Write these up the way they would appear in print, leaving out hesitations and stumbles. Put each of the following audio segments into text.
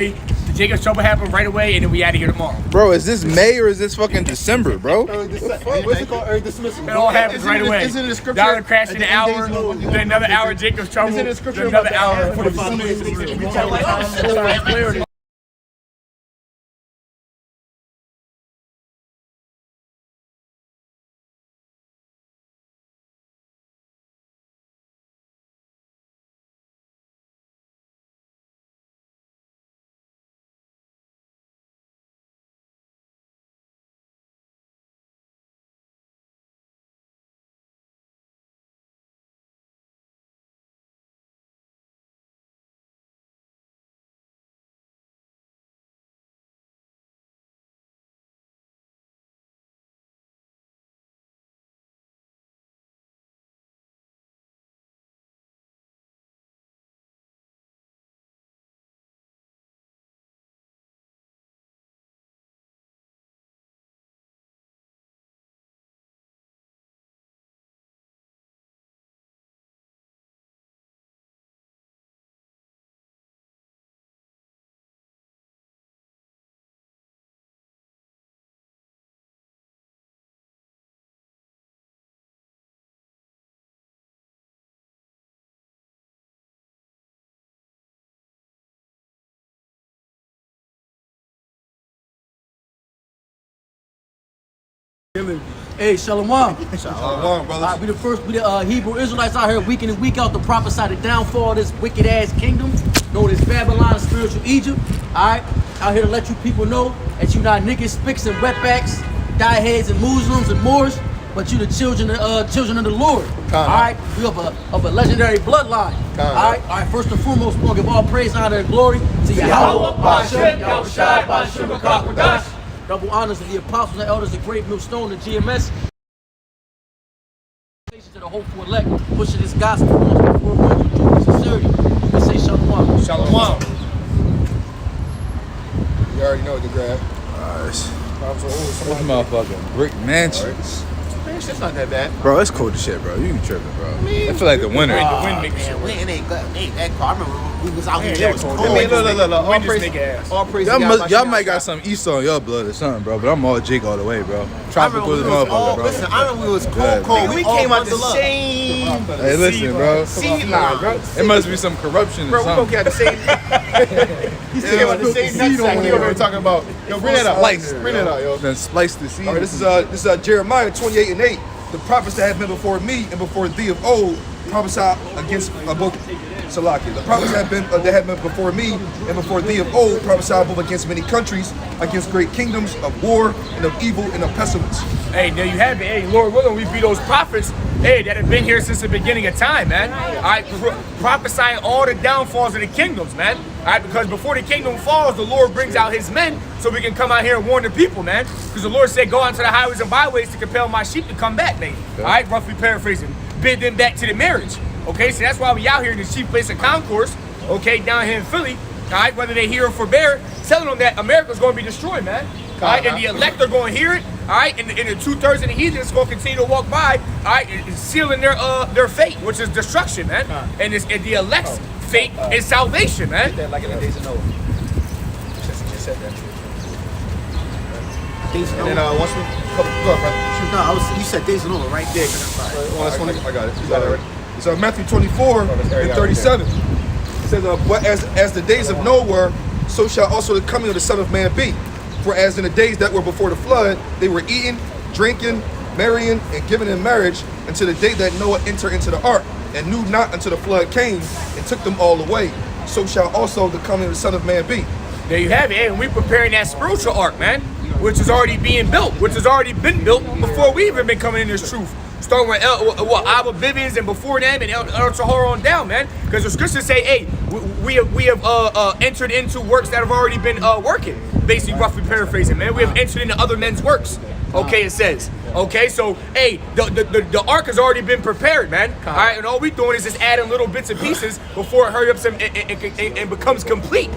The Jacob's trouble happened right away, and then we out of here tomorrow. Bro, is this May or is this fucking December, bro? What's it called? Early dismissal. It all happens right away. Is it in the scripture? Dollar crash in an hour, then another hour Jacob's trouble, Is it in the scripture then another about hour. 45 minutes? Hey, Shalom. Shalom, brothers. We the Hebrew Israelites out here week in and week out to prophesy the downfall of this wicked ass kingdom known as Babylon, spiritual Egypt. Alright, out here to let you people know that you not niggas, spicks, and wetbacks, dieheads, and Muslims and Moors, but you the children of the Lord. Alright, we of a legendary bloodline. Alright, first and foremost, we gonna give all praise, honor, and glory to Yahweh, Ba'ashem, Yahushai, Ba'ashem, Ba'akakwadash. Double honors to the apostles and elders of Great Millstone and GMS. To the hopeful elect, pushing this gospel before we do sincerity. You can say Shalom. Shalom. You already know what to grab. This motherfucking brick mansions. It's not that bad. Bro, it's cold as shit, bro. You be tripping, bro. I feel like the winter. The wind makes it. It ain't that cold. I remember we was out here. Yeah, It was cold. cold. I mean, look. All Wind just praise, make ass. all praise. to God, Y'all might got some East on your blood or something, bro. But I'm all Jake all the way, bro. Tropical as motherfucker, bro. Listen, I remember we was Yeah, cold. We all came out the bundled up. same Hey, listen, bro. seed line, bro. It must be some corruption or Bro, we something. both got the same. He came out the same nutsack. He over here talking about. Yo, bring that out. Bring that out, yo. Then splice the seed. All right, this is Jeremiah 28:8. The prophets that have been before me and before thee of old prophesy against both Salakia. The prophets that have been before me and before thee of old prophesy both against many countries, against great kingdoms of war and of evil and of pestilence. Hey, there you have it. Hey, Lord willing, we be those prophets, hey, that have been here since the beginning of time, man. All right, prophesying all the downfalls of the kingdoms, man. All right, because before the kingdom falls, the Lord brings out his men so we can come out here and warn the people, man. Because the Lord said, go out to the highways and byways to compel my sheep to come back, man. All right, roughly paraphrasing. Bid them back to the marriage. Okay, so that's why we out here in this chief place of concourse, okay, down here in Philly. All right, whether they hear or forbear, telling them that America's going to be destroyed, man. All right, and the elect are going to hear it. All right, and the 2/3 of the heathens going to continue to walk by. All right, and sealing their fate, which is destruction, man. And the elect's fate is salvation, man. Like in the days of Noah. Just said that. Days of And then Noah. once we go up, right? No, you said Days of Noah right there. I got it. You got it right. It's Matthew 24 and 37. It says, "But as the days of Noah were, so shall also the coming of the Son of Man be. For as in the days that were before the flood, they were eating, drinking, marrying, and giving in marriage until the day that Noah entered into the ark, and knew not until the flood came and took them all away. So shall also the coming of the Son of Man be." There you have it. And we preparing that spiritual ark, man, which is already being built, which has already been built before we even been coming in this truth. Starting with Abba Bivens and before them and El Tahor on down, man. Because the scriptures say, hey, we have entered into works that have already been working. Basically, roughly paraphrasing, man. We have entered into other men's works. Okay, it says. Okay, so hey, the ark has already been prepared, man. All right, and all we doing is just adding little bits and pieces before it hurries up and becomes complete.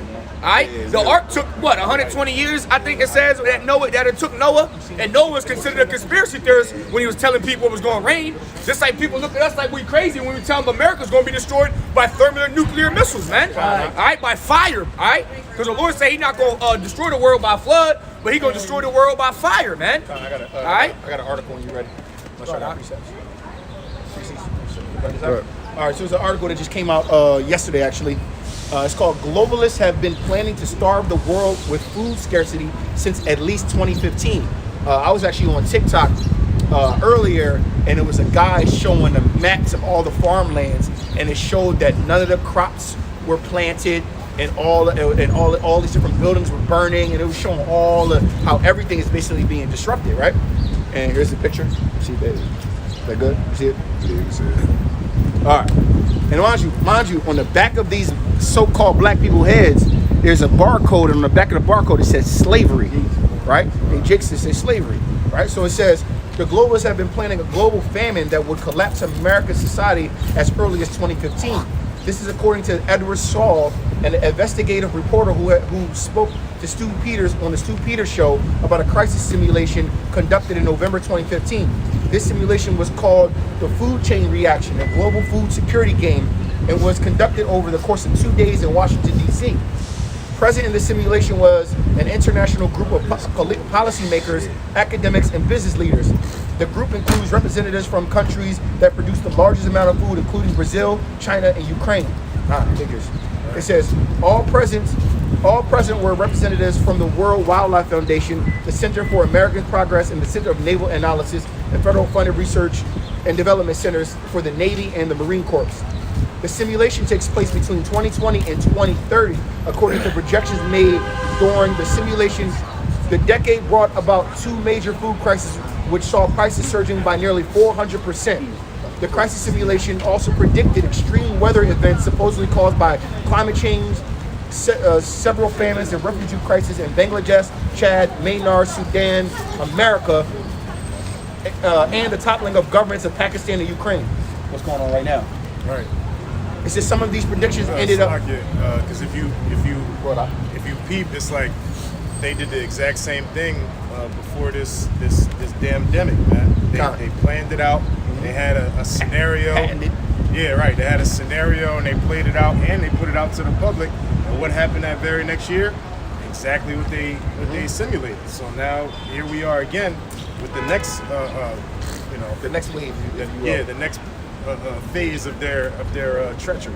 right? The ark took what, 120 years? I think it says that it took Noah, and Noah was considered a conspiracy theorist when he was telling people it was going to rain. Just like people look at us like we crazy when we tell them America's going to be destroyed by thermonuclear missiles, man. All right, by fire, all right? Because the Lord said He's not going to destroy the world by flood, but He's going to destroy the world by fire, man. I got right? I got an article when you're ready. Let's try that. Right. All right, so it's an article that just came out yesterday, actually. It's called "Globalists Have Been Planning to Starve the World with Food Scarcity Since at Least 2015." I was actually on TikTok earlier, and it was a guy showing the maps of all the farmlands, and it showed that none of the crops were planted, and all these different buildings were burning, and it was showing how everything is basically being disrupted, right? And here's the picture. See that? Is that good? You see it? Yeah, you can see it. All right. And mind you, on the back of these so-called black people heads, there's a barcode, and on the back of the barcode it says slavery, right? And Jake says slavery, right? So it says the globalists have been planning a global famine that would collapse American society as early as 2015. This is according to Edward Saul, an investigative reporter who spoke to Stu Peters on the Stu Peters show about a crisis simulation conducted in November 2015. This simulation was called the Food Chain Reaction, a global food security game, and was conducted over the course of 2 days in Washington, D.C. Present in the simulation was an international group of policymakers, academics, and business leaders. The group includes representatives from countries that produce the largest amount of food, including Brazil, China, and Ukraine. Figures. It says all present were representatives from the World Wildlife Foundation, the Center for American Progress, and the Center of Naval Analysis, and federal funded research and development centers for the Navy and the Marine Corps. The simulation takes place between 2020 and 2030, according to projections made during the simulations. The decade brought about two major food crises, which saw prices surging by nearly 400%. The crisis simulation also predicted extreme weather events supposedly caused by climate change, several famines and refugee crises in Bangladesh, Chad, Myanmar, Sudan, America, and the toppling of governments of Pakistan and Ukraine. What's going on right now? Right. It's just some of these predictions ended up. Because if you peep, it's like they did the exact same thing before this damn demic, man. They planned it out. They had a scenario. Yeah, right. They had a scenario and they played it out and they put it out to the public. And what happened that very next year? Exactly what they simulated. So now here we are again with the next, the next wave. The next phase of their treachery.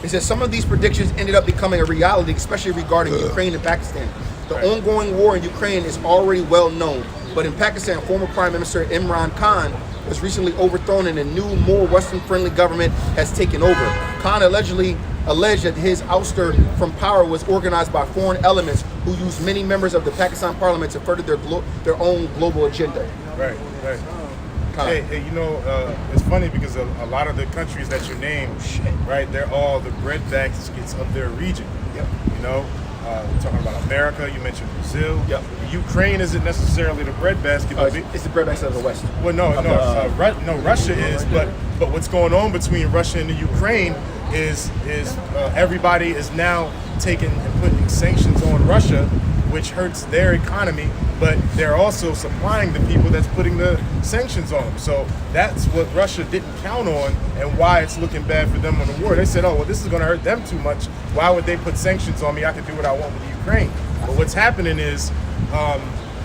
It says some of these predictions ended up becoming a reality, especially regarding Ukraine and Pakistan. The ongoing war in Ukraine is already well known, but in Pakistan, former Prime Minister Imran Khan was recently overthrown and a new, more Western-friendly government has taken over. Khan alleged that his ouster from power was organized by foreign elements who used many members of the Pakistan parliament to further their own global agenda. Right. Hey, it's funny because a lot of the countries that you name, right, they're all the breadbaskets of their region. Yep. Talking about America, you mentioned Brazil. Yep. Ukraine isn't necessarily the breadbasket. It's the breadbasket of the West. Well, no, Russia is, but what's going on between Russia and the Ukraine is everybody is now taking and putting sanctions on Russia, which hurts their economy, but they're also supplying the people that's putting the sanctions on them. So that's what Russia didn't count on and why it's looking bad for them on the war. They said, oh, well, this is going to hurt them too much. Why would they put sanctions on me? I can do what I want with Ukraine. But what's happening is,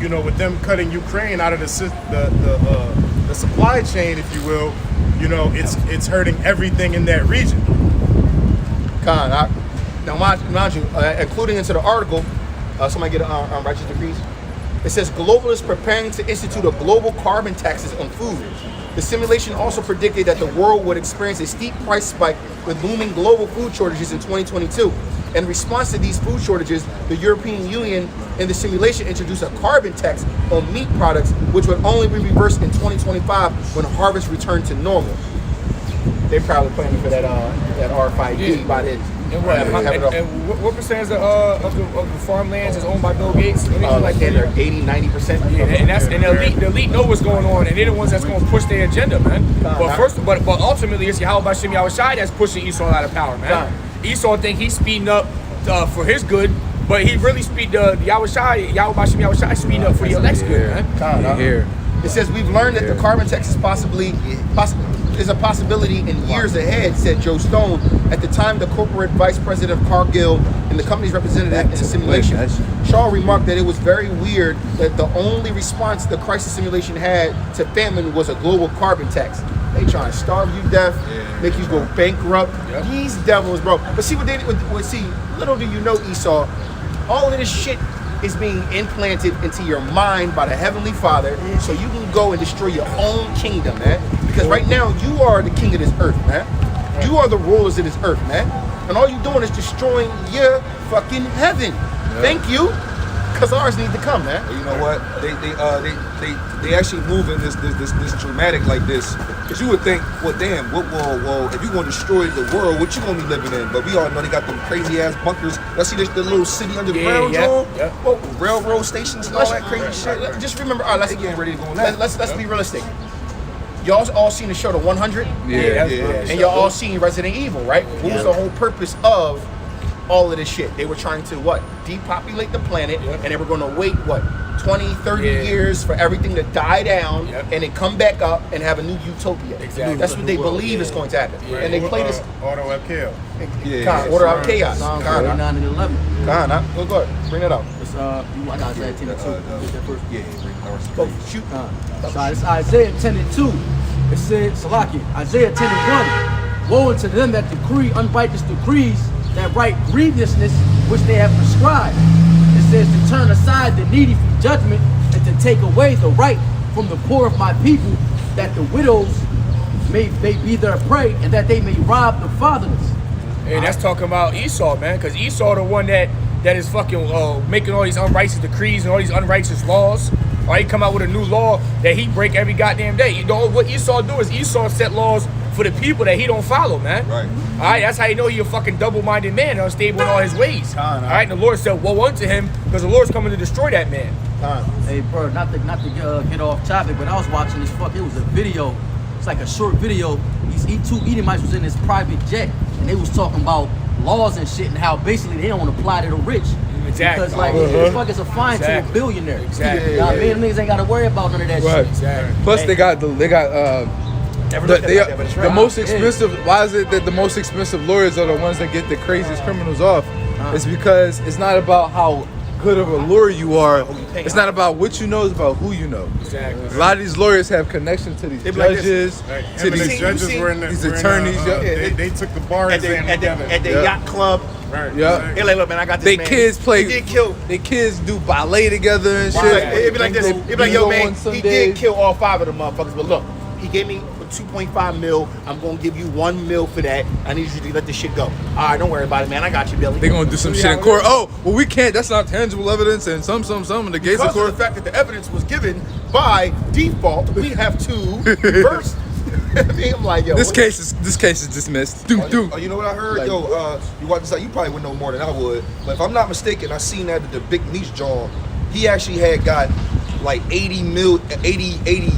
with them cutting Ukraine out of the supply chain, if you will, it's hurting everything in that region. Now, mind you, including into the article, somebody get righteous decrees. It says globalists preparing to institute a global carbon taxes on food. The simulation also predicted that the world would experience a steep price spike with looming global food shortages in 2022. In response to these food shortages, the European Union in the simulation introduced a carbon tax on meat products, which would only be reversed in 2025 when harvest returned to normal. They're probably planning for that RFID by then. And what percentage of the farmlands is owned by Bill Gates? Like they're 80-90%. Yeah, and the elite know what's going on, and they're the ones that's going to push their agenda, man. But ultimately, it's Yahweh Bashem Yahushai that's pushing Esau out of power, man. Esau think he's speeding up for his good, but he really speak the Yahweh speaking up for the elect's good, man. Here. It says we've learned that the carbon tax is is a possibility in years ahead, said Joe Stone, at the time the corporate vice president of Cargill and the company's representative in the simulation. Shaw remarked that it was very weird that the only response the crisis simulation had to famine was a global carbon tax. They trying to starve you to death, make you go bankrupt. These devils, bro. But see what they see. Little do you know, Esau, all of this shit is being implanted into your mind by the Heavenly Father, so you can go and destroy your own kingdom, man. Because right now you are the king of this earth, man. You are the rulers of this earth, man. And all you're doing is destroying your fucking heaven. Thank you, because ours need to come, man. You know what? They actually move in this dramatic like this. Because you would think, well, damn, well, if you want to destroy the world, what you gonna be living in? But we all know they got them crazy ass bunkers. Let's see the little city underground, Well, railroad stations and all that crazy shit. Just remember, all right, let's get ready to go on that. Let's be realistic. Y'all all seen the show The 100? Yeah. And y'all all seen Resident Evil, right? What was the whole purpose of all of this shit? They were trying to, what? Depopulate the planet, and they were going to wait, what? 20, 30 years for everything to die down and then come back up and have a new utopia. Exactly. That's what they believe is going to happen. Right. And they play this Order of chaos. order out of chaos. Psalms 49 and 11. Go ahead. Bring it up. It's, I got Isaiah 10 and 2. Get that first. Go, shoot. So it's Isaiah 10 and 2. It said, Salaki, Isaiah 10 and 1. Woe unto them that decree unrighteous decrees, that write grievousness which they have prescribed. It says to turn aside the needy from judgment, and to take away the right from the poor of my people, that the widows may be their prey, and that they may rob the fatherless. And that's talking about Esau, man, because Esau the one that is fucking making all these unrighteous decrees and all these unrighteous laws. Or he come out with a new law that he break every goddamn day. You know what Esau do is Esau set laws for the people that he don't follow, man. Right. All right, that's how you know he a fucking double-minded man, unstable in all his ways. All right, and the Lord said, woe unto him, because the Lord's coming to destroy that man. Hey, bro, not to get off topic, but I was watching this it was a video. It's like a short video. These two Edomites was in this private jet, and they was talking about laws and shit, and how basically they don't apply to the rich. Exactly. Because like motherfuckers are fine to a billionaire. Exactly. You know what I mean? Niggas ain't got to worry about none of that shit. Exactly. Plus they got the most expensive. Why is it that the most expensive lawyers are the ones that get the craziest criminals off? It's because it's not about how good of a lawyer you are. It's not about what you know, it's about who you know. Exactly. A lot of these lawyers have connection to these judges, to These judges were in these attorneys. They took the bar exam together. At the yacht club. Right. Yeah. They're like, look, man, I got this They man. kids play. He did kill. They kids do ballet together and shit. It'd be like this. It'd be like, yo, man, he did days. kill all 5 of them motherfuckers, but look, he gave me 2.5 mil. I'm gonna give you 1 mil for that. I need you to let this shit go. All right, don't worry about it, man. I got you, Billy. They gonna do some shit in court. Oh, well, we can't. That's not tangible evidence, and some in the gates of Because court. of the fact that the evidence was given by default, we have to reverse. I'm like, yo, This case is dismissed. Doom. Oh, you know what I heard? Like, You watch this out, you probably would know more than I would. But if I'm not mistaken, I seen that at the Big Niche John. He actually had got like 80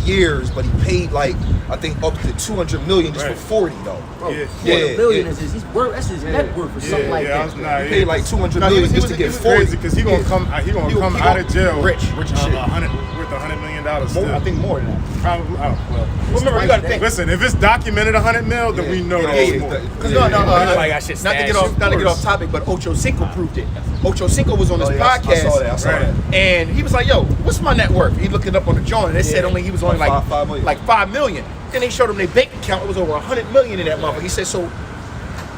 years, but he paid like, I think up to 200 million just for 40 though. A billion is his worth. That's his net worth or something like that. He paid like 200 million just to get 40. Crazy because he gonna come out of jail rich as shit. Worth $100 million. Still. I think more than that. Probably. Oh, well. Remember, you gotta think. Listen, if it's documented 100 mil, then we know that's more. Not to get off topic, but Ocho Cinco proved it. Ocho Cinco was on this podcast. I saw that. And he was like, yo, what's my net worth? He looked it up on the joint, and they said he was only like 5 million. like 5 million. Then they showed him their bank account. It was over 100 million in that motherfucker. He said, so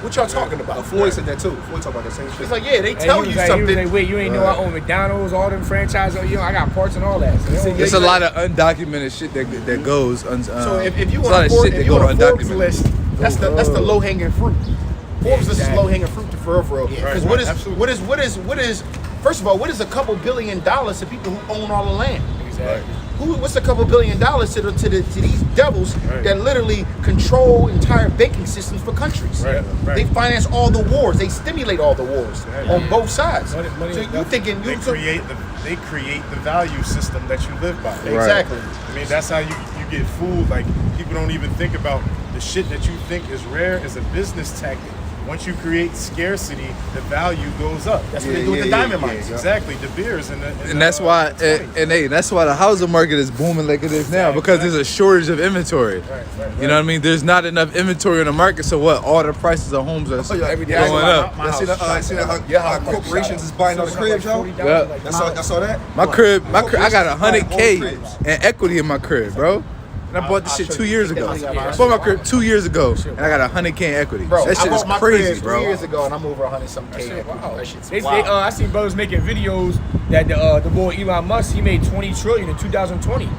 what y'all talking about? Floyd said that too. Floyd talked about that same shit. He's like, yeah, they tell you He something. was like, wait, you ain't know I own McDonald's, all them franchises, I got parts and all that. So There's a lot of undocumented shit that goes. So if you there's a lot on of Forbes, shit if that you go on a Forbes undocumented. list, that's the low hanging fruit. Forbes list is low hanging fruit to for real. Because what is first of all, what is a couple $1 billion to people who own all the land? Exactly. What's a couple $1 billion to these devils that literally control entire banking systems for countries? Right. They finance all the wars. They stimulate all the wars on both sides. Money so you thinking they create the value system that you live by. Exactly. I mean, that's how you get fooled. Like, people don't even think about the shit that you think is rare is a business tactic. once you create scarcity, the value goes up. That's what they do with the diamond mines. Exactly, De Beers And that's why, that's why the housing market is booming like it is now, because there's a shortage of inventory. You know what I mean? There's not enough inventory in the market, so what? All the prices of homes are going up. See that how corporations is buying all the cribs, yo? Yeah. I saw that. My crib, I got 100K in equity in my crib, bro. And I bought this shit 2 years ago. I bought my crib 2 years ago, and I got 100K in equity. Bro, that shit I is bought my crazy, crib bro. 3 years ago, and I'm over 100-something K. Wow. That shit's They, wild. I seen brothers making videos that the boy Elon Musk, he made 20 trillion in 2020.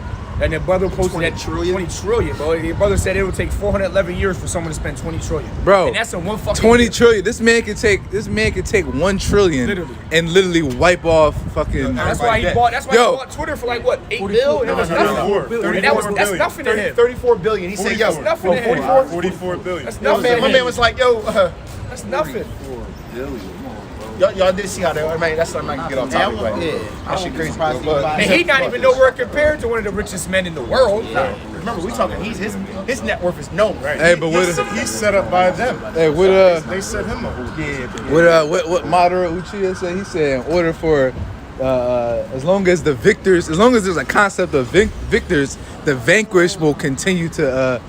And the brother posted 20 that trillion? 20 trillion, bro. The brother said it would take 411 years for someone to spend 20 trillion. Bro, and that's in one fucking 20 year. trillion. This man could take 1 trillion Literally. and literally wipe off fucking. That's why he bought. That's why he bought Twitter for like what, 8 bill, and it was nothing. And that's nothing to him. 34 billion. He said, yo, That's nothing to him. 44 billion. That's my nothing. man was like, yo, That's nothing. y'all did see how that, man, that's something I can get off topic, but that shit crazy. And he not even nowhere compared to one of the richest men in the world. Remember, we talking, his net worth is known, right? Hey, but He's set up by them. Hey, They set him up. what Madara Uchiha said? He said in order for as long as there's a concept of victors, the vanquished will continue to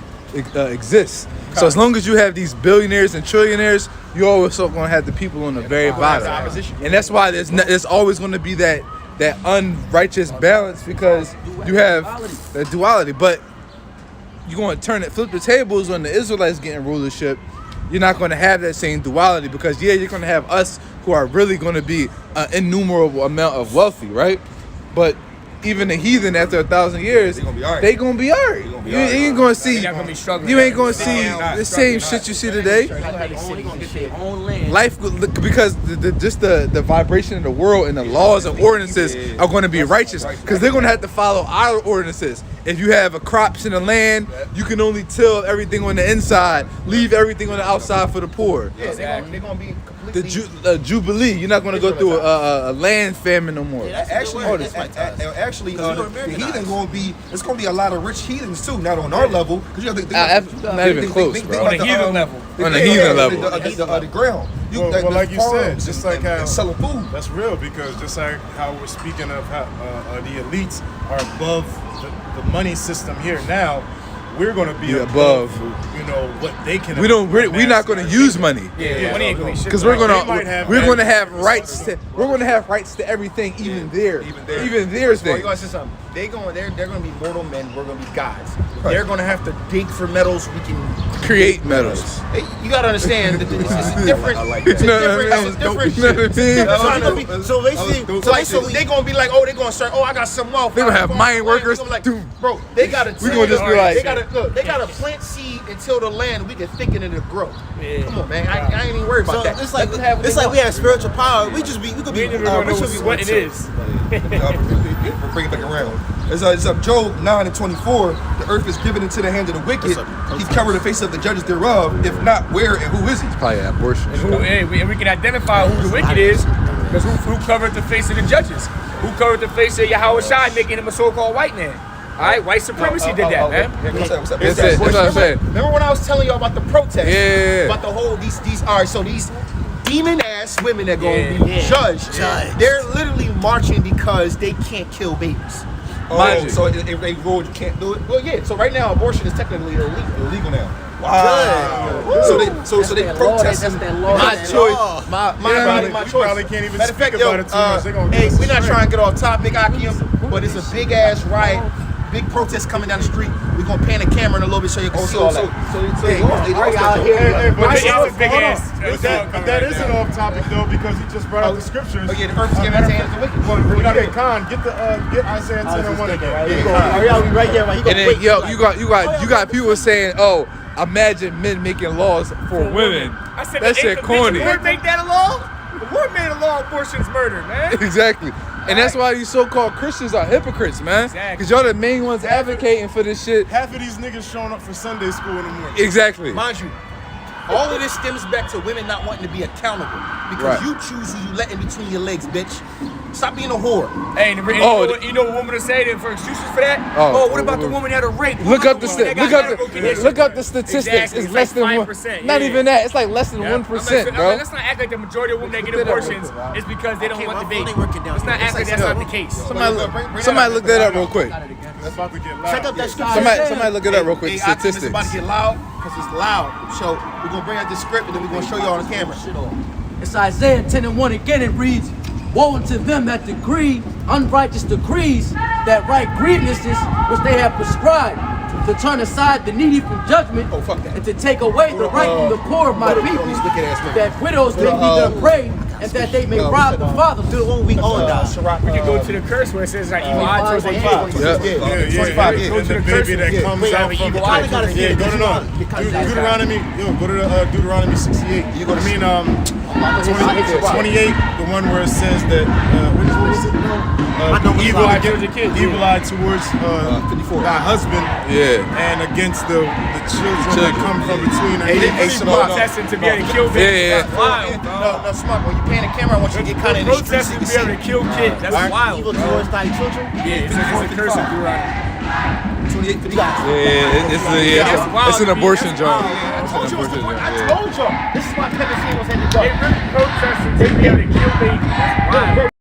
exist. So as long as you have these billionaires and trillionaires, you always gonna have the people on the very bottom, and that's why there's always gonna be that unrighteous balance, because you have the duality. But you're gonna flip the tables when the Israelites getting rulership. You're not gonna have that same duality, because you're gonna have us who are really gonna be an innumerable amount of wealthy, right? But even the heathen after 1,000 years, they gonna be alright. You ain't gonna see. They're not gonna be struggling. You ain't gonna see the same shit you see today. Life, because the vibration of the world and the laws and ordinances are going to be righteous, because they're going to have to follow our ordinances. If you have crops in the land, you can only till everything on the inside, leave everything on the outside for the poor. Yeah, they're gonna be The completely. Jubilee, you're not going to go through a land famine no more. Actually, the heathen gonna be. It's gonna be a lot of rich heathens too. Not on our level, because you have to. Not even close, bro. On the heathen level. On the heathen level. The ground. Well, like you said, just like how selling food. that's real, because just like how we're speaking of how the elites are above the money system here now, we're going to be above, what they can. We're not going to use money. Yeah, money ain't gonna be shit. Because we're gonna have rights to everything, even their Well, thing. you gotta say something. They're gonna be mortal men. We're gonna be gods. They're gonna have to dig for metals. We can Create metals. Hey, you gotta understand. It's a different. It's a different shit. So basically, So they gonna be like, they're gonna start. I got some wealth. They gonna have mine workers. They gonna like, Dude. bro, they gotta. We gonna just be like- they gotta plant seed until the land. We can thicken it to grow. Come on, man. I ain't even worried about so that. it's like Let them have what it's they like want. we have spiritual power. We could be We ain't even gonna know what it is. Bring it back around. It's up Job 9:24. The earth is given into the hand of the wicked. He covered the face of the judges thereof. If not, where and who is he? Probably abortion. And we can identify who the wicked is, because who covered the face of the judges? Who covered the face of Yahweh Shai, making him a so-called white man? All right, white supremacy did that, man. What's up? That's what I'm saying. Remember when I was telling y'all about the protest? Yeah. About the whole these. All right, so these demon ass women that gonna be Yeah. judged. They're literally marching because they can't kill babies. So if they ruled you can't do it? Well, yeah. So right now, abortion is technically Illegal now. Wow. So they protesting. My choice. My my You choice. probably can't even Matter of speak fact, about it too much. They're gonna hey, give us we're not straight. trying to get off topic, Akim, but it's a big ass riot, big protest coming down the street. We're gonna pan the camera in a little bit so you can see all that. Hey, but It's that- a big hold on. ass- But that isn't off topic though, because he just brought out the scriptures. Oh yeah, the earth is given into the hands of the wicked. Well, yeah, Khan, get Isaiah 10:1 again. I'll be right there. He And then you got people saying, imagine men making laws for women. I said, That shit corny. The Lord make that a law? The Lord made a law, abortion's murder, man. Exactly. And that's why these so-called Christians are hypocrites, man. Exactly. Because y'all the main ones advocating for this shit. Half of these niggas showing up for Sunday school in the morning. Exactly. Mind you, All of this stems back to women not wanting to be accountable because you choose who you let in between your legs, bitch. Stop being a whore. Hey, you know what woman to say for excuses for that? Oh, What about the woman that a rape? Look up the statistics. Exactly. It's less than 5%. not even that. It's like less than 1%, bro. Let's not act like the majority of women that get abortions is because they don't want the baby. Let's not act like that's not the case. Somebody look that up real quick. That's about to get loud. Check out that script. Somebody look it up real quick. It's Statistics. about to get loud because it's loud. So we're gonna bring out the script and then we're gonna show you on the camera. It's Isaiah 10:1 again. It reads, "Woe unto them that decree unrighteous decrees, that write grievousnesses which they have prescribed, to turn aside the needy from judgment, and to take away the right from the poor of my people, that widows may be their prey, and that they may rob the fatherless." Do it 1 week on that. We can go to the curse where it says like evil eye towards the evil. And the baby that comes out from evil eye. Deuteronomy 68. You go to 28, the one where it says that what is it? Evil eye towards thy husband, and against the children that come from between her. Hey, protesting to be able to kill babies. That's wild. No, smart. When you pan the camera, I want you to get kind of in the streets. Protesting to be able to kill kids. That's wild. Evil towards thy children. Yeah, it's a curse of Deuteronomy. 28, 50. It's an abortion job. I told y'all. This is why Kevin Samuels had to go. They really protesting to be able to kill babies. That's wild.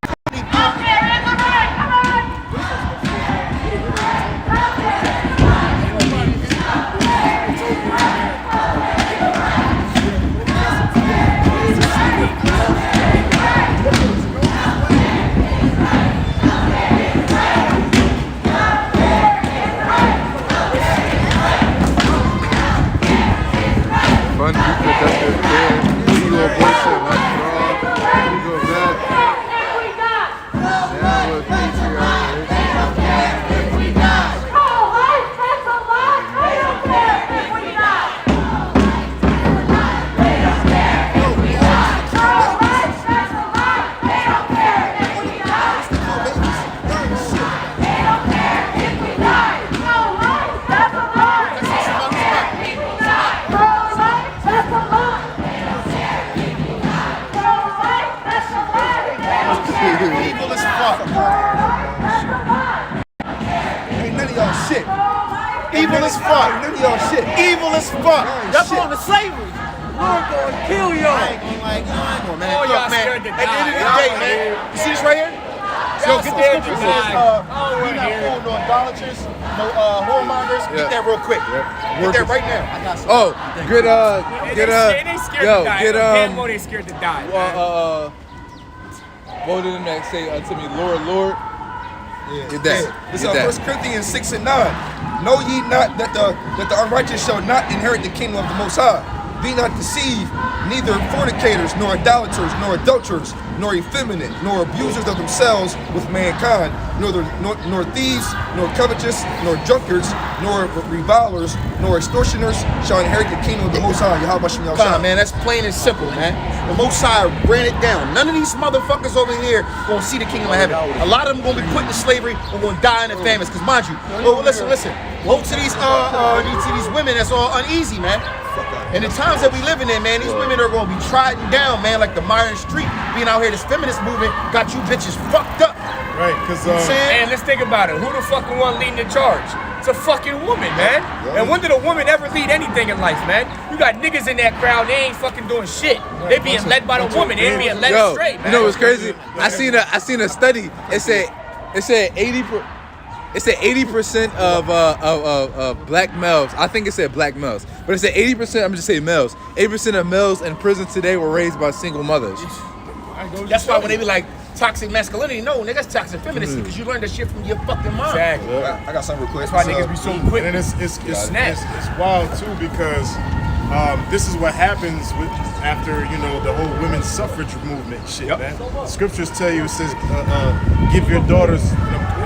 Fun, reproductive care, legal abortion, life for all, legal death, downward patriarchy. Evil as fuck. Ain't none of y'all shit. Evil as fuck. None of y'all shit. Evil as fuck. Y'all shit. going to slavery. Lord gonna kill y'all. I ain't gonna like, man. Oh, Look, y'all man. scared to At the end of the die. day, man. You see this right here? Yo, get the scared to scripture says, die. we not fooling no idolaters, no whoremongers. Get that real quick. Get that right now. Oh, get They scared to die. They scared to die. what did the next say unto me, Lord, Lord? Get that. This Get is that. 1 Corinthians 6 and 9. Know ye not that the unrighteous shall not inherit the kingdom of the Most High? Be not deceived, neither fornicators, nor idolaters, nor adulterers, nor effeminate, nor abusers of themselves with mankind, nor thieves, nor covetous, nor drunkards, nor revilers, nor extortioners shall inherit the kingdom of the Most High. Yahweh Shem Fine, man, that's plain and simple, man. The Most High ran it down. None of these motherfuckers over here gonna see the kingdom of heaven. A lot of them gonna be put into slavery and gonna die in the famines. Cause mind you, listen. Most of these women, that's all uneasy, man. And the times that we living in, man, these women are gonna be trodden down, man, like the Myron Street being out here. This feminist movement got you bitches fucked up. Right, because Man, let's think about it. Who the fucking one leading the charge? It's a fucking woman, man. And when did a woman ever lead anything in life, man? You got niggas in that crowd, they ain't fucking doing shit. They being led by the woman, they ain't being led straight, man. You know what's crazy? I seen a study. It said 80% of black males. I think it said black males, but it said 80%. I'm just saying males. 80% of males in prison today were raised by single mothers. That's why when they be like toxic masculinity, no, nigga, that's toxic femininity because you learned that shit from your fucking mom. Exactly. I got something real quick. That's why niggas be so quick. And it's wild too because this is what happens with after the whole women's suffrage movement shit, man. The scriptures tell you, it says give your daughters,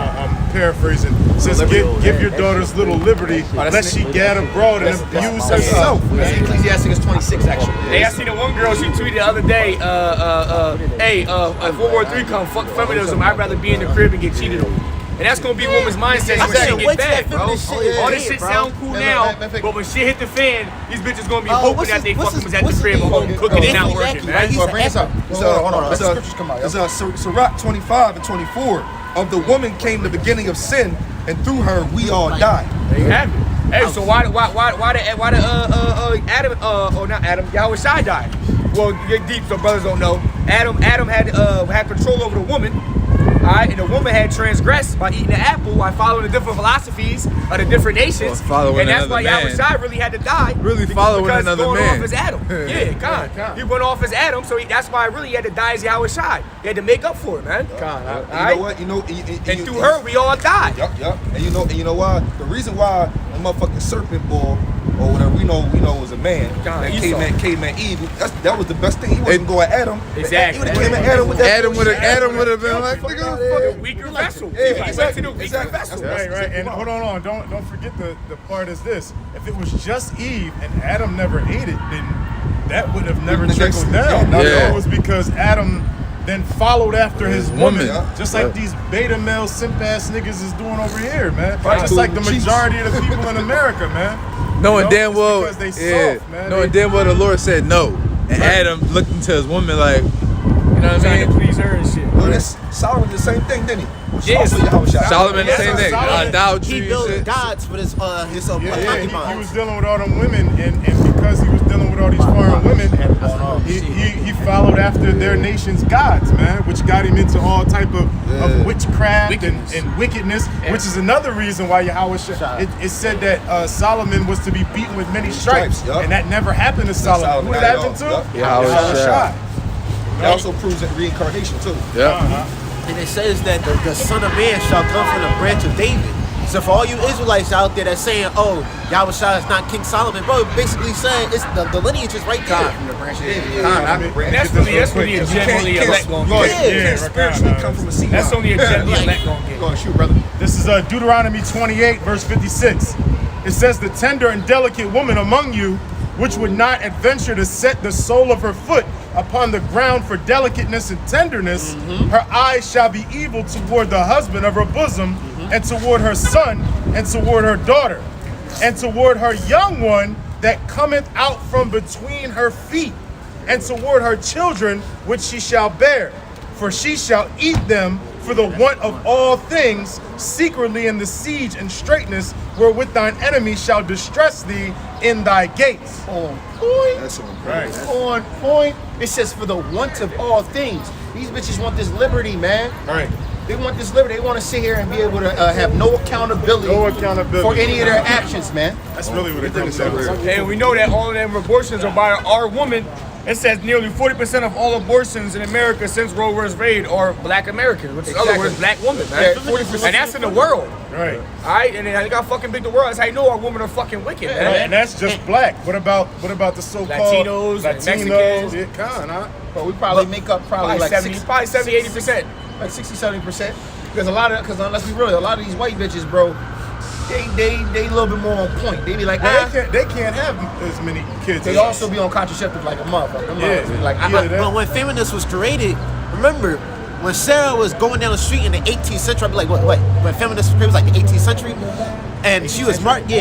I'm paraphrasing, it says give your daughters little liberty lest she gad abroad and abuse herself. That's Ecclesiastes 26 actually. Hey, I seen the one girl, she tweeted the other day, hey, if World War III come, fuck feminism, I'd rather be in the crib and get cheated on. And that's gonna be women's mindset I when shit can't get wait till bad, that bro. feminist shit is All this dead, shit bro. sound cool Yeah, now, man, but when shit hit the fan, these bitches gonna be Oh, hoping what's that they his- what's fucking was his- at the what's crib his at home name? cooking and not Anthony working, Mackie, man. right? He's Well, an bring this up. Hold on. It's Sirach 25 and 24. Of the woman came the beginning of sin, and through her we all die. There you have it. Hey, so why did Adam or not Adam, Yahweh Shai died? Well, get deep so brothers don't know. Adam had control over the woman. Alright, and the woman had transgressed by eating the apple, by following the different philosophies of the different nations. Following And that's why another Yahweh man. Shai really had to die. Really following because another going man. off as Adam. Yeah, Khan. He went off as Adam, so that's why really he had to die as Yahweh Shai. He had to make up for it, man. You know what? And through her, we all died. Yup. And you know why? The reason why a motherfucking serpent ball or whatever we know was a man. God, That Esau. caveman Eve. That was the best thing. He wasn't going at Adam. Exactly. He would have came at Adam with that. Adam would have been like, nigga, Weaker vessel. Yeah, Exactly. exactly. Vessel. Right. And hold on. Don't forget the part is this. If it was just Eve and Adam never ate it, then that would have never trickled down. Yeah. It was because Adam then followed after his woman. woman. Just like these beta male simp ass niggas is doing over here, man. Just Cool. like the majority of the people in America, man. knowing You know, damn it's well, because they soft, man. knowing They- damn well the Lord said no, and Adam looked into his woman like, you know what I Trying to mean? please her and shit. Well, that's Solomon did the same thing, didn't he? Yeah. Also, Yahweh Shai. Solomon the Yeah, same thing, Solomon, idolatry He and built shit. gods for his Yeah, he was concubines. dealing with all them women, and because he was dealing with all these foreign women, he followed after their nation's gods, man, which got him into all type of witchcraft and wickedness, which is another reason why Yahweh it said that Solomon was to be beaten with many stripes, Stripes, yup. and that never happened to Solomon. Solomon Who did not that at happen all, to? yup. Yahweh Shai. It also proves that reincarnation too. Yeah. And it says that the Son of Man shall come from the branch of David. So for all you Israelites out there that's saying, oh, Yahweh Shai is not King Solomon, bro, basically saying it's the lineage is right there. From the branch of David. And that's really a generally elect gonna Lord, get. you Yeah, can't spiritually come from a seed. That's only a generally elect gonna get. Go on, shoot, brother. This is Deuteronomy 28, verse 56. It says, the tender and delicate woman among you, which would not adventure to set the sole of her foot upon the ground for delicateness and tenderness, her eyes shall be evil toward the husband of her bosom, and toward her son, and toward her daughter, and toward her young one that cometh out from between her feet, and toward her children which she shall bear. For she shall eat them for the want of all things, secretly in the siege and straitness, wherewith thine enemy shall distress thee in thy gates. On point. That's on. Right. On point. It says for the want of all things. These bitches want this liberty, man. Right. They want this liberty. They want to sit here and be able to have no accountability, No accountability. for any of their actions, man. That's really what it comes down to. And we know that all of them abortions are by our women. It says nearly 40% of all abortions in America since Roe vs. Wade are black Americans, which is in other words, black women, man. Yeah, 40%. And that's in the world. Right. Alright, and then I got fucking big the world. That's how you know our women are fucking wicked, man. And that's just black. What about the so-called Latinos, Mexicans. Yeah, huh? But we probably make up Probably like 70, 80%. like 60-70%. Because let's be real, a lot of these white bitches, bro, they a little bit more on point. They be like, Well, they can't have as many kids. They as also be on contraceptive like a motherfucker. Them Yeah. motherfuckers be like, Yeah, that- But when feminists was created, remember, when Sarah was going down the street in the 18th century, I'd be like, what? When feminists was created, was like the 18th century, and she was marked, no,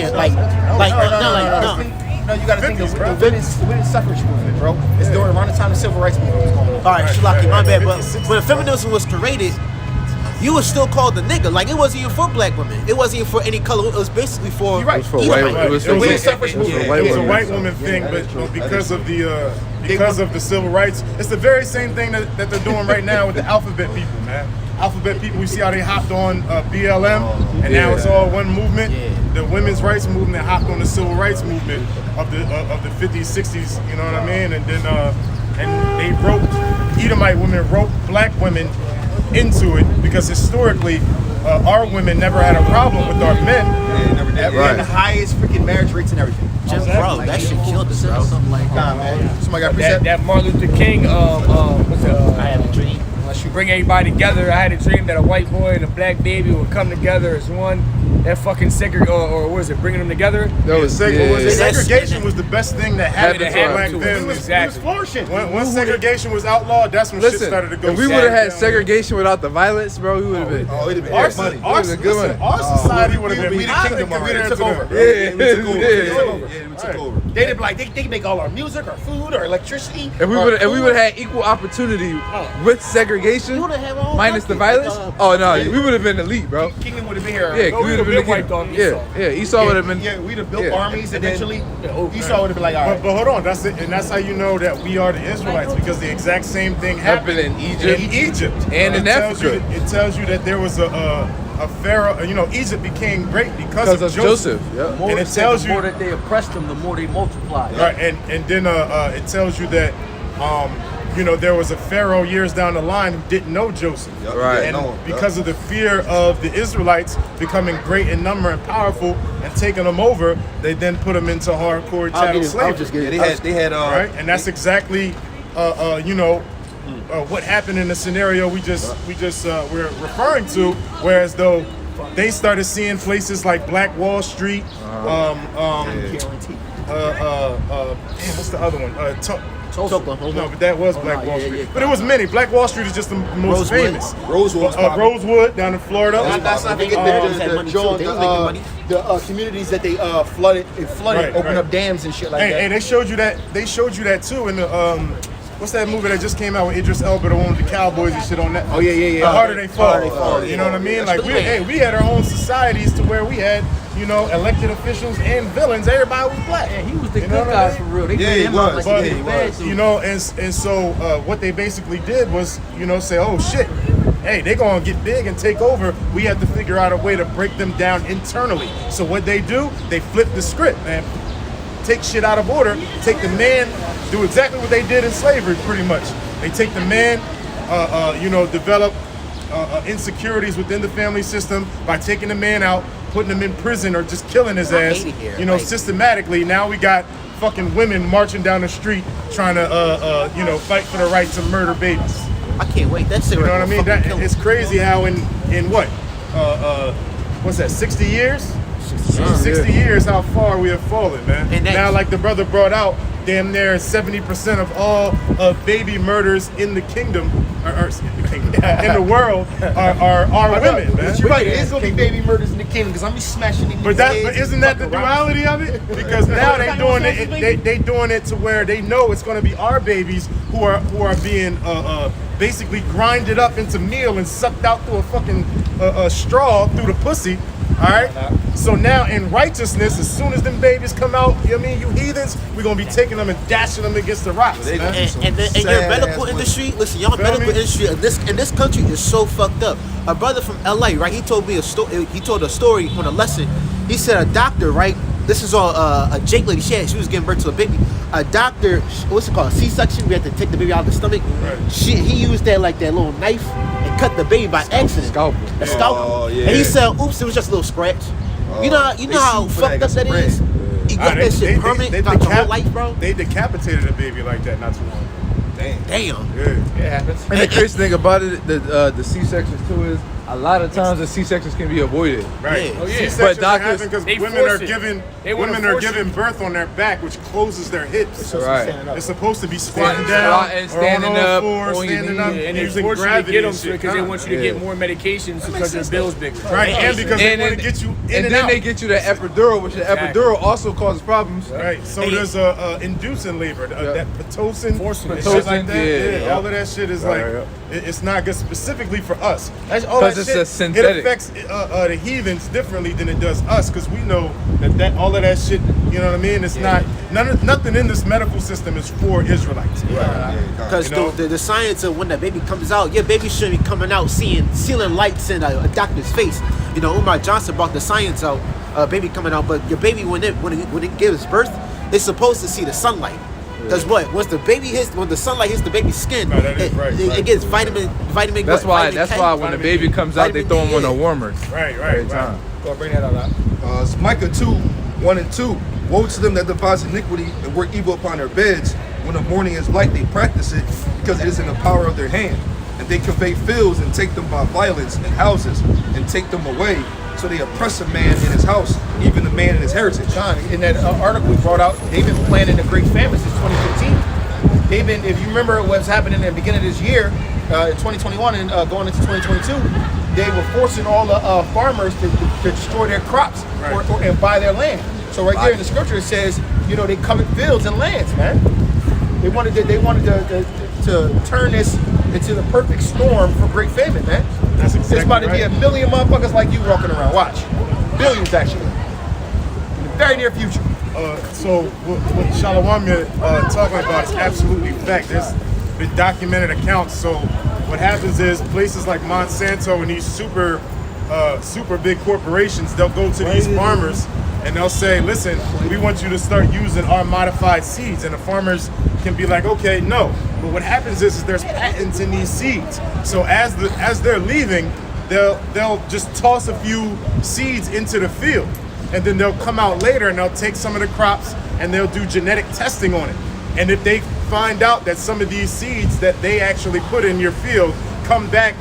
you gotta think of the women's suffrage movement, bro. It's during around the time the civil rights movement was going on. All right, Shalaki, my bad. But when feminism was created, you was still called the nigga. Like, it wasn't even for black women. It wasn't even for any color. It was basically for You're right. It was for Edomite. white. It was for women's suffrage movement. It was a women. white woman thing, but because of the civil rights, it's the very same thing that they're doing right now with the alphabet people, man. Alphabet people, we see how they hopped on BLM, and now it's all one movement. The women's rights movement hopped on the civil rights movement of the 50s, 60s. You know what I mean? And then and they Edomite women roped black women into it because historically our women never had a problem with our men. We had the highest freaking marriage rates and everything. Jim Crow, that shit killed us, bro. Nah, man. Somebody got a That precept? Martin Luther King, what's I have a dream. bring everybody together. I had a dream that a white boy and a black baby would come together as one. That fucking or what is it? Bringing them together. That was Segregation was the best thing that happened to black to families. us. Exactly. flourishing. When segregation was outlawed, that's when shit Listen, started to go. if we would have had down. segregation without the violence, bro, we would have been. Oh, it'd have been Our, money. our, Would've been good listen, money. our society would have been we the kingdom already. we Took over. Yeah, we took over. yeah. Yeah, we took over. They'd be like, they make all our music, our food, our electricity. If we would have had equal opportunity with segregation, You would've had our own minus the country. violence, oh no, we would have been elite, bro. Kingdom would have been here. Yeah, we we would have would've been been wiped off Yeah, Esau would have been. Yeah, we'd have built Yeah. armies eventually. Esau would have been like, all right. But hold on, that's it, and that's how you know that we are the Israelites, because the exact same thing happened in Egypt. In Egypt, And in It tells Africa. it tells you that there was a pharaoh. You know, Egypt became great because of Joseph. Yeah. More And it it said tells the you- more that they oppressed them, the more they multiplied. Right, and then it tells you that you know, there was a pharaoh years down the line who didn't know Joseph. Yep, Right. And no, because of the fear of the Israelites becoming great in number and powerful and taking them over, they then put them into hardcore chattel slavery. they had Right, and that's exactly you know what happened in the scenario we're referring to. Whereas though they started seeing places like Black Wall Street, damn, what's the other one? No, but that was Black Wall Street. But it was many. Black Wall Street is just the most famous. Rosewood. Rosewood down in Florida. That's not forget the communities that they flooded, Right, opened right. up dams and shit like that. Hey, they showed you that. They showed you that too in the what's that movie that just came out with Idris Elba, the one with the cowboys and shit on that? Oh, yeah. The Harder They Fall. Harder They Fall, You know what I mean? Like That's we had our own societies to where we had, you know, elected officials and villains. Everybody was black. Yeah, he was the You know good what guy I for mean? real. They Yeah, made he him out was. like But he was bad dude. you know, and so what they basically did was, you know, say, oh shit, hey, they gonna get big and take over. We have to figure out a way to break them down internally. So what they do, they flip the script, man. Take shit out of order. Take the man, do exactly what they did in slavery, pretty much. They take the man, you know, develop insecurities within the family system by taking the man out, putting him in prison, or just killing his ass. You know, systematically. Now we got fucking women marching down the street trying to, you know, fight for the right to murder babies. I can't wait. That's it. You know what I mean? It's crazy how in what? What's that? 60 years? 60 years, how far we have fallen, man. And now, like the brother brought out, damn near 70% of all baby murders in the kingdom, in the world, are women, man. You're right. There's gonna be baby murders in the kingdom because I'm be smashing these. But isn't that the duality of it? Because now they doing it. They doing it to where they know it's going to be our babies who are being basically grinded up into meal and sucked out through a fucking straw through the pussy. All right. So now in righteousness, as soon as them babies come out, you know what I mean, you heathens, we're gonna be taking them and dashing them against the rocks. Man. And your medical industry, listen, y'all medical industry in this country is so fucked up. A brother from LA, right? He told me a story. He told a story on a lesson. He said a doctor, right? This is all a Jake lady. She was giving birth to a baby. A doctor, what's it called? C-section. We had to take the baby out of the stomach. Right. He used that little knife and cut the baby by accident. Scalpel. A scalpel. Oh, yeah. And he said, "Oops, it was just a little scratch." You know how sued for fucked that, up that got is. He got that shit permanent throughout the whole life, bro. They decapitated a baby like that not too long. Damn. Yeah. It happens. And the crazy thing about it, the C-sections too, is a lot of times the C-sections can be avoided. Right. Yeah. Oh, yeah. C-sections But doctors- because they women force are it. given They wanna women are force giving it. birth on their back, which closes their hips. Right. It's supposed to be squatting Standing down, and or standing on all up, fours, on your standing knees. up, And they using force you to gravity get them and shit. because they want you to get more medications because their bill's bigger. Right, and because they And want to then- get you in And and then out. they get you the epidural, which the Exactly. epidural also causes problems. Right, so there's inducing labor, that pitocin, Forcing and it. shit like that. Pitocin, yeah. All of that shit is like, it's not good specifically for us. That's all 'Cause that it's shit, a synthetic. It affects the heathens differently than it does us, because we know that all of that shit, you know what I mean? It's not, nothing in this medical system is for Israelites. Because You know? the science of when that baby comes out, your baby shouldn't be coming out seeing lights in a doctor's face. You know, Umar Johnson brought the science out, baby coming out, but your baby when it gives birth, it's supposed to see the sunlight. Because once when the sunlight hits the baby's skin, No, that is right. it gets vitamin. That's why. vitamin That's K. why when the baby comes out, they throw them on the warmers. Right, Every right. time. Go bring that out. It's Micah 2:1-2. Woe to them that devise iniquity and work evil upon their beds. When the morning is light, they practice it because it is in the power of their hand. And they convey fields and take them by violence, and houses and take them away. So they oppress a man in his house, even the man in his heritage. John, in that article we brought out, they've been planning the Great Famine since 2015. They've been, if you remember what's happening in the beginning of this year, in 2021 and going into 2022, they were forcing all the farmers to destroy their crops and buy their land. So right there in the scripture it says, you know, they covet fields and lands, man. They wanted to turn this into the perfect storm for Great Famine, man. That's exactly There's about to be right. a million motherfuckers like you walking around. Watch. Billions, actually. In the very near future. So what Shalawamia talking about is absolutely fact. There's been documented accounts. So what happens is places like Monsanto and these super big corporations, they'll go to these farmers and they'll say, listen, we want you to start using our modified seeds. And the farmers can be like, okay, no. But what happens is there's patents in these seeds. So as they're leaving, they'll just toss a few seeds into the field. And then they'll come out later and they'll take some of the crops and they'll do genetic testing on it. And if they find out that some of these seeds that they actually put in your field come back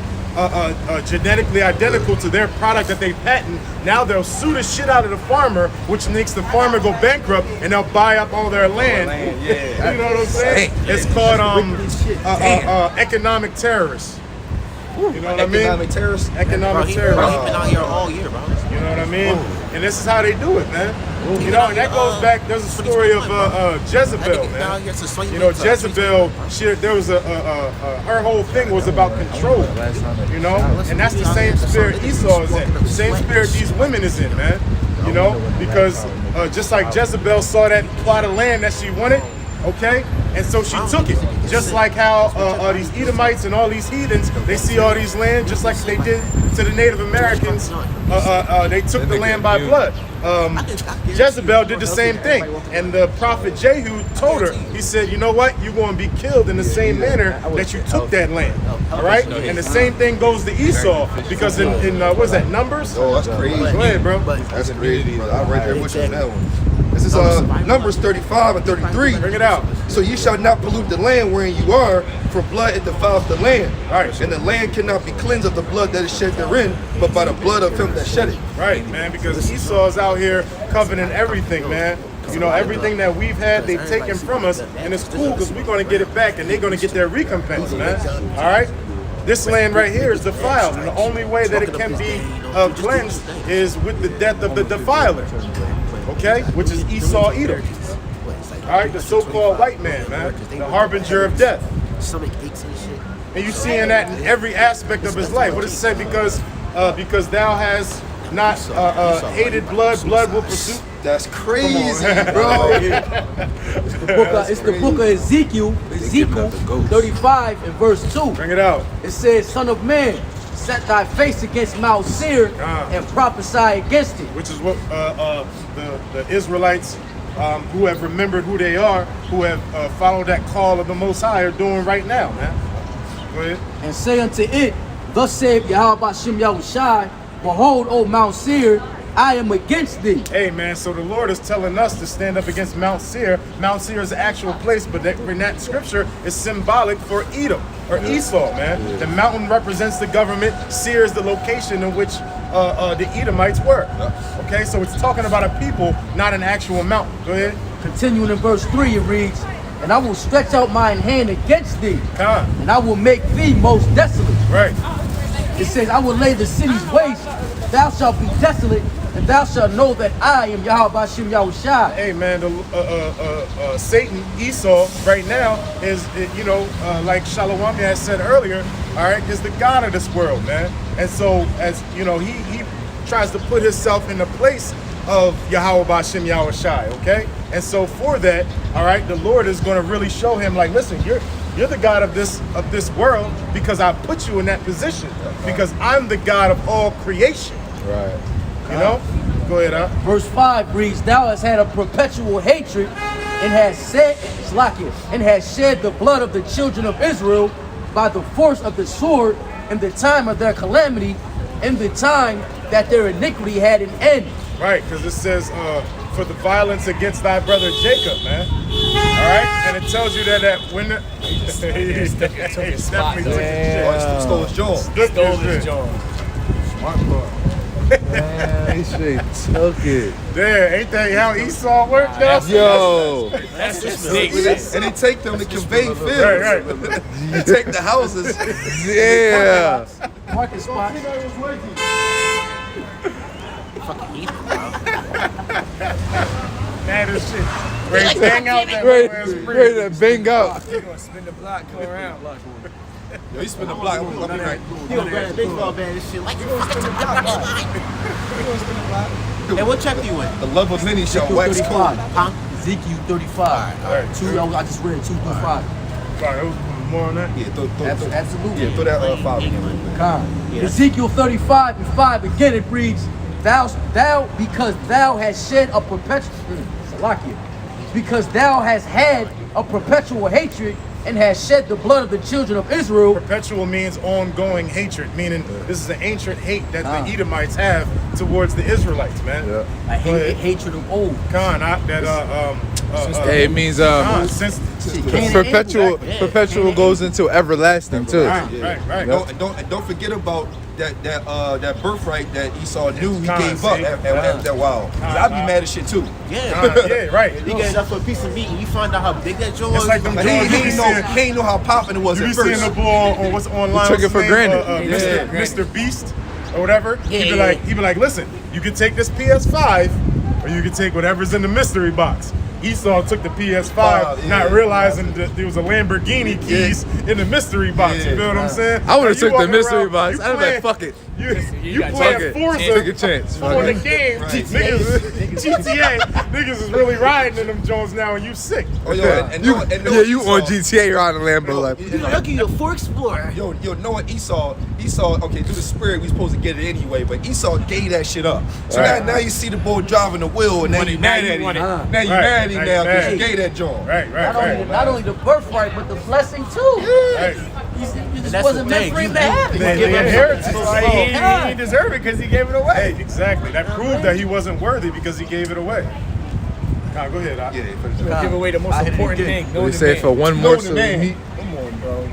genetically identical to their product that they patent, now they'll sue the shit out of the farmer, which makes the farmer go bankrupt, and they'll buy up all their land. You know what I'm saying? It's called economic terrorists. You know what I mean? Economic terrorists. Economic Bro, terrorists. he been out here all year, bro. You know what I mean? And this is how they do it, man. You know, and that goes back. There's a story of Jezebel, man. You know, Jezebel. There was her whole thing was about control. You know, and that's the same spirit Esau is in. The same spirit these women is in, man. You know, because just like Jezebel saw that plot of land that she wanted, okay, and so she took it. Just like how these Edomites and all these heathens, they see all these land, just like they did to the Native Americans. They took the land by blood. Jezebel did the same thing, and the prophet Jehu told her, he said, you know what, you're going to be killed in the same manner that you took that land. All right, and the same thing goes to Esau, because in what's that, Numbers? Oh, that's crazy. Go ahead, bro. That's crazy, brother. I'm right there with you on that one. This is Numbers 35 and 33. Bring it out. So ye shall not pollute the land wherein you are, for blood it defileth the land. Right. And the land cannot be cleansed of the blood that is shed therein, but by the blood of him that shed it. Right, man, because Esau's out here coveting everything, man. You know, everything that we've had, they've taken from us, and it's cool because we're going to get it back, and they're going to get their recompense, man. All right? This land right here is defiled, and the only way that it can be cleansed is with the death of the defiler, okay? Which is Esau Edom. All right, the so-called white man, the harbinger of death. Stomach aches and shit. And you seeing that in every aspect of his life. What does it say? Because thou has not hated blood, blood will pursue. That's crazy, bro. It's the book of Ezekiel 35 and verse 2. Bring it out. It says, Son of man, set thy face against Mount Seir and prophesy against it. Which is what the Israelites who have remembered who they are, who have followed that call of the Most High are doing right now, man. Go ahead. And say unto it, Thus saith Yahweh Bashem Yahushai, Behold, O Mount Seir, I am against thee. Hey, man, so the Lord is telling us to stand up against Mount Seir. Mount Seir is the actual place, but in that scripture is symbolic for Edom, or Esau, man. The mountain represents the government. Seir is the location in which the Edomites were. Okay, so it's talking about a people, not an actual mountain. Go ahead. Continuing in verse 3, it reads, And I will stretch out mine hand against thee, and I will make thee most desolate. Right. It says, I will lay the cities waste, thou shalt be desolate, and thou shalt know that I am Yahweh Bashem Yahushai. Hey, man, Satan, Esau, right now is, like Shalawam has said earlier, all right, is the god of this world, man. And so, as you know, he tries to put himself in the place of Yahweh Bashem Yahushai, okay? And so for that, all right, the Lord is going to really show him, like, listen, you're the God of this world because I put you in that position, because I'm the God of all creation. Right. You know? Go ahead, huh? Verse 5 reads, Thou hast had a perpetual hatred and hast shed the blood of the children of Israel by the force of the sword in the time of their calamity, in the time that their iniquity had an end. Right, because it says, for the violence against thy brother Jacob, man. All right, and it tells you that when the he definitely took his shit. Stole his jaw. Stole his jaw. Smart boy. Man, he straight took it. There, ain't that how Esau worked, though? Yo. That's just snakes. And he take them to convey fields. Right. You take the houses. Yeah. Market spot. Fucking eat it, bro. Mad as shit. Ready to hang out that Ready way. to bang out. You gonna spin the block, come around. Yo, he spin the block. I'll be right. You gonna grab a baseball bat and shit like you And what chapter you in? The love of many shall wax cold. 35. Huh? Ezekiel 35. Alright. I just read 2 through 5. Sorry, there was more on that. Yeah, throw Absolutely. Yeah, throw that 5 in. Yeah. Ezekiel 35 and 5 again it reads, thou because thou hast shed a because thou hast had a perpetual hatred and has shed the blood of the children of Israel. Perpetual means ongoing hatred, meaning this is an ancient hate that the Edomites have towards the Israelites, man. Yeah. I hate hatred of old. It means since perpetual goes into everlasting too. right. Don't forget about that birthright that Esau knew he Con, gave up see? after that while. 'Cause I'd be mad as shit too. Yeah. right. You get enough for a piece of meat and you find out how big that joint It's was. like them But joints he you be ain't seeing. know how popping it was You at be seeing first. the bull on what's online. took it for granted. Mr. Beast or whatever. Yeah, He'd be like, listen, you can take this PS5 or you can take whatever's in the mystery box. Esau took the PS5, not realizing that there was a Lamborghini keys in the mystery box. You feel what I'm saying? I would have Now, you took the walking mystery around, box. you I'd have been like, playing- fuck it. You got playing Fuck it. Forza Take a chance. Fuck on the it. game. GTA. Niggas is really riding in them Jones now and you sick. Oh, yo, You on Esau- GTA riding a Lambo like. Look at you, for Explorer. Yo, knowing Esau, okay, through the spirit, we supposed to get it anyway, but Esau gave that shit up. So now you see the boy driving the wheel, and now you mad at him. Now you mad at him now because you gave that joint. Right. Not only the birthright, but the blessing too. Right. You just that's wasn't the meant thing. for him to have it. The inheritance. He didn't deserve it because he gave it away. Hey, exactly. That proved that he wasn't worthy because he gave it away. Go ahead, Doc. Yeah, Give away the most I hit it important again. thing. They Knowing say the for man. one Know morsel the of man. meat. Come on, bro.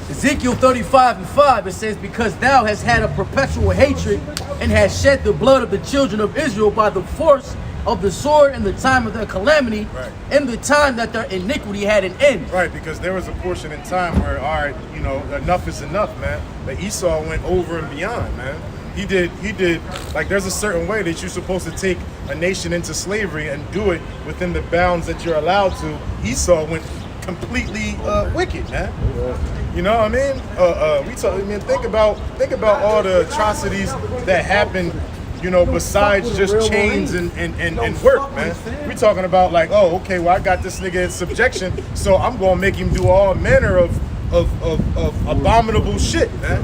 Ezekiel 35 and 5, it says, because thou hast had a perpetual hatred and hast shed the blood of the children of Israel by the force of the sword in the time of their calamity, in the time that their iniquity had an end. Right, because there was a portion in time where, all right, enough is enough, man. But Esau went over and beyond, man. He did, like there's a certain way that you're supposed to take a nation into slavery and do it within the bounds that you're allowed to. Esau went completely wicked, man. You know what I mean? Think about all the atrocities that happened, besides just chains and work, man. We talking about like, oh, okay, well I got this nigga in subjection, so I'm gonna make him do all manner of abominable shit, man.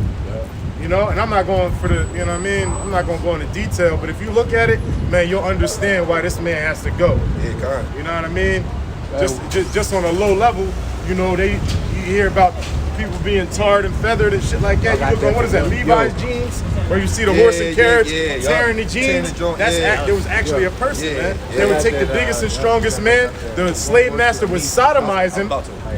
And I'm not going for the, I'm not going to go into detail, but if you look at it, man, you'll understand why this man has to go. Yeah, God. You know what I mean? Just on a low level, you hear about people being tarred and feathered and shit like that. You look on, what is that, Levi's jeans? Where you see the horse and carriage tearing the jeans. There was actually a person, man. They would take the biggest and strongest man. The slave master would sodomize him,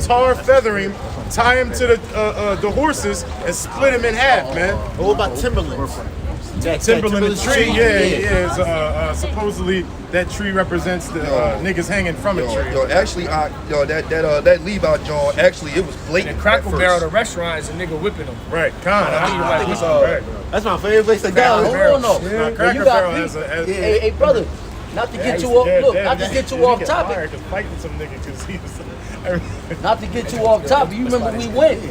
tar, feather him, tie him to the horses, and split him in half, man. What about Timberlands? Timberland tree, supposedly that tree represents the niggas hanging from a tree. That Levi John, actually, it was blatant. The Cracker at first. Barrel, the restaurant is a nigga whipping them. Right, I think it's right. That's my favorite place to go. Hold on, Yeah, no. Cracker You got Barrel me. has a- Hey, brother, not to get you off. Look, not to get you off topic. Fighting some nigga because he was. Not to get you off topic. You remember we went.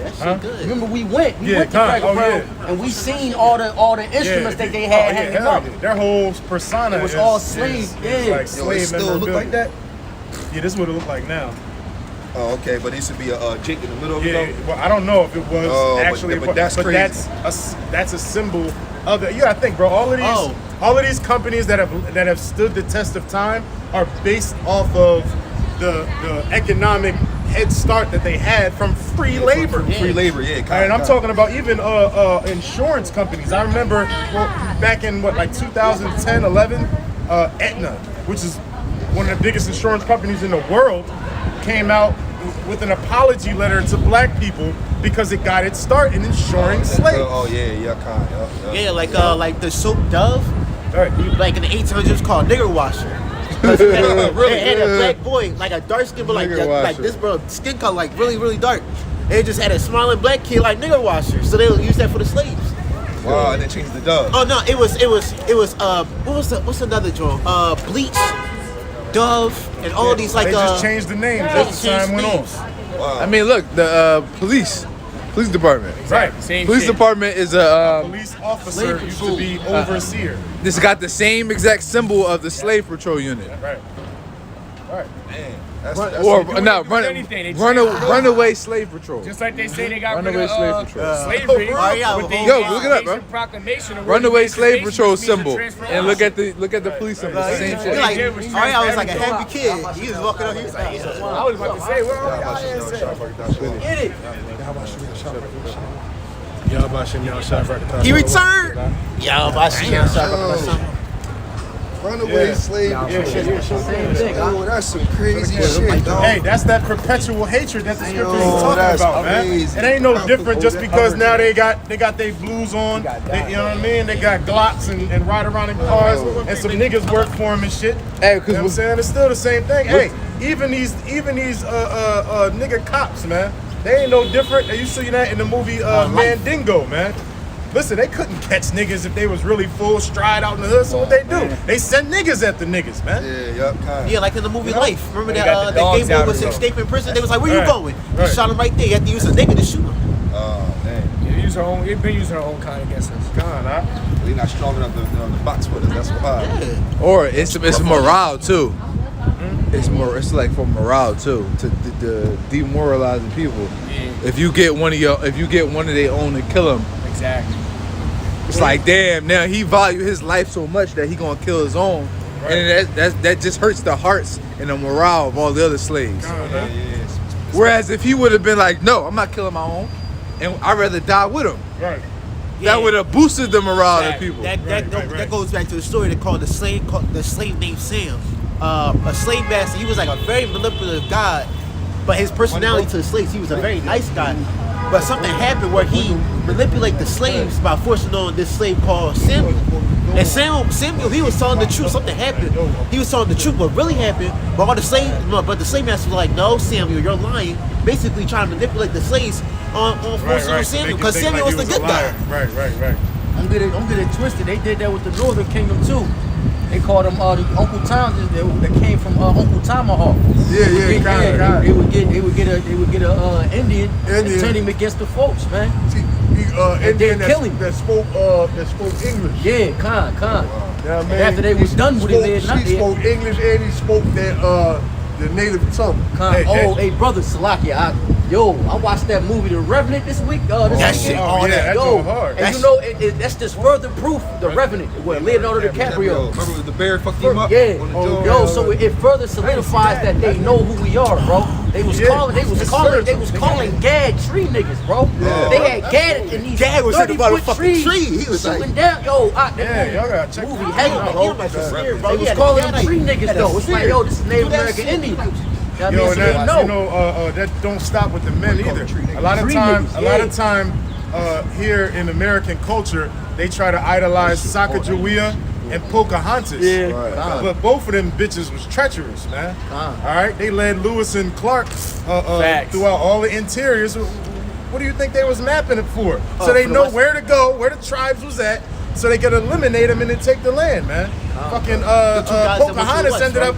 Remember we went. We went to Cracker Barrel, and we seen all the instruments that they had hanging up. Their whole persona It was all slave. is Yeah. like It slave still look like that? Yeah, this is what it looked like now. Oh, okay, but it used to be a Jake in the middle of Yeah, it. well, I don't know if it was actually, but that's crazy. that's a symbol of the. You gotta think, bro. All of these companies that have stood the test of time are based off of the economic head start that they had from free labor. Free labor, And I'm talking about even insurance companies. I remember back in 2010, 11, Aetna, which is one of the biggest insurance companies in the world, came out with an apology letter to black people because it got its start in insuring slaves. Oh yeah, kind. Yeah, like the soap Dove, Right. like in the 1800s called nigger washer. It had a black boy, like a dark skin, but like this bro, skin color like really dark. They just had a smiling black kid like nigger washer, so they would use that for the slaves. Wow, and they changed the Dove. Oh no, it was what's another joint? Bleach, Dove, and all these like They just changed the names they as the time changed went on. names. I mean, look, the police department. Right. Same Police shit. department is a Police officer used to be overseer. this got the same exact symbol of the slave patrol unit. Right. Right. Man, Runaway slave patrol. Just like they say they got Runaway rid of slave patrol. slavery. yeah. with the Yo, look it up, bro. Emancipation Proclamation of Runaway slave Emancipation, patrol which means to symbol, transfer and look at the police symbol. He Same was shit. like, Yeah, was I was like a transparent. happy kid. He was walking up. He was like, I was about to say, what are y'all saying? get it. He He returned. Yo, my shit. Runaway slave. Same thing. Oh, that's some crazy shit, dog. Hey, that's that perpetual hatred that the scriptures Yo, is talking that's about, man. amazing. It ain't no different just because now they got their blues on. They, you know what I mean? They got Glocks and ride around in cars, and some niggas work for them and shit. Hey, You know what I'm saying? It's still the same thing. Hey, even these nigga cops, man, they ain't no different. You see that in the movie Mandingo, man. Listen, they couldn't catch niggas if they was really full stride out in the hood. So what they do? They send niggas at the niggas, man. Yeah, like in the movie Life. Remember They that got the that dogs gay boy out was of escaping prison? They was like, where you Right. going? They Right. shot him right there. You had to use a nigga to shoot him. Oh man, They've been using her own kind against us. God, we not strong enough to box with us. That's why. Yeah. Or it's morale too. It's like for morale too, to demoralizing people. Yeah. If you get one of their own and kill them, Exactly. it's like damn. Now he value his life so much that he gonna kill his own, and that just hurts the hearts and the morale of all the other slaves. Whereas if he would have been like, no, I'm not killing my own, and I'd rather die with him, right. Yeah. that would have boosted the morale of Exactly. people. That goes back to the story they called the slave named Sam. A slave master. He was like a very manipulative guy, but his personality to the slaves, he was a very nice guy. But something happened where he manipulated the slaves by forcing on this slave called Samuel. And Samuel, he was telling the truth. Something happened. He was telling the truth. What really happened? But the slave master was like, "No, Samuel, you're lying." Basically, trying to manipulate the slaves on forcing on Samuel because Samuel was the good guy. Right. I'm get it twisted. They did that with the Northern Kingdom too. They called them the Uncle Toms that came from Uncle Tomahawk. They would get a Indian and turn him against the folks, man. Indian kill him. that spoke English. Yeah, Khan. Yeah, And after they was done with it, he spoke English and he spoke the native tongue. Khan. Hey, brother Salakia, I watched that movie The Revenant this week. That This shit, weekend. all that. That's hard. And you know, that's just further proof. The Revenant, where Leonardo DiCaprio. Remember the bear fucked him up? Yeah, on the yo, so it further solidifies that they know who we are, bro. They was calling Gad tree niggas, bro. They had Gad in these Gad was in the 30-foot motherfucking trees, tree. He was shooting like- down. Yo, Yeah, y'all gotta check movie that heavy, out. bro. They was calling them tree niggas though. It's like, yo, this is Native American Indians. You know what I mean? So they know. That don't stop with the men either. A lot of Tree time, niggas, here in American culture, they try to idolize Sacagawea and Pocahontas. Yeah. Right. But both of them bitches was treacherous, man. All right, they led Lewis and Clark throughout all the interiors. What do you think they was mapping it for? So they for the know West. where to go, where the tribes was at, so they could eliminate them and then take the land, man. Fucking guys that went to the Pocahontas West, ended right? up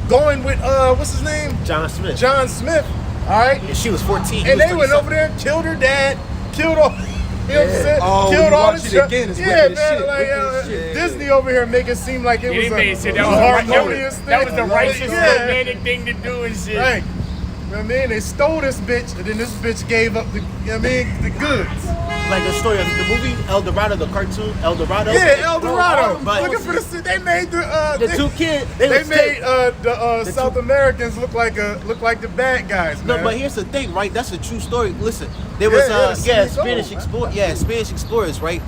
going with what's his name? John Smith. John Smith. All right, And she was 14. and they went over there and killed her dad, killed all. You know what I'm saying? Oh, Killed you all watch the it shit. again, it's Yeah, wicked as man. shit, Like wicked as shit. Disney over here make it seem like it was They said a that was harmonious thing. that was the righteous, Yeah. romantic thing to do and shit. Right. You know what I mean? They stole this bitch, and then this bitch gave up the, you know what I mean, the goods. Like the story of the movie El Dorado, the cartoon El Dorado. Yeah, El Dorado. But Looking for the, they made the two kids. They was made the South Americans look like the bad guys, man. No, but here's the thing, right? That's a true story. Listen, there was Yeah, Spanish Spanish explorers, right?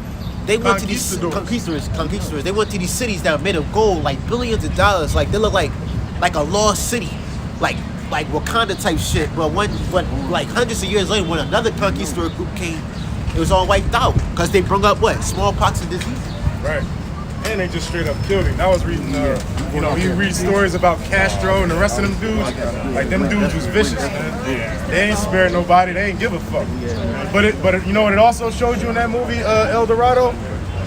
They went to these conquistadors. They went to these cities that were made of gold, like billions of dollars. Like they look like a lost city, like Wakanda type shit. But when like hundreds of years later, when another conquistador group came, it was all wiped out because they brought up what? Smallpox and disease. Right. And they just straight up killed him. I was reading, you read stories about Castro and the rest of them dudes. Like them dudes was vicious, man. They ain't spared nobody. They ain't give a fuck. But you know what it also showed you in that movie, El Dorado,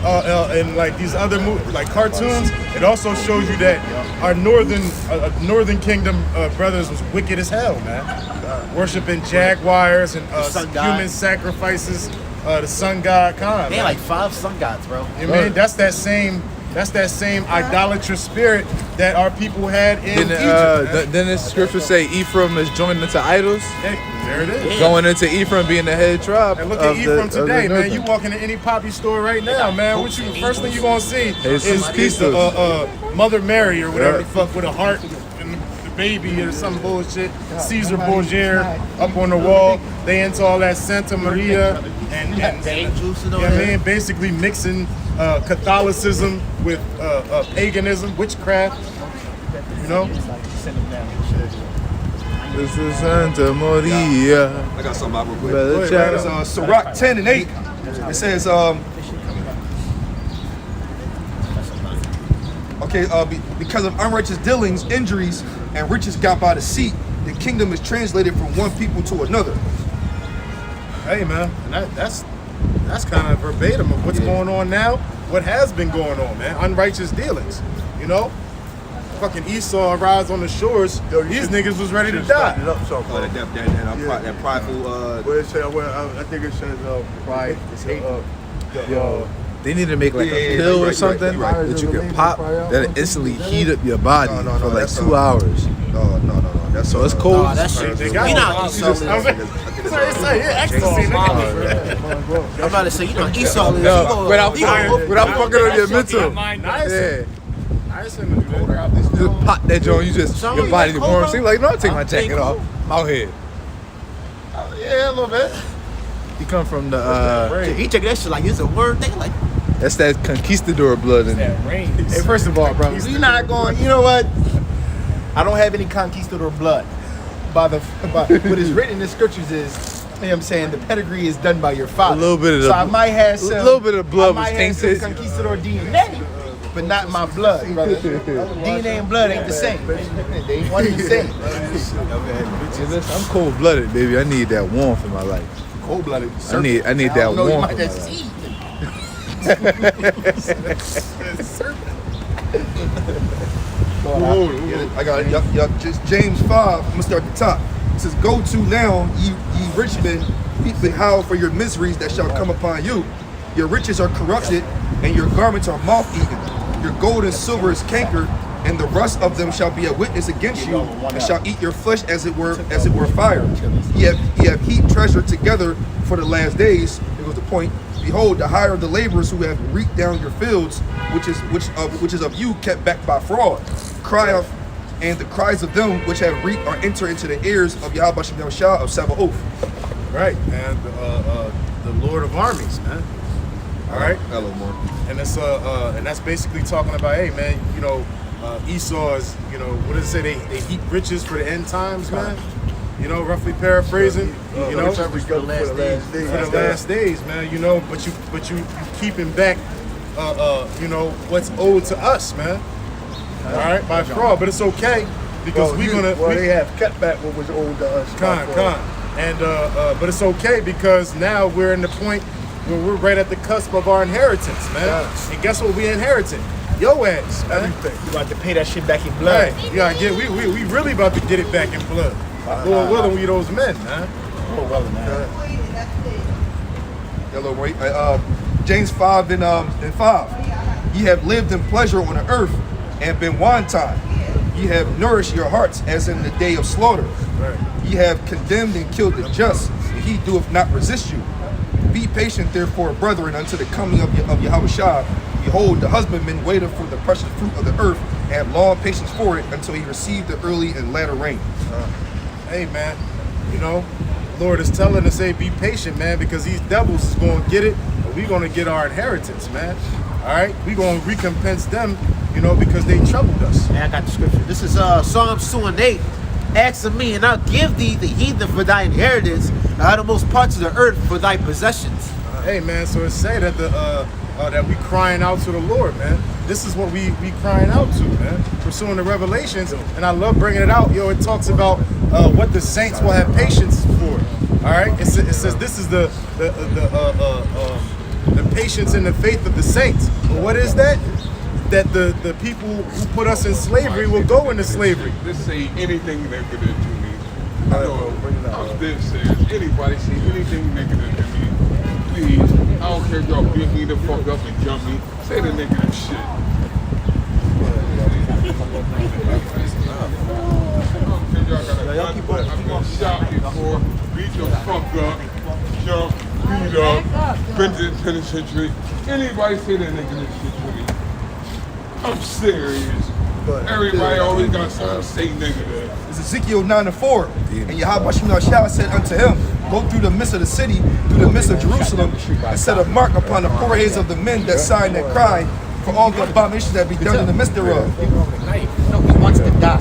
and like these other like cartoons. It also shows you that our northern kingdom brothers was wicked as hell, man. Worshiping jaguars and human sacrifices. The sun god Khan. They had like 5 sun gods, bro. You know what I mean? That's that same idolatrous spirit that our people had in Egypt. Then the scripture say Ephraim is joined into idols. There it is. Yeah. Going into Ephraim being the head tribe. And look at Ephraim today, man. You walk into any poppy store right now, man. First thing you gonna see is Mother Mary or whatever the fuck with a heart and the baby or some bullshit. Caesar Borgia up on the wall. They into all that Santa Maria and angels and all yeah, that. man, basically mixing Catholicism with paganism, witchcraft. You know. This is Santa Maria. I got something out real quick. Brother It's Sirach 10 and 8. It says, because of unrighteous dealings, injuries, and riches got by deceit, the kingdom is translated from one people to another. Hey, man, and that's kind of verbatim of what's going on now. What has been going on, man? Unrighteous dealings, you know. Fucking Esau arrives on the shores. These niggas was ready to die. That prideful. I think it says pride. They need to make like a pill or something that you can pop that instantly heat up your body for like 2 hours. No. That's So it's cold. Nah, that shit. They We got not one. Esau. I'm about to say, you know, Esau is. No, without fucking on your mental. Nice. Yeah. Nice to do that. You just pop that joint, your body like warm. cold, So you're like, no, I'll take my jacket off. I'm out here. Yeah, a little bit. You come from the He took that shit like it's a word thing. Like, that's that conquistador blood in there. Hey, first of all, bro, we not going. You know what? I don't have any conquistador blood. But what is written in the scriptures is, you know what I'm saying, the pedigree is done by your father. A little bit of so the- I might have some. a little bit of blood I might was have some tainted. conquistador DNA, but not my blood, brother. DNA and blood ain't the same. They ain't one and the same. Hey, listen, I'm cold blooded, baby. I need that warmth in my life. Cold blooded. I need that You warmth. might in my have life. seed. I got it. Yup. Just James 5. I'm gonna start at the top. It says, "Go to now, ye rich men, weep and howl for your miseries that shall come upon you. Your riches are corrupted, and your garments are moth-eaten. Your gold and silver is cankered, and the rust of them shall be a witness against you, and shall eat your flesh as it were fire. Ye have heaped treasure together for the last days." Here goes the point. "Behold, the hire of the laborers who have reaped down your fields, which is of you kept back by fraud. Cry out, and the cries of them which have reaped are enter into the ears of Yahweh Shem Yahushua of Sabaoth." Right, man. The Lord of Armies, man. All right. Hello, more. And it's and that's basically talking about, hey, man, you know, Esau is, you know, what does it say? They heap riches for the end times, man. You know, roughly paraphrasing. You know, for the last days, man. You know, but you keeping back, you know, what's owed to us, man. All right, by fraud, but it's okay because we have kept back what was owed to us. and but it's okay because now we're in the point where we're right at the cusp of our inheritance, man. Yes. And guess what we inherited? Your ass, man. Everything. You about to pay that shit back in blood. Right. You gotta get we really about to get it back in blood. Lord willing, we those men, man. Hello, Ray. James 5 and 5. "Ye have lived in pleasure on the earth, and been wanton. Ye have nourished your hearts as in the day of slaughter. Right. Ye have condemned and killed the just, and he doeth not resist you. Be patient, therefore, brethren, unto the coming of Yahushua. Behold, the husbandman waiteth for the precious fruit of the earth, and have long patience for it, until he receive the early and latter rain." Hey, man, you know, Lord is telling us, hey, be patient, man, because these devils is going to get it. And we gonna get our inheritance, man. All right, we gonna recompense them, you know, because they troubled us. Man, I got the scripture. This is Psalms 2:8. Ask of me, and I'll give thee the heathen for thy inheritance, the uttermost parts of the earth for thy possessions. Hey, man, so it's say that that we crying out to the Lord, man. This is what we crying out to, man. Pursuing the revelations, and I love bringing it out. Yo, it talks about what the saints will have patience for. All right, it says this is the patience and the faith of the saints. But what is that? That the people who put us in slavery will go into slavery. This say anything negative to me. I was dead serious. Anybody say anything negative to me, please. I don't care if y'all beat me the fuck up and jump me. Say the negative shit. Y'all keep on. I've been shot before, beat the fuck up, jump, beat up, been to the penitentiary. Anybody say that negative shit to me? I'm serious. Everybody always got something to say negative. It's Ezekiel 9:4. And Yahweh Shah said unto him, go through the midst of the city, through the midst of Jerusalem, and set a mark upon the foreheads of the men that sigh and cry for all the abominations that be done in the midst thereof. No, he wants to die.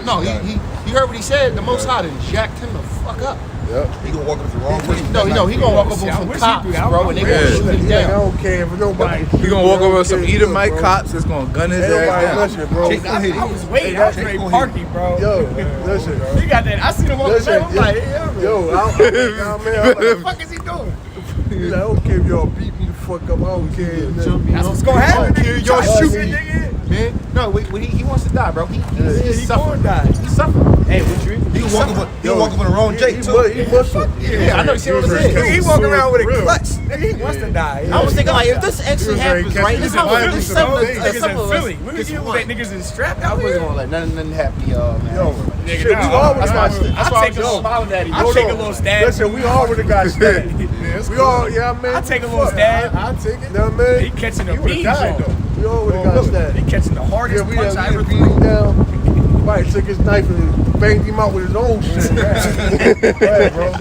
No, he heard what he said. The Most High done jacked him the fuck up. He gonna walk up the wrong way. No, he gonna walk up on some cops, bro, and they gonna shoot him I down. don't care if nobody. He gonna walk over some Edomite cops that's gonna gun his ass down. Listen, bro. I was waiting. I was ready to party, bro. Yo, listen. He got that. I seen him on the Listen, trail. I'm like, yeah, yo, what the fuck is he doing? I don't care if y'all beat me the fuck up. I don't care. That's what's gonna happen. Y'all shoot shoot me, nigga. Man, no, he wants to die, bro. He's He suffering. gonna die. He's suffering. Hey, what you? He gonna walk up on the wrong Jake too. He Muslim. Yeah, I know. You see what I'm saying? He walking around with a Real. clutch. Nigga, he wants to die. I was thinking like, if this actually was ready happens, to right? catch This the how violence this of some all of days. us- Niggas some in of Philly. us We just get want. that niggas in strapped I out wasn't here. gonna let nothing happen to y'all, man. Yo, Nigga, shit, we nah, all would've that's got why stabbed. I take a little smiling at him. I take a little stab. Listen, we all would've got stabbed. We all, yeah, man. I take a little stab. I'll take it. You know what I He mean? catching the He would've beans died, on. though. We all would've got stabbed. He catching the hardest Yeah, we punch I ever beat threw. him down. Somebody took his knife and banged him out with his own shit. Yeah, bro.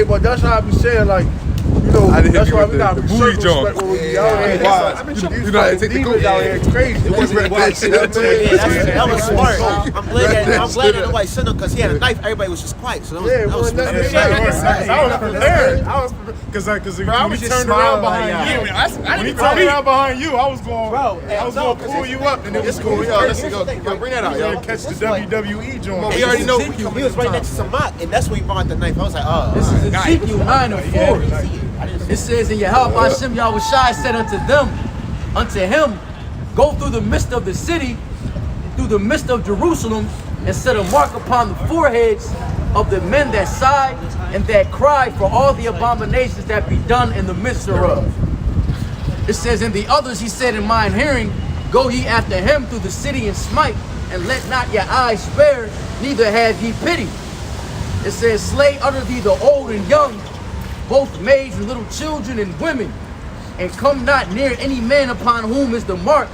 But that's how I be saying, like, you know, I didn't hit that's you why with we gotta the be booty circumspect jump. when we be out here. Why? These You know how to fucking take the demons coke. out here crazy. It wasn't that shit. That was smart. I'm glad that nobody sent him because he had a knife. Everybody was just quiet. So that was, Yeah, that was wasn't smart. nothing Yeah, to say. yeah, I was prepared. I was because Bro, I when was he just turned around smiling like, behind you, yeah, I when didn't he even turned beat. around behind you, I was going, Bro, I was going to pull you up, and it was cool. Yo, listen, yo, bring that out, You yo. gotta catch the WWE joint. We already know we He coming was in right time. next to Samak, and that's when he brought the knife. I was like, oh. This is Ezekiel 9:4. It says, and Yahweh Hashem Yahweh Shai said unto him, go through the midst of the city, through the midst of Jerusalem, and set a mark upon the foreheads of the men that sigh and that cry for all the abominations that be done in the midst thereof. It says, and the others he said in mine hearing, go ye after him through the city and smite, and let not your eyes spare, neither have ye pity. It says, slay under thee the old and young, both maids and little children and women, and come not near any man upon whom is the mark.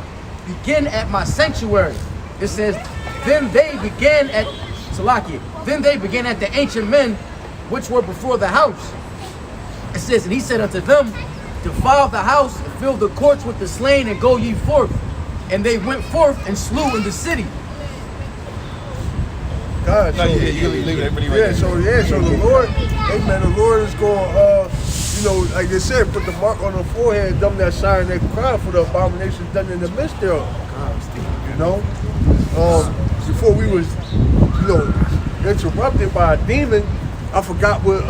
Begin at my sanctuary. It says, then they began at Salakia. Then they began at the ancient men which were before the house. It says, and he said unto them, defile the house and fill the courts with the slain, and go ye forth. And they went forth and slew in the city. God, so, so the Lord, amen, the Lord is going, you know, like they said, put the mark on the forehead, them that sigh and they cry for the abominations done in the midst thereof. You know? Before we was, you know, interrupted by a demon, I forgot what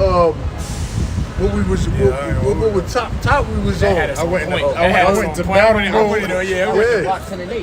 we was, what top we was on. I went to battle mode.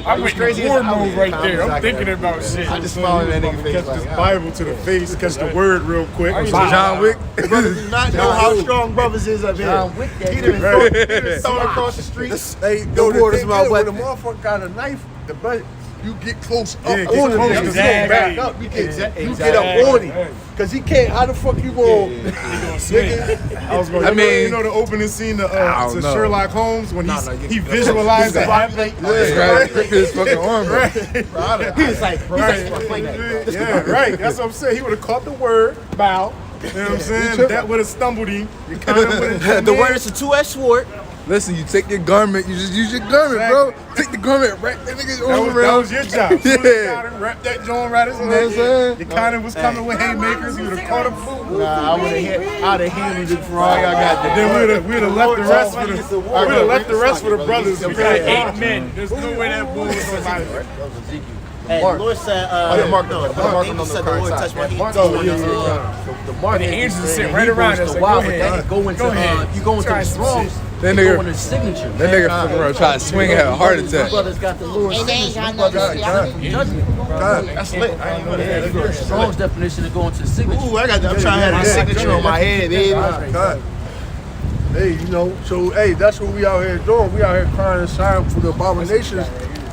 I went crazy war mode right there. I'm thinking about shit. I just smiling at that nigga face Catch like, this Bible to the face, catch the word real quick. John Wick. brothers do not know how strong brothers is up here. John Wick that He done thrown across the street. Hey, The the waters thing my is, when the weapon. motherfucker got a knife, the butt, you get close up Yeah, get on him. close, You don't exactly. back up. You get Exactly. up on him. Because he can't, how the fuck you going, nigga? I was going. I mean, you know the opening scene to don't know. Sherlock Holmes when No, he visualized it happening. Right, rip his fucking arm, bro. He was like, Yeah, right. That's what I'm saying. He would have caught the word, bow, You know what I'm saying? That would have stumbled him. You kind of would have. The word is a two-edged sword. Listen, you take your garment, you just use your garment, bro. Take the garment, wrap that nigga's arm That around. was your job. Yeah. Wrap that joint right his You know what I'm neck. saying? You kind of was coming with haymakers. You would have caught him. Nah, I'd have handled it for all y'all got. Then we'd have left the rest for the. We'd have left the rest for the brothers. We got 8 men. There's no way that bull was somebody. And the Lord said, the mark on angel the said the Lord side. touched my hand. The mark The angels is sit right around us. the Like, wild, go but ahead. that go into Go ahead. you go into Try the some Strongs. shit. That They nigga- go into signature. That nigga fucking around trying to swing and have a heart attack. Brothers got the Lord's And they ain't signature. got Brothers nothing from to judgment. That's lit. I ain't know Yeah, you go that. to Strong's definition to go into signature. Ooh, I'm trying to have a signature on my head, baby. God. Hey, you know, so hey, that's what we out here doing. We out here crying and sighing for the abominations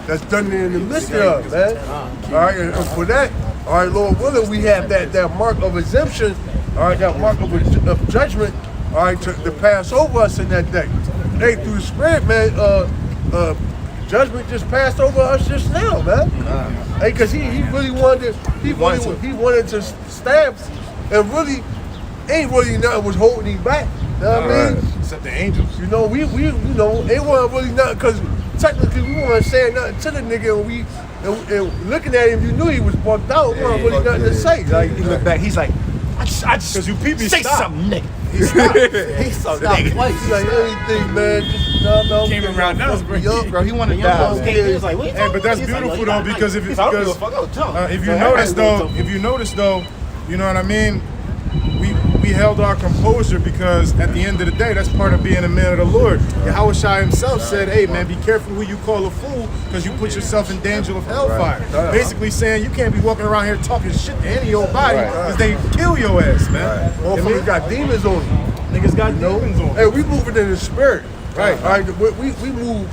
that's done in the midst of, man. All right, and for that, all right, Lord willing, we have that mark of exemption, all right, that mark of judgment, all right, to pass over us in that day. Hey, through the Spirit, man, judgment just passed over us just now, man. Hey, cause he really wanted to stab, and really ain't really nothing was holding him back. You know what I mean? Except the angels. You know, we you know, ain't wasn't really nothing, cause technically we weren't saying nothing to the nigga, and looking at him, you knew he was bugged out. We weren't really nothing to say. Like, He looked back, he's like, I just Because you peep me, say stop. something, nigga. He stopped. He Stop stopped. twice. he's like anything, man. Just no, Came around us, bro. Bro, he wanted to die. He was like, what Hey, but that's beautiful though, because if you notice though, you know what I mean. We held our composure because at the end of the day, that's part of being a man of the Lord. Yahushua himself said, "Hey man, be careful who you call a fool, because you put yourself in danger of hellfire." Basically saying you can't be walking around here talking shit to any old body, because they kill your ass, man. motherfuckers got demons on them. Niggas got demons on. Hey, we moving in the spirit. Right. All right. We move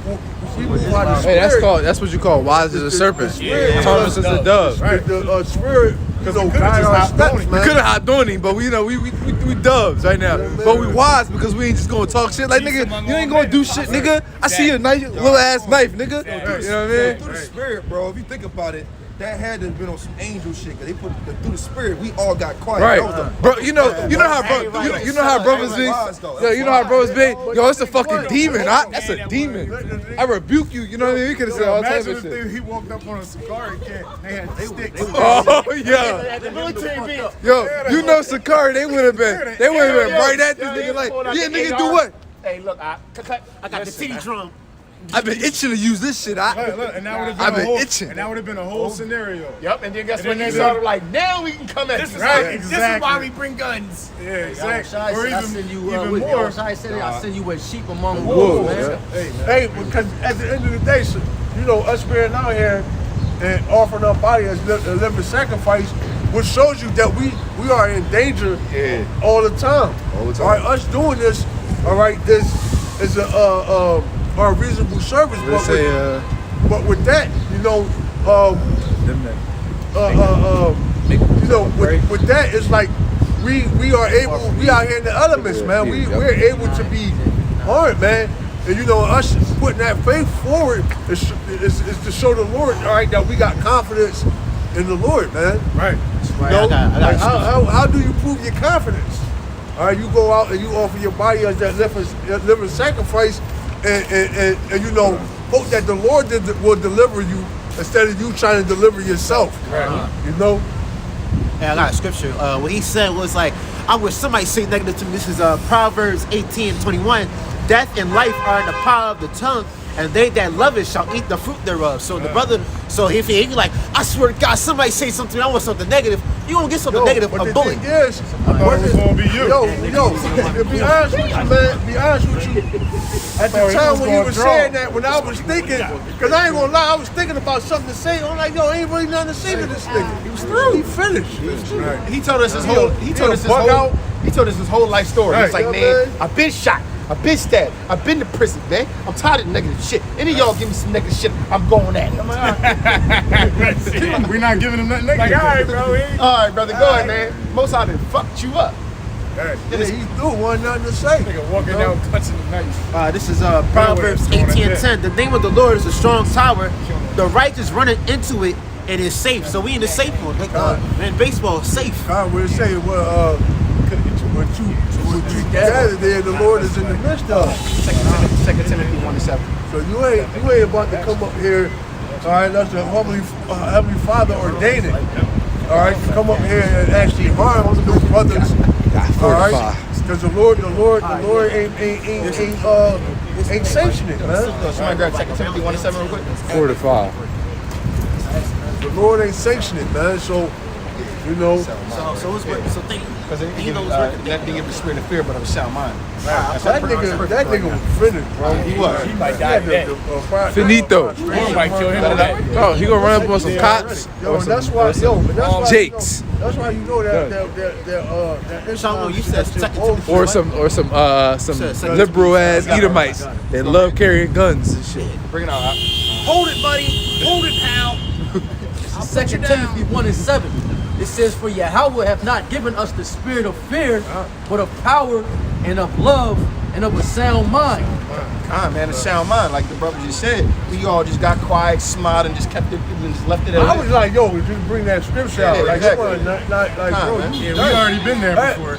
by the Hey, spirit. that's what you call wise as a serpent. spirit. Thomas as a dove. Right. The spirit, you know, we could've guide just our hopped on steps, it. We man. could have hopped on him, but we doves right now. But we wise because we ain't just gonna talk shit. Like, nigga, you ain't gonna do shit, nigga. I see a nice little ass knife, nigga. You know what I mean? Through the spirit, bro. If you think about it, that had to have been on some angel shit. Cause they put through the spirit, we all got quiet. Right, That was the bro. You know how brothers be. Yo, you know how brothers be. Yo, it's a fucking demon. That's a demon. I rebuke you. You know what I mean? We could have said all types Imagine of if shit. he walked up on a cigar and they had sticks. Oh yeah. Yo, you know Sakari, they would have been right at this nigga like, yeah, nigga, do what? Hey, look, I got the titty drum. I've been itching to use this shit. Look, and that would have I've been a been whole, itching. and that would have been a whole scenario. Yep, and then guess And what? then He they started said- like, now we can come at This you. is Right, why, this is exactly. why we bring guns. Yeah, exactly. Or I send you even with more. I said I send you as sheep among wolves, man. Hey, because at the end of the day, so, you know, us being out here and offering our body as a living sacrifice, which shows you that we are in danger all the time. All the time. All right, us doing this, all right, this is a reasonable service. Let's say, But with that, you know, with that, it's like we out here in the elements, man. We're able to be hard, man. And you know, us putting that faith forward is to show the Lord, all right, that we got confidence in the Lord, man. Right. You know, like how do you prove your confidence? All right, you go out and you offer your body as that living sacrifice, and you know, hope that the Lord will deliver you instead of you trying to deliver yourself. Right. You know. Hey, I got a scripture. What he said was like, I wish somebody say negative to me. This is Proverbs 18:21. Death and life are in the power of the tongue, and they that love it shall eat the fruit thereof. So the brother, so if he like, I swear to God, somebody say something to me, I want something negative, you gonna get something negative, but a the bully. thing is, I thought it was gonna be you. Yo, to be honest with you, man, be honest with you, at the thought he time was when you gonna were draw. saying that, when I was thinking, because I ain't gonna lie, I was thinking about something to say. I'm like, yo, ain't really nothing to say to this nigga. He was through. He finished. He told us his whole life story. Right. He's like, Yeah, man, man. I've been shot. I've been stabbed. I've been to prison, man. I'm tired of negative shit. Any of y'all give me some negative shit, I'm going at it. I'm like, all right. We're not giving him nothing negative. Like, all right, bro. All right, brother, go ahead, man. Most of them fucked you up. Right. Yeah, he's through. Wasn't nothing to say. Nigga walking down, punching the knife. This is Proverbs 18:10. The name of the Lord is a strong tower. The righteous running into it and is safe. So we in the safe one. Like, man, baseball is safe. God will say, well, What you gathered there, the Lord is in the midst of. 2 Timothy 1:7. So you ain't about to come up here, all right, that's the Heavenly Father ordained it. All right, to come up here and actually harm those brothers. All right, because the Lord ain't sanctioning it, man. Somebody grab 2 Timothy 1:7 real quick. Fortify. The Lord ain't sanctioning it, man. So, you know. So it's working. So think. Because You you know, know, it's working. that didn't give the spirit of fear, but of a sound mind. That nigga was finished, bro. He was. He might die today. Finito. Lord might kill him today. Oh, he gonna run up on some cops. Yo, or and some, that's why, Jakes. That's why you know that Sean, you said second Timothy. or some liberal ass Edomites that love carrying guns and shit. Bring it out. Hold it, buddy. Hold it, pal. 2 Timothy 1:7. It says, "For Yahweh hath not given us the spirit of fear, but of power and of love and of a sound mind." Man, a sound mind, like the brother just said. We all just got quiet, smiled, and just kept it and just left it at I was like, yo, just bring that scripture out. Like, exactly. come on, not like, bro. Man. you- Yeah, we already been there before.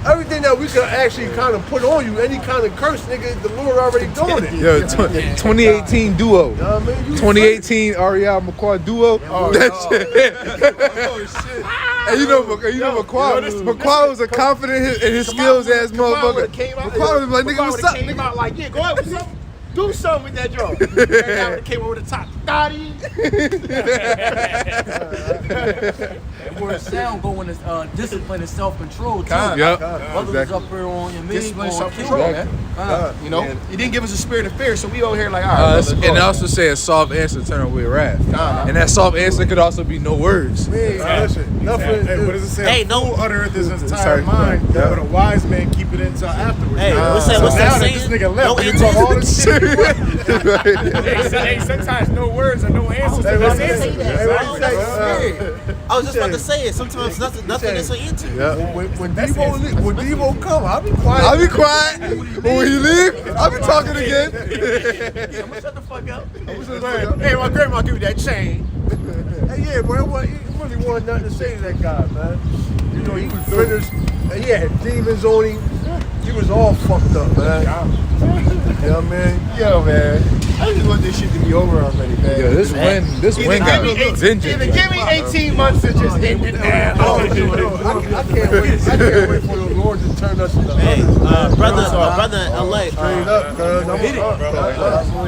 Everything that we could actually kind of put on you, any kind of curse, nigga, the Lord already doing it. Yo, 2018 duo. You know what I mean? You 2018 Ariel McQuad duo. That shit. And you know McQuad was a confident in his skills ass motherfucker. McQuad was like, nigga, what's up, Came nigga? out like, yeah, go ahead, what's up? Do something with that joint. That came over the top. Got him. And where sound go when it's discipline and self-control too. God. Yep. Brothers Exactly. up here on your mean, Discipline, going self-control, kill. man. God. You know, he didn't give us a spirit of fear, so we over here like, all right, And brother, it go. also says soft answer turn away wrath. Nah. And that soft answer could also be no words. Man, listen, nothing. Hey, what does it say? Hey, A no. fool uttereth his entire Sorry. mind, Yeah. but a wise man keep it until afterwards. Hey, what's that? So What's now that that saying? this nigga left, No we answers? talk all this shit. Hey, sometimes no words or no answers to this answer. I was just about to say it. Sometimes nothing is an answer. When Devo come, I'll be quiet. I'll be quiet. But when you leave, I'll be talking again. I'm gonna shut the fuck up. Hey, my grandma give me that chain. Hey, yeah, bro, he really wanted nothing to say to that guy, man. You know, he was finished, and he had demons on him. He was all fucked up, man. You know what I mean? Yo, man. I just want this shit to be over already, man. Yo, this win got vengeance. Either give me 18 months to just end it now. I can't wait for the Lord to turn us into Hey, others. brother in LA. Straight up, cuz. I'm gonna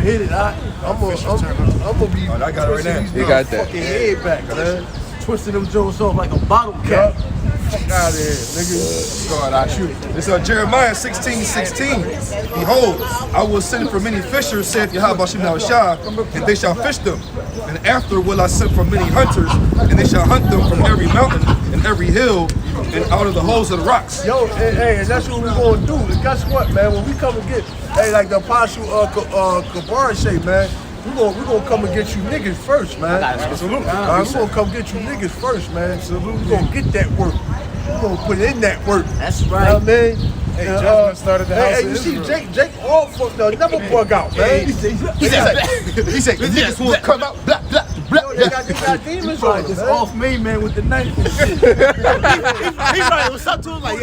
hit it. I'm gonna be I got it right now. twisting You these got that. fucking head back, man. Twisting them joints off like a bottle Yup. cap. Fuck out of here, nigga. God, I shoot. It's Jeremiah 16:16. Behold, I will send for many fishers, saith Yahweh Shem Shah, and they shall fish them. And after will I send for many hunters, and they shall hunt them from every mountain and every hill, and out of the holes of the rocks. Yo, and that's what we're gonna do. And guess what, man? When we come and get, like the Apostle Kabar say, man, we're gonna come and get you niggas first, man. Absolutely. We're gonna come get you niggas first, man. Absolutely. We're gonna get that work. We're gonna put in that work. That's You know right. what I mean? Hey, judgment started the house Hey, of you see, Israel. Jake all fucked up. Never bug out, man. He said, the niggas won't come out. Blah, blah, blah, Yo, they got demons on It's them, off me, man, with the knife and shit. He probably was up to him like,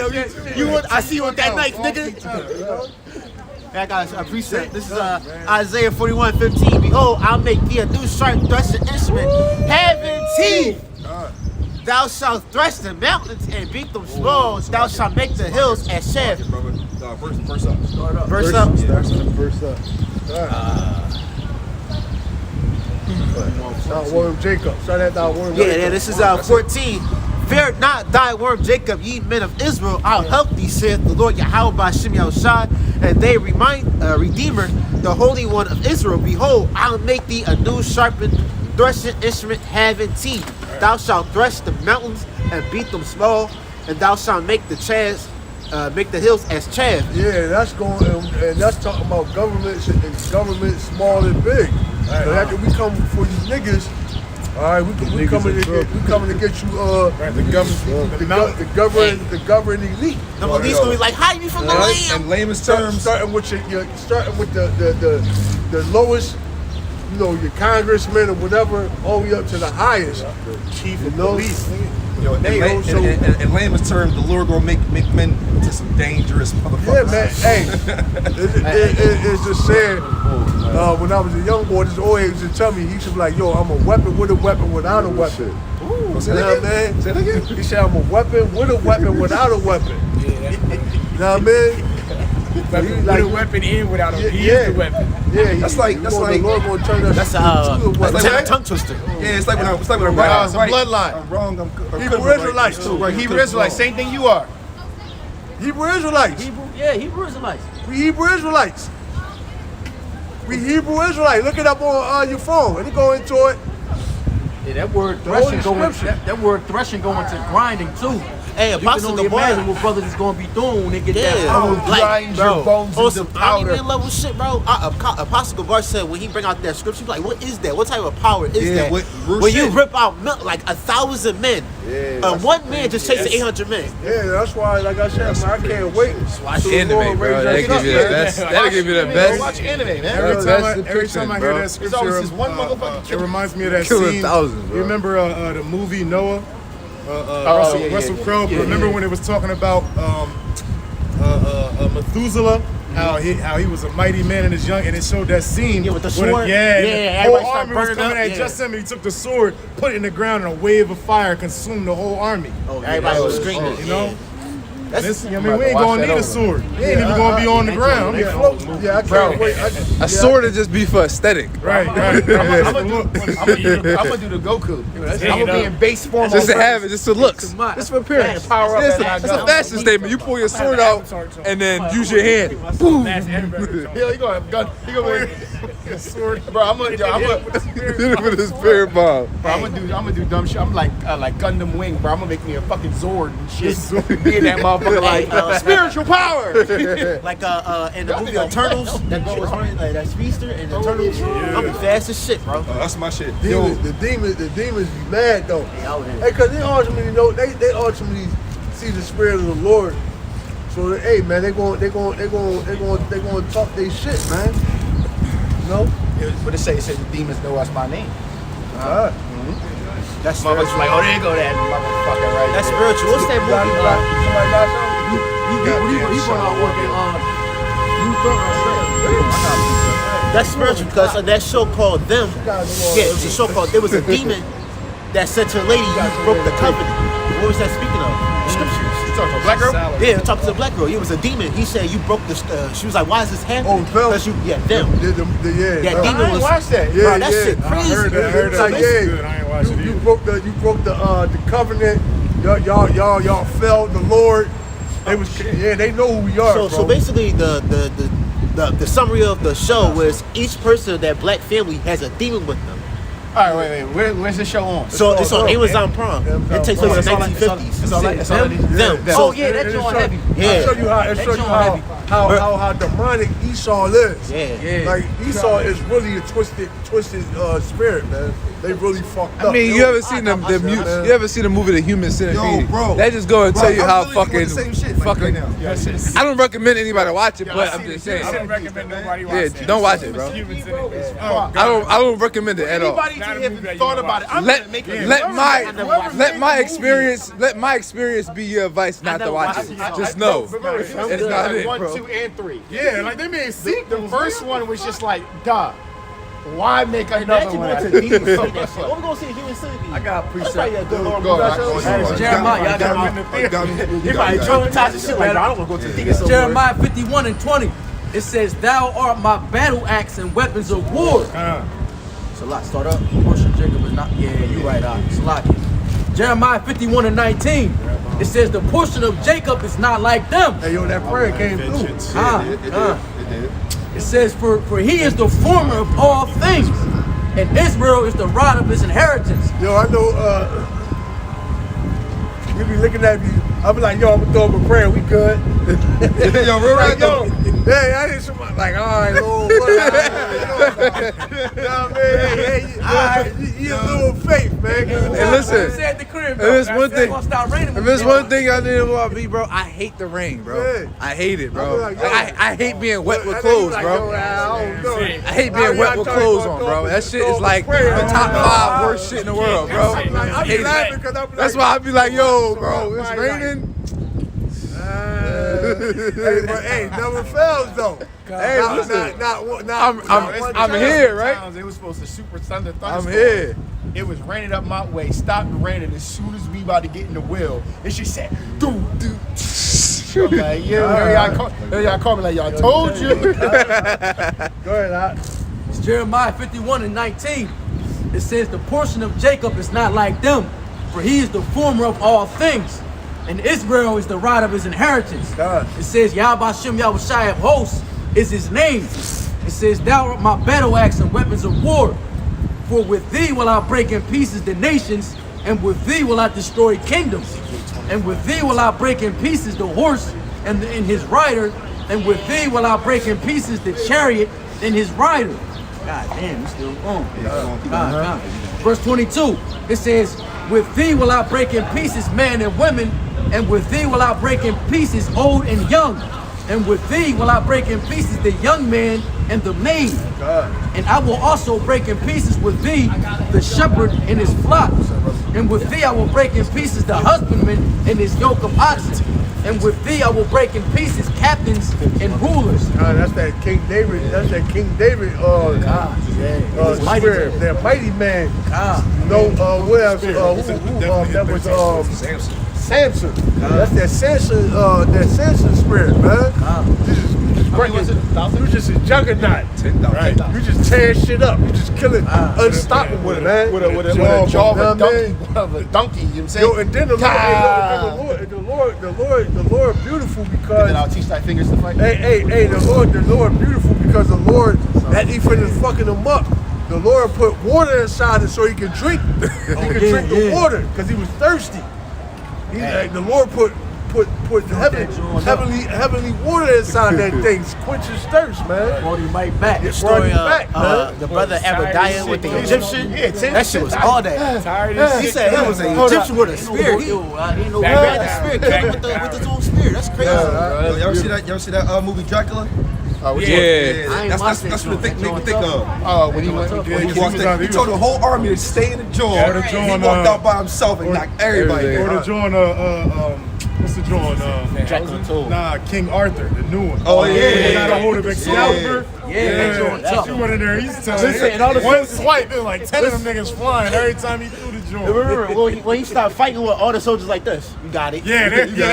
yo, I see you with that knife, nigga. I got a precept. This is Isaiah 41:15. Behold, I'll make thee a new sharp threshing instrument, having teeth. Thou shalt thresh the mountains and beat them small. Thou shalt make the hills as chaff. Verse up. Verse up. Verse up. Worm Jacob. Start at worm Jacob. Yeah, this is 14. Fear not thy worm Jacob, ye men of Israel. I'll help thee, saith the Lord Yahweh by Shem Shah, and they Redeemer, the Holy One of Israel. Behold, I'll make thee a new sharpened threshing instrument having teeth. Thou shalt thresh the mountains and beat them small, and thou shalt make the hills as chaff. Yeah, that's going, and that's talking about government small and big. So after we come for these niggas, all right, we coming to get you the governing elite. The police gonna be like, hide me from the lamb. In layman's terms, Starting with the lowest, you know, your congressman or whatever, all the way up to the highest. Chief of You know? police. Yo, in layman's terms, the Lord gonna make men into some dangerous motherfuckers. Yeah, man. Hey, it's just saying. When I was a young boy, this old head used to tell me, he was like, "Yo, I'm a weapon with a weapon without a weapon." Say You know that what I again? mean? Say that again? He said, "I'm a weapon with a weapon without a weapon." You know what I mean? With a weapon in without a he is the weapon. Yeah, That's like the Lord gonna turn us That's into a weapon. like- tongue twister. Yeah, it's like when I'm Right, right. it's a bloodline. I'm wrong. I'm Hebrew right. Israelites too. Right, Hebrew Israelites, same thing you are. Hebrew Israelites. Hebrew Israelites. We Hebrew Israelites. We Hebrew Israelites. Look it up on your phone. And you go into it. Yeah, that word The Holy threshing going. Scripture. That word threshing going to grinding too. Hey, You can Apostle only imagine Gabar. what brothers is gonna be doing when they get Yeah, that power. grind your bones on into some powder. Army Man level shit, bro. Apostle Gabar said when he bring out that scripture, he's like, what is that? What type of power is Yeah, that? what real When you shit. rip out like 1,000 men, one man just chasing 800 men. Yeah, that's why, like I said, man, I can't wait. Watch anime, bro. That'll give you the best. That'll give you the best. Watch anime, man. Every Best time I hear depiction, that bro. It's always scripture, this one motherfucking it reminds me of that Killing scene. thousands, bro. You remember the movie Noah? Russell Crowe. Remember when it was talking about Methuselah? How he was a mighty man in his young, and it showed that scene. Yeah, with the when sword. Yeah, Yeah, and the everybody whole started army was burning coming up, at yeah. just him, and he took the sword, put it in the ground, and a wave of fire consumed the whole army. Everybody was screaming. You know? That's, This, I mean, we ain't gonna need a sword. We ain't even gonna be on the ground. Yeah, I can't wait. A sword would just be for aesthetic. Right. I'm gonna do the Goku. I'm gonna be in base form. Just to on have it, just for looks. Just for appearance. Power up It's and a fashion statement. You pull your sword out and then use your hand. Boom. Yeah, you gonna have a gun. You gonna have sword, bro. I'm gonna With his spirit bomb. I'm gonna do dumb shit. I'm like Gundam Wing, bro. I'm gonna make me a fucking Zord and shit. Be in that motherfucker like spiritual power. like in the movie Eternals, that girl was running like that speedster and the Eternals. I'm be fast as shit, bro. That's my shit. The demons be mad though. Hey, cause they ultimately know they ultimately see the spirit of the Lord. So hey man, they going talk their shit, man. You know? What it say? It says the demons know us by name. That's Motherfuckers spiritual. like, oh, there go that motherfucker right That's there. spiritual. What's that movie? Somebody got something? He brought out working you thought That's spiritual because of that show called Them. Yeah, it was a show called. There was a demon that said to a lady, "You broke the covenant." What was that speaking of? The scriptures. Black girl? Yeah, talking to the black girl. It was a demon. He said, "You broke the." She was like, "Why is this happening?" Oh, them? Because you, yeah, them. Yeah. That demon was. Watch that. Yeah, Bro, that shit crazy. I heard It's that. like, It's good. I ain't watched it you either. broke the covenant. Y'all felt the Lord. They know who we are. So bro. basically, the summary of the show was each person of that black family has a demon with them. All right, wait. Where's the show on? So it's on Amazon Prime. It takes place in the It's all 1950s. it's all Them. Oh yeah, that joint heavy. Yeah. I'll show you how demonic Esau is. Yeah. Like Esau is really a twisted spirit, man. They really fucked up. I mean, you ever seen the you ever seen the movie The Human Centipede? Yo, bro. That just go and tell you I'm how literally doing the same shit like right now. I don't recommend anybody watch it, but I'm seen just it. saying. I don't recommend nobody watch Yeah, that. don't watch it, bro. I don't recommend it at all. Anybody Not a that movie that haven't you thought wanna about it, watch. I'm gonna make it. Let my experience be your advice not to watch it. Just know it's not it, 1, bro. 2, and 3. Yeah, like they made sequels. The first one was just like, duh. Why make another Imagine one? going to the demon fuck that shit. What we gonna see? Human Centipede. I got That's preset. probably a good Lord. Jeremiah, y'all got He probably traumatized and shit like, I don't want to go to the demon. Jeremiah 51:20. It says, "Thou art my battle axe and weapons of war." It's a lot. Start up. Portion Jacob is not. Yeah, you right. It's a lot. Jeremiah 51:19. It says, "The portion of Jacob is not like them." Hey, yo, that prayer came through. It says, for he is the former of all things, and Israel is the rod of his inheritance. Yo, I know. You be looking at me. I be like, yo, I'm gonna throw up a prayer. We good. Yo, real right Yo, though. hey, I need somebody like, all right, Lord. What, you know what I mean? Hey, you a little faith, man. And listen, Said the crib, and bro. there's one thing. Gonna start raining. If there's one thing I did about me, bro, I hate the rain, bro. Yeah. I hate it, bro. I be like, yo. I hate being wet with I know you clothes, like, bro. yo, I don't know. I hate being wet with clothes on, bro. That shit is like the top 5 worst shit in the world, bro. I be Hate it. laughing because I'm like, That's why I be like, yo, bro, it's raining. Hey, but hey, never fails though. Hey, listen. not I'm here, right? It was supposed to super thunder. I'm here. It was raining up my way, stopped raining as soon as we about to get in the wheel. And she said, dude. I'm like, yeah, y'all call me like y'all told you. Go ahead, Hot. It's Jeremiah 51:19. It says, the portion of Jacob is not like them, for he is the former of all things, and Israel is the right of his inheritance. God. It says, Yahweh Shem Yahushai of hosts is his name. It says, thou art my battle axe and weapons of war. For with thee will I break in pieces the nations, and with thee will I destroy kingdoms. And with thee will I break in pieces the horse and his rider, and with thee will I break in pieces the chariot and his rider. God damn, we still on. God. Verse 22, it says, with thee will I break in pieces men and women, and with thee will I break in pieces old and young. And with thee will I break in pieces the young man and the maid. And I will also break in pieces with thee the shepherd and his flock. And with thee I will break in pieces the husbandman and his yoke of oxen. And with thee I will break in pieces captains and rulers. That's that King David. That's that King David. Spirit. That mighty man. You know what else? That was Samson. That's that Samson. That Samson spirit, man. You just a juggernaut. Right. You just tear shit up. You just kill it unstoppable, man. With a jaw of a donkey. You know what I'm saying? Yo, and then the Lord beautiful because. And I'll teach thy fingers to fight. Hey, the Lord beautiful because the Lord that he finished fucking him up. The Lord put water inside it so he could drink. He could drink the water because he was thirsty. The Lord put heavenly water inside that thing, quench his thirst, man. Brought him right back. It brought him back, man. The brother Abadiah with the Egyptian. Yeah, That shit was all that. He said it was an Egyptian with a spirit. He grabbed the spirit, killed him with his own spirit. That's crazy. Y'all see that movie Dracula? Yeah. That's what they think of. When he walked in, he told the whole army to stay in the joint. He walked out by himself and knocked everybody Or out. the joint, what's the joint? King Arthur, the new one. Oh, yeah. He got a hold of Excalibur. She went in there, he's telling one swipe, there's like 10 of them niggas flying every time he threw the joint. Remember when he started fighting with all the soldiers like this? You got it. Yeah,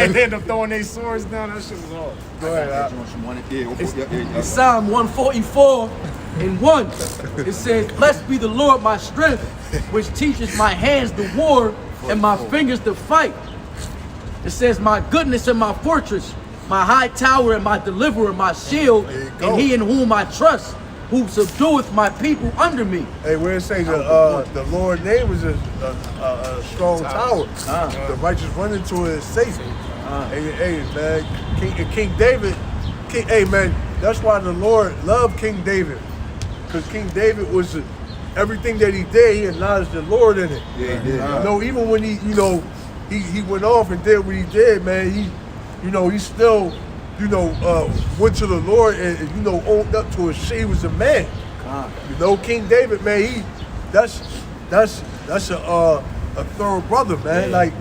they end up throwing their swords down. That shit was hard. Go ahead. It's Psalm 144:1. It says, blessed be the Lord my strength, which teaches my hands to war and my fingers to fight. It says, my goodness and my fortress, my high tower and my deliverer, my shield, and he in whom I trust, who subdueth my people under me. Hey, where it says the Lord's name is a strong tower. The righteous run into it is safe. Hey, man, King David, hey, man, that's why the Lord loved King David. Because King David was everything that he did, he acknowledged the Lord in it. Yeah, he did. You know, even when he went off and did what he did, man, he still, went to the Lord and, owned up to his shit. He was a man. King David, man, that's a thorough brother, man. Like,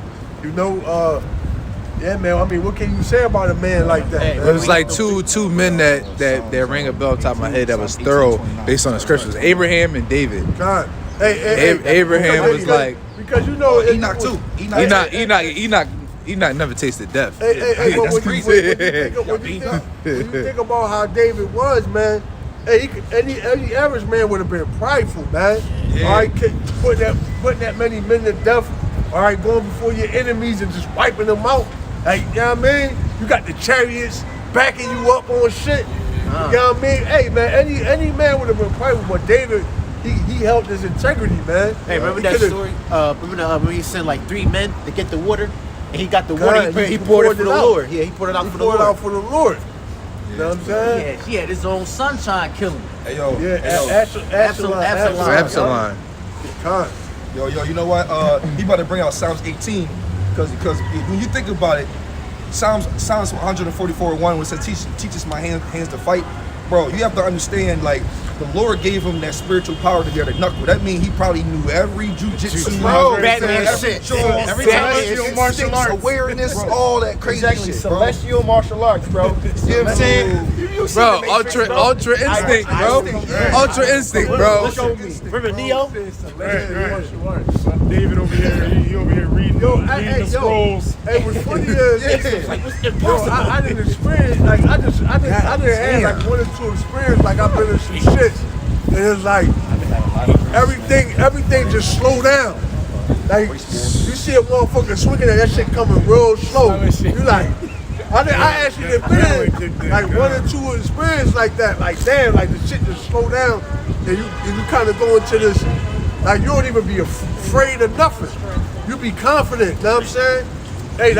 yeah, man. I mean, what can you say about a man like that? But it's like two men that rang a bell top of my head that was thorough based on the scriptures. Abraham and David. God. Abraham was like, because Enoch too. Enoch never tasted death. Hey, but That's when crazy. you think about how David was, man, any average man would have been prideful, man. Yeah. All right, putting that many men to death. All right, going before your enemies and just wiping them out. Like, you know what I mean? You got the chariots backing you up on shit. You know what I mean? Hey, man, any man would have been prideful, but David, he held his integrity, man. Hey, remember that story? Remember when he sent like 3 men to get the water? And he got the water, he poured it for the Lord. Yeah, he poured it out for the Lord. He poured it out for the Lord. You know what I'm saying? Yeah, he had his own sunshine killing. Hey, yo. Yeah, Absalom. Absalom. Yo, you know what? He about to bring out Psalms 18 because when you think about it, Psalms 144:1 when it says teaches my hands to fight. Bro, you have to understand, like, the Lord gave him that spiritual power to be able to knuckle. That means he probably knew every jujitsu move, Batman every shit. jaw, Every celestial martial arts awareness, all that crazy shit, bro. Celestial martial arts, bro. You know what I'm saying? Bro, ultra instinct, bro. Ultra instinct, bro. Remember Neo? David over here, he over here reading the scrolls. Hey, what's funny is, I didn't experience, like, I didn't have like one or two experiences, like I've been in some shit, and it's like, everything just slow down. Like, you see a motherfucker swinging at that shit coming real slow. You like, I actually been in like one or two experiences like that, like damn, like the shit just slow down, and you kind of go into this, like you don't even be afraid of nothing. You be confident, you know what I'm saying? Hey,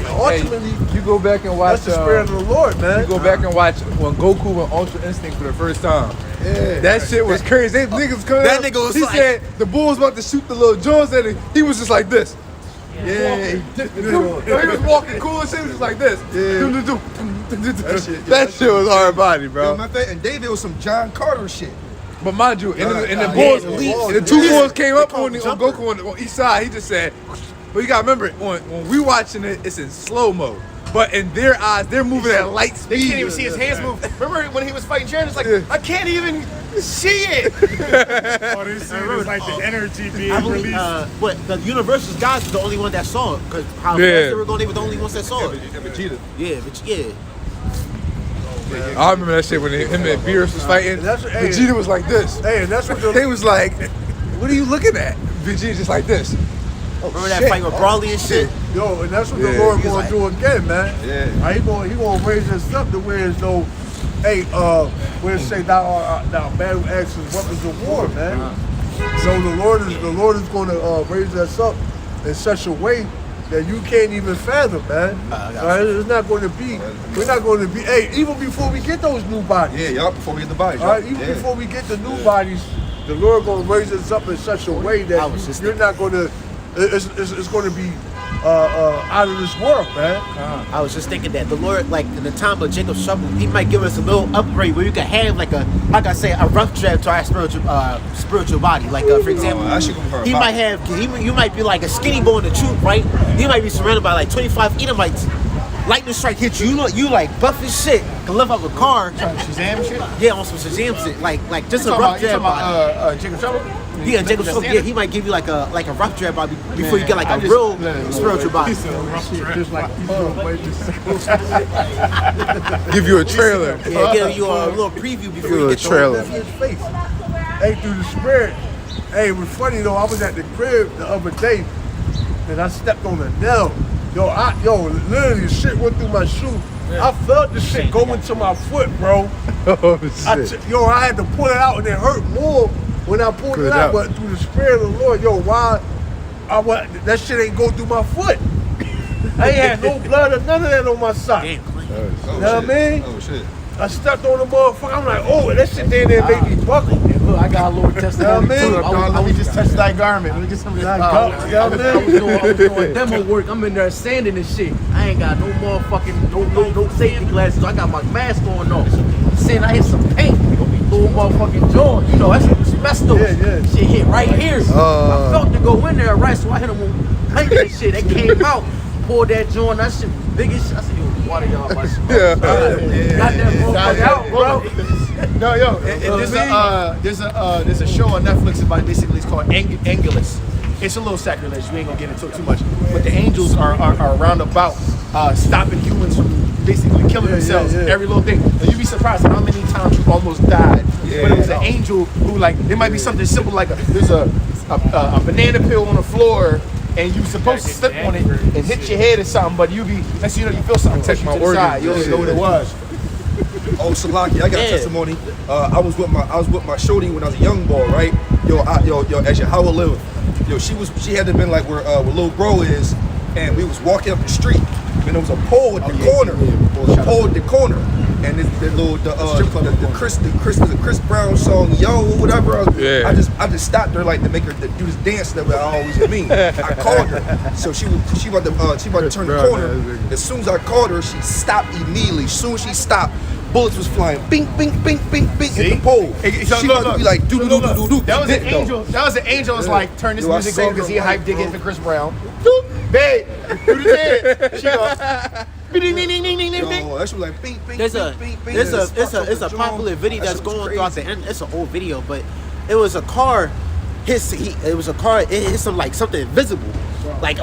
ultimately, You go back and watch. that's the spirit of the Lord, man. You go back and watch when Goku went Ultra Instinct for the first time. Yeah, that shit was crazy. They niggas coming That out, nigga was he like- said the bull was about to shoot the little Jones at him. He was just like this. Yeah, he was walking cool and shit. He was just like this. That shit was hard body, bro. And David was some John Carter shit. But mind you, and the bulls, the two bulls came up on Goku on each side. He just said, but you gotta remember, when we watching it, it's in slow mo. But in their eyes, they're moving at light speed. They can't even see his hands move. Remember when he was fighting Sharon? It's like, I can't even see it. All they see is like the energy being I believe, released. but the Universal's guys were the only one that saw it. Because how fast they were going, they were the only ones that saw it. Vegeta. Yeah, but yeah. I remember that shit when him and Beerus was fighting. Vegeta was like this. Hey, and that's what They was like, what are you looking at? Vegeta just like this. Remember that fight with Brawley and shit? Yo, and that's what the Lord gonna do again, man. Yeah. He gonna raise us up to where there's no, where it say thou battle axes, weapons of war, man. So the Lord is gonna raise us up in such a way that you can't even fathom, man. Right? It's not going to be. We're not going to be. Hey, even before we get those new bodies. Yeah, y'all, before we get the bodies. All right, even before we get the new bodies, the Lord gonna raise us up in such a way that you're not going to. It's going to be out of this world, man. I was just thinking that the Lord, like in the time of Jacob's trouble, he might give us a little upgrade where you can have like a rough draft to our spiritual body. Like for example, he might have, you might be like a skinny boy in the troop, right? You might be surrounded by like 25 Edomites. Lightning strike hits you, you like buff as shit, can lift up a car. Shazam shit? Yeah, on some Shazam shit. Like just a rough draft body. Jacob Trouble? Yeah, Jacob's trouble. Yeah, he might give you like a rough draft body before you get like a real spiritual body. Just like Give you a trailer. Yeah, give you a little preview before you get a trailer. his face. Hey, through the spirit. Hey, it was funny though. I was at the crib the other day, and I stepped on a nail. Literally, shit went through my shoe. I felt the shit go into my foot, bro. Oh shit. I had to pull it out, and it hurt more when I pulled it out. But through the spirit of the Lord, that shit ain't go through my foot. I ain't had no blood or none of that on my sock. You know what I mean? Oh shit. I stepped on the motherfucker. I'm like, oh, that shit down there made me buckle. Look, I got a little testimony too. Let me just touch thy garment. Let me get some of this. I was doing demo work. I'm in there sanding and shit. I ain't got no motherfucking no safety glasses. I got my mask on off. Saying I hit some paint. Little motherfucking jaw. You know, that's asbestos. Yeah. Shit hit right here. I felt to go in there, right? So I hit him with paint and shit. That came out. Pulled that joint. That shit was big as shit. I said, yo, water y'all my shit. Got that motherfucker out, bro. No, there's a show on Netflix about basically it's called Angulus. It's a little sacrilege. We ain't gonna get into it too much. But the angels are around about stopping humans from basically killing themselves. Every little thing. And you'd be surprised how many times you almost died. But it was an angel who, like, it might be something simple like there's a banana peel on the floor. And you supposed to slip on it and hit your head or something, but you feel something touch you to the side. You don't even know what it was. Oh, Salaki, I got testimony. I was with my shorty when I was a young boy, right? As your how it live. She had to been like where Lil Bro is, and we was walking up the street, and there was a pole at the corner. A pole at the corner. and the Chris Brown song, Yo, whatever. Yeah. I just stopped her like to make her do this dance that I always mean. I called her, so she about to turn the corner. As soon as I called her, she stopped immediately. As soon as she stopped, bullets was flying, bing, bing, bing, bing, bing, hit the pole. She about to be like, do. That was an angel. That was an angel. Was like, turn this music on because he hyped digging for Chris Brown. Babe, do the dance. She goes. Ding, ding, ding, ding, ding, ding, ding. Yo, that shit was like, bing, bing, There's bing, a bing, bing. it's a popular video that's going throughout the end. It's an old video, but it was a car. It was a car. It hit something invisible. Like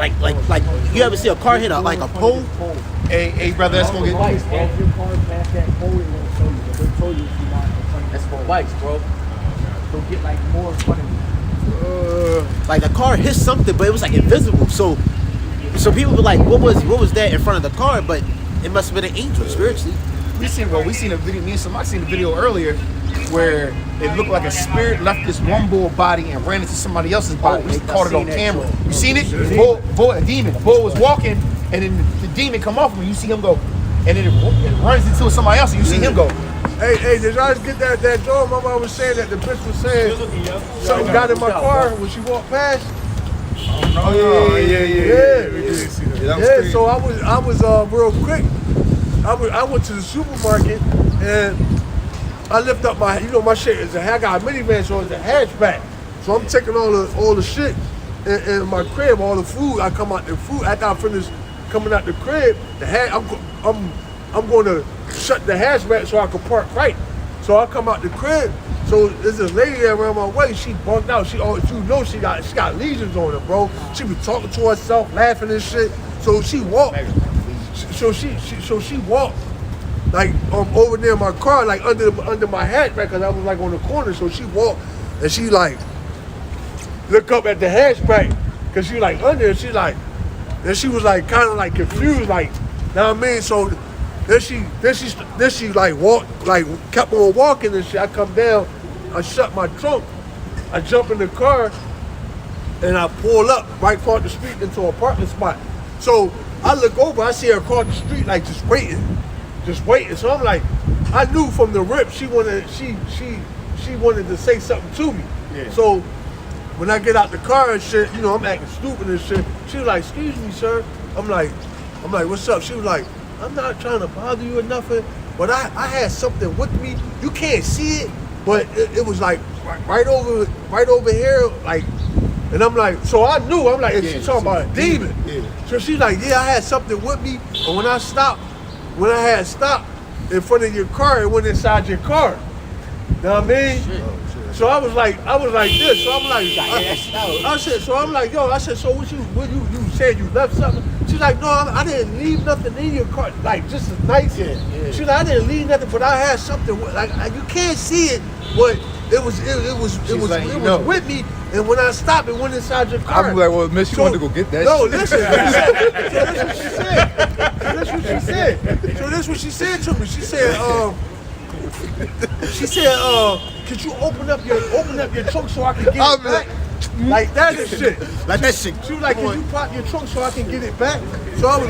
you ever see a car hit like a pole? Hey, brother, that's gonna get. If your car past that pole, it won't show you. But they'll show you if you're not in front of that's for bikes, bro. They'll get like more in front of you. Like the car hit something, but it was like invisible. So people were like, what was that in front of the car? But it must have been an angel spiritually. We seen a video. Me and somebody seen a video earlier where it looked like a spirit left this one bull body and ran into somebody else's body. We caught it on camera. You seen it? A demon. The bull was walking, and then the demon come off him. You see him go, and then it runs into somebody else, and you see him go. Hey, did y'all get that door? My mom was saying that the bitch was saying something got in my car when she walked past. Oh yeah. So I was real quick. I went to the supermarket and I lift up my shit is I got a minivan, so it's a hatchback. So I'm taking all the shit in my crib, all the food. I come out the food after I finish coming out the crib. I'm going to shut the hatchback so I can park right. So I come out the crib. So there's this lady that around my way. She bugged out. She got lesions on her, bro. She was talking to herself, laughing and shit. So she walked. So she walked like over there in my car, like under my hatchback, because I was like on the corner. So she walked and she like look up at the hatchback because she like under. And she like, then she was like kind of like confused, like, know what I mean? So then she like walked, like kept on walking and shit. I come down, I shut my trunk, I jump in the car, and I pull up right across the street into a parking spot. So I look over, I see her across the street, like just waiting. So I'm like, I knew from the rip she wanted to say something to me. Yeah. So when I get out the car and shit, you know, I'm acting stupid and shit. She was like, "Excuse me, sir." I'm like, "What's up?" She was like, "I'm not trying to bother you or nothing, but I had something with me. You can't see it, but it was like right over here, like." And I'm like, so I knew. I'm like, she's talking about a demon. Yeah. So she's like, "Yeah, I had something with me, and when I had stopped in front of your car, it went inside your car." Know what I mean? Oh, so I was like this. So I'm like, I said, so I'm like, yo, I said, so what you said you left something? She's like, no, I didn't leave nothing in your car, like just as nice. Yeah. She's like, I didn't leave nothing, but I had something. Like you can't see it, but it was with me. And when I stopped, it went inside your car. I'm like, well, miss, you want to go get that no, shit? No, listen. So that's what she said. So that's what she said to me. She said, could you open up your trunk so I can get it back? Like that and shit. Like that shit. She was like, "Can you pop your trunk so I can get it back?" So I was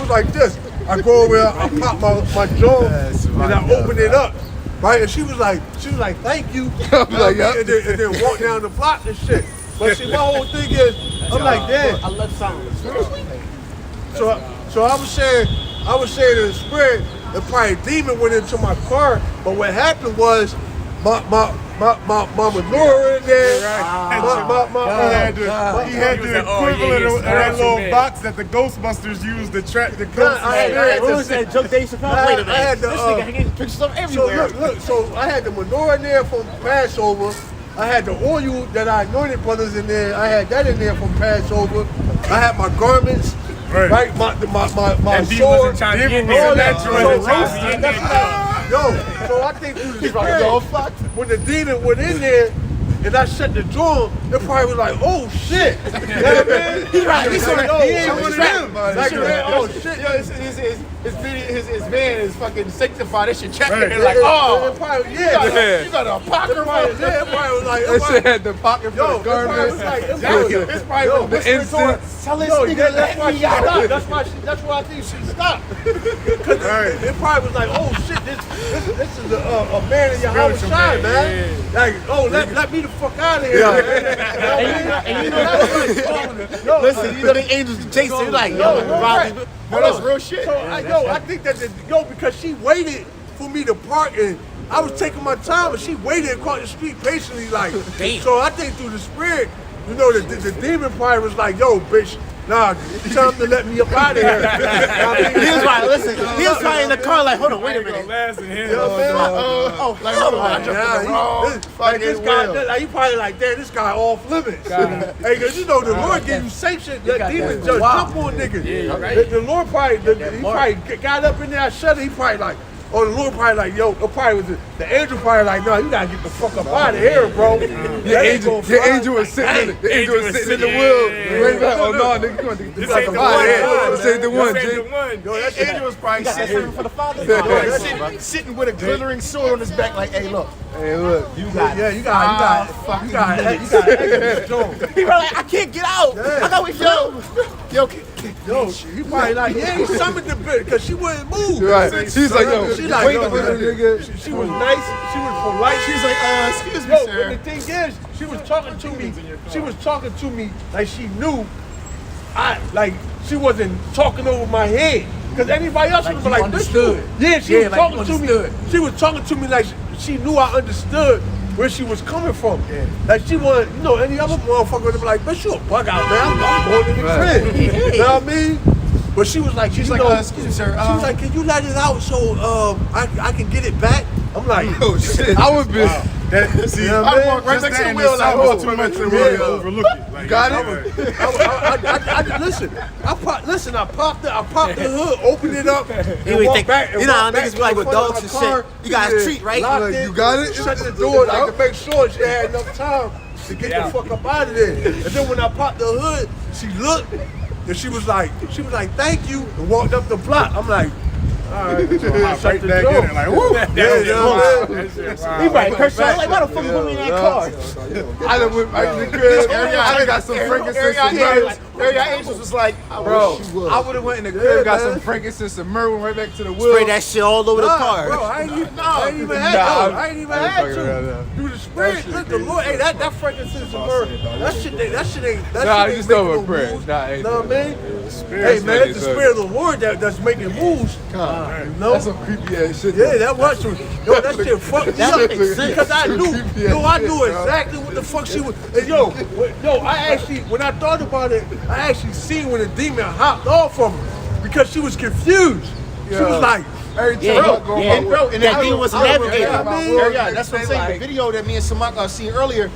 like this. I go over there, I pop my jaw, and I open it up. Right, and she was like, "Thank you." And then walk down the block and shit. But see, my whole thing is, I'm like, damn. I love sound. So I was saying in the spirit, that probably a demon went into my car. But what happened was, my manure in there. He had the equivalent of that little box that the Ghostbusters used to trap the ghosts. What was that joke Dave Chappelle? Wait a minute. This nigga hanging pictures of everywhere. So I had the manure in there from Passover. I had the oil that I anointed brothers in there. I had that in there from Passover. I had my garments. Right, my sword. So I think through the spirit, when the demon went in there and I shut the door, it probably was like, oh shit. You know what I mean? He's right. He's like, like, oh, he ain't one of them. Like, oh shit. Yo, his van is fucking sanctified. They should check Right. it. Like, oh, It probably, you got a pocket. It probably was like, That shit had the pocket for the garment. It's probably The incense. tell this Yo, nigga yeah, let me out. that's why I think she stopped. Cause it probably was like, oh shit, this is a man in your house shine, man. Like, oh, let me the fuck out of here. And you know that's like, listen, you know the angels chasing. You're like, yo, right. that's real shit. So, I think that because she waited for me to park and I was taking my time and she waited across the street patiently, like. So I think through the spirit, you know, the demon probably was like, yo, bitch, nah, tell him to let me up out of here. He was probably, listen, he was probably in the car like, hold on, wait a minute. Like, hold on, I jumped in the wrong this guy, like, he probably like, damn, this guy off limits. Hey, cause you know the Lord gave you sanction, let demons just jump on niggas. The Lord probably, he probably got up in there, shut it, he probably like, oh, the Lord probably like, yo, it probably was the angel probably like, no, you gotta get the fuck up out of here, bro. The angel was sitting in the wheel. Right back. Oh no, nigga, you want to get the fuck up out of here. This ain't the one, Jay. Yo, that angel was probably sitting for the father. Sitting with a glittering sword on his back, like, hey, look. Hey, look. You got you got extra strong. He like, I can't get out. I gotta wait for you. Yo, you probably like, yeah, he summoned the bitch because she wouldn't move. Right. She's like, yo, she like, wait yo, a minute, nigga. She was nice. She was polite. She was like, excuse me, Yo, sir. but the thing is, she was talking to me. She was talking to me like she knew. She wasn't talking over my head. Because anybody else Like would you be like, understood. Yeah, she was like talking you to understood. me. She was talking to me like she knew I understood where she was coming from. Yeah. Like she wanted, you know, any other motherfucker would be like, bitch, you a bug out, man. I'm going to the crib. You know what I mean? But she was like, She's you like, know, excuse me, sir. she was like, can you let it out so I can get it back? I'm like, Oh shit. I would be. See, you know what I mean? Right next to the wheel, like, was too much to really overlook it. Like, Got it? Listen, I popped the hood, opened it up, and walked back. You know how niggas be like with dogs and shit. You got a treat, right? Locked You got it? Shut the door like to make sure she had enough time to get the fuck up out of there. And then when I popped the hood, she looked and she was like, thank you, and walked up the block. I'm like, all right, shut right the back door. in it, like, woo! He probably cursed out. Like, why the fuck you put me in that car? I done went back to the crib. I done got some frankincense and myrrh. Area Angels was like, Bro, I would have went in the crib, got some frankincense and myrrh, went right back to the wheel. Spray that shit all over the car. Bro, I ain't even had to. Do the spirit, look, the Lord, hey, that frankincense and myrrh, that shit ain't. Nah, shit just ain't over making prayer. no moves. Nah, ain't Know what I mean? Hey man, making it's the spirit of the Lord that's making moves. You know? That's some creepy ass shit. Yeah, that was yo, that shit fucked me up because I knew exactly what the fuck she was. And I actually, when I thought about it, I actually seen when the demon hopped off from her because she was confused. She was like, every time and that demon was a navigator. That's what I'm saying. Like, The video that me and Samak seen earlier,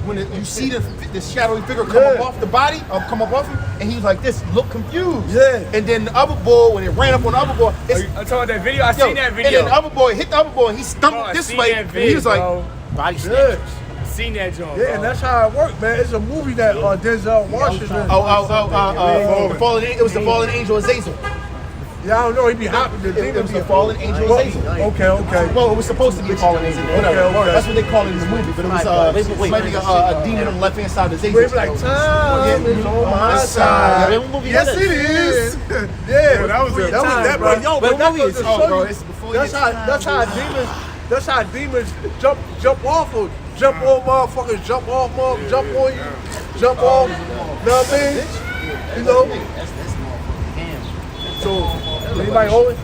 when you see the shadowy figure come up off the body, or come up off him, and he was like this, look confused. Yeah. And then the other boy, when it ran up on the other boy, I'm talking about that video. I seen that and video. then the other boy hit the other boy, and he stumped I this seen way, that and vid, he was like, bro. body snatch. yeah. Seen that joint. Yeah, and that's how it worked, man. It's a movie that Denzel Washington. It was the fallen angel Azazel. Yeah, I don't know. He be hopping. It was the fallen angel Azazel. Okay. Well, it was supposed to be a fallen angel. Whatever. Okay. That's what they call it in the movie. But it was maybe a demon on the left hand side of Azazel. Wait, like time is on my side. Yes, it is. Yeah, that was a that, bro. Yo, But that movie was is to show you. it's before That's how demons jump off of, jump on motherfuckers, jump off, jump on you, jump off. Know what I mean? You know. So, anybody hold it?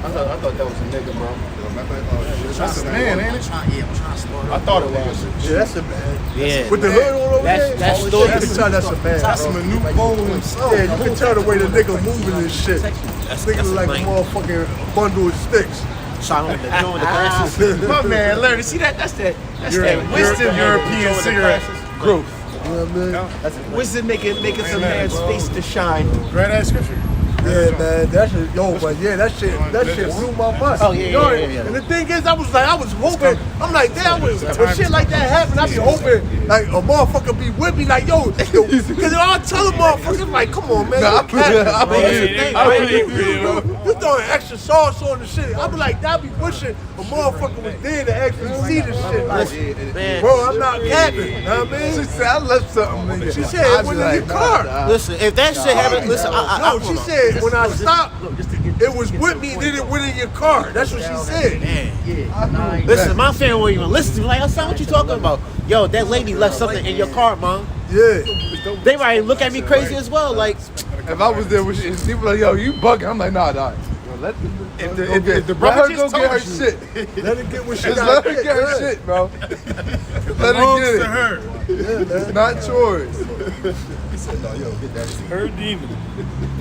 I thought that was a nigga, bro. That's a man, ain't it? I thought it was. Yeah, that's a man. Yeah. With the hood on over there? That's You can tell that's a man. That's bro. Manute Bol himself. Yeah, you can tell the way the nigga moving and shit. Nigga look like a motherfucking bundle of sticks. Shot on the glasses. My man, learn to see that. That's that wisdom. European cigarette growth. You know what I mean? Wisdom making some man's face to shine. Grab that scripture. Yeah, man, that shit, that shit blew my mind. Oh, yeah, You know, yeah. And the thing is, I was hoping, I'm like, damn, when shit like that happen, I be hoping, like, a motherfucker be with me, like, yo, because I'll tell a motherfucker, like, come on, man, you throwing extra sauce on the shit. I be like, I be wishing a motherfucker was there to actually see this shit. Like, Man. bro, I'm not capping, you know what I mean? She said, I left something. Nigga. She said it went in your car. Listen, if that shit happened, listen, No, she said when I stopped, it was with me, then it went in your car. That's what she said. Man. Listen, my family won't even listen to me. Like, son, what you talking about? Yo, that lady left something in your car, mom. Yeah. They might look at me crazy as well. Like, If I was there with shit, people like, yo, you bugging. I'm like, nah. Yo, let the brother let her just go get told her you. shit. Let her get what she Just got. let her get her shit, bro. Let her get it. It's not yours. Her demon.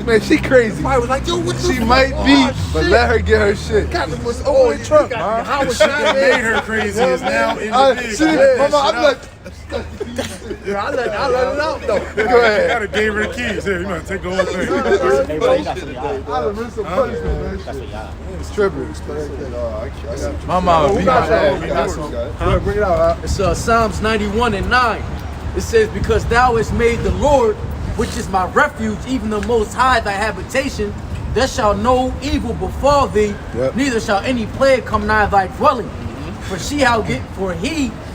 Man, she crazy. I was like, yo, what the She fuck? might be, Oh, but shit. let her get her shit. Got the most open truck, man. The shit that made her crazy is now in the She, vehicle. mama, I'm like, Yeah, I let it out though. go I ahead. gotta gave her the keys. Here, you know, take the whole thing. I done risked some punishment, man. It's tripping. My mama beat my ass. Bring it out. It's Psalms 91 and 9. It says, because thou hast made the Lord, which is my refuge, even the Most High thy habitation, there shall no evil befall thee, neither shall any plague come nigh thy dwelling. For he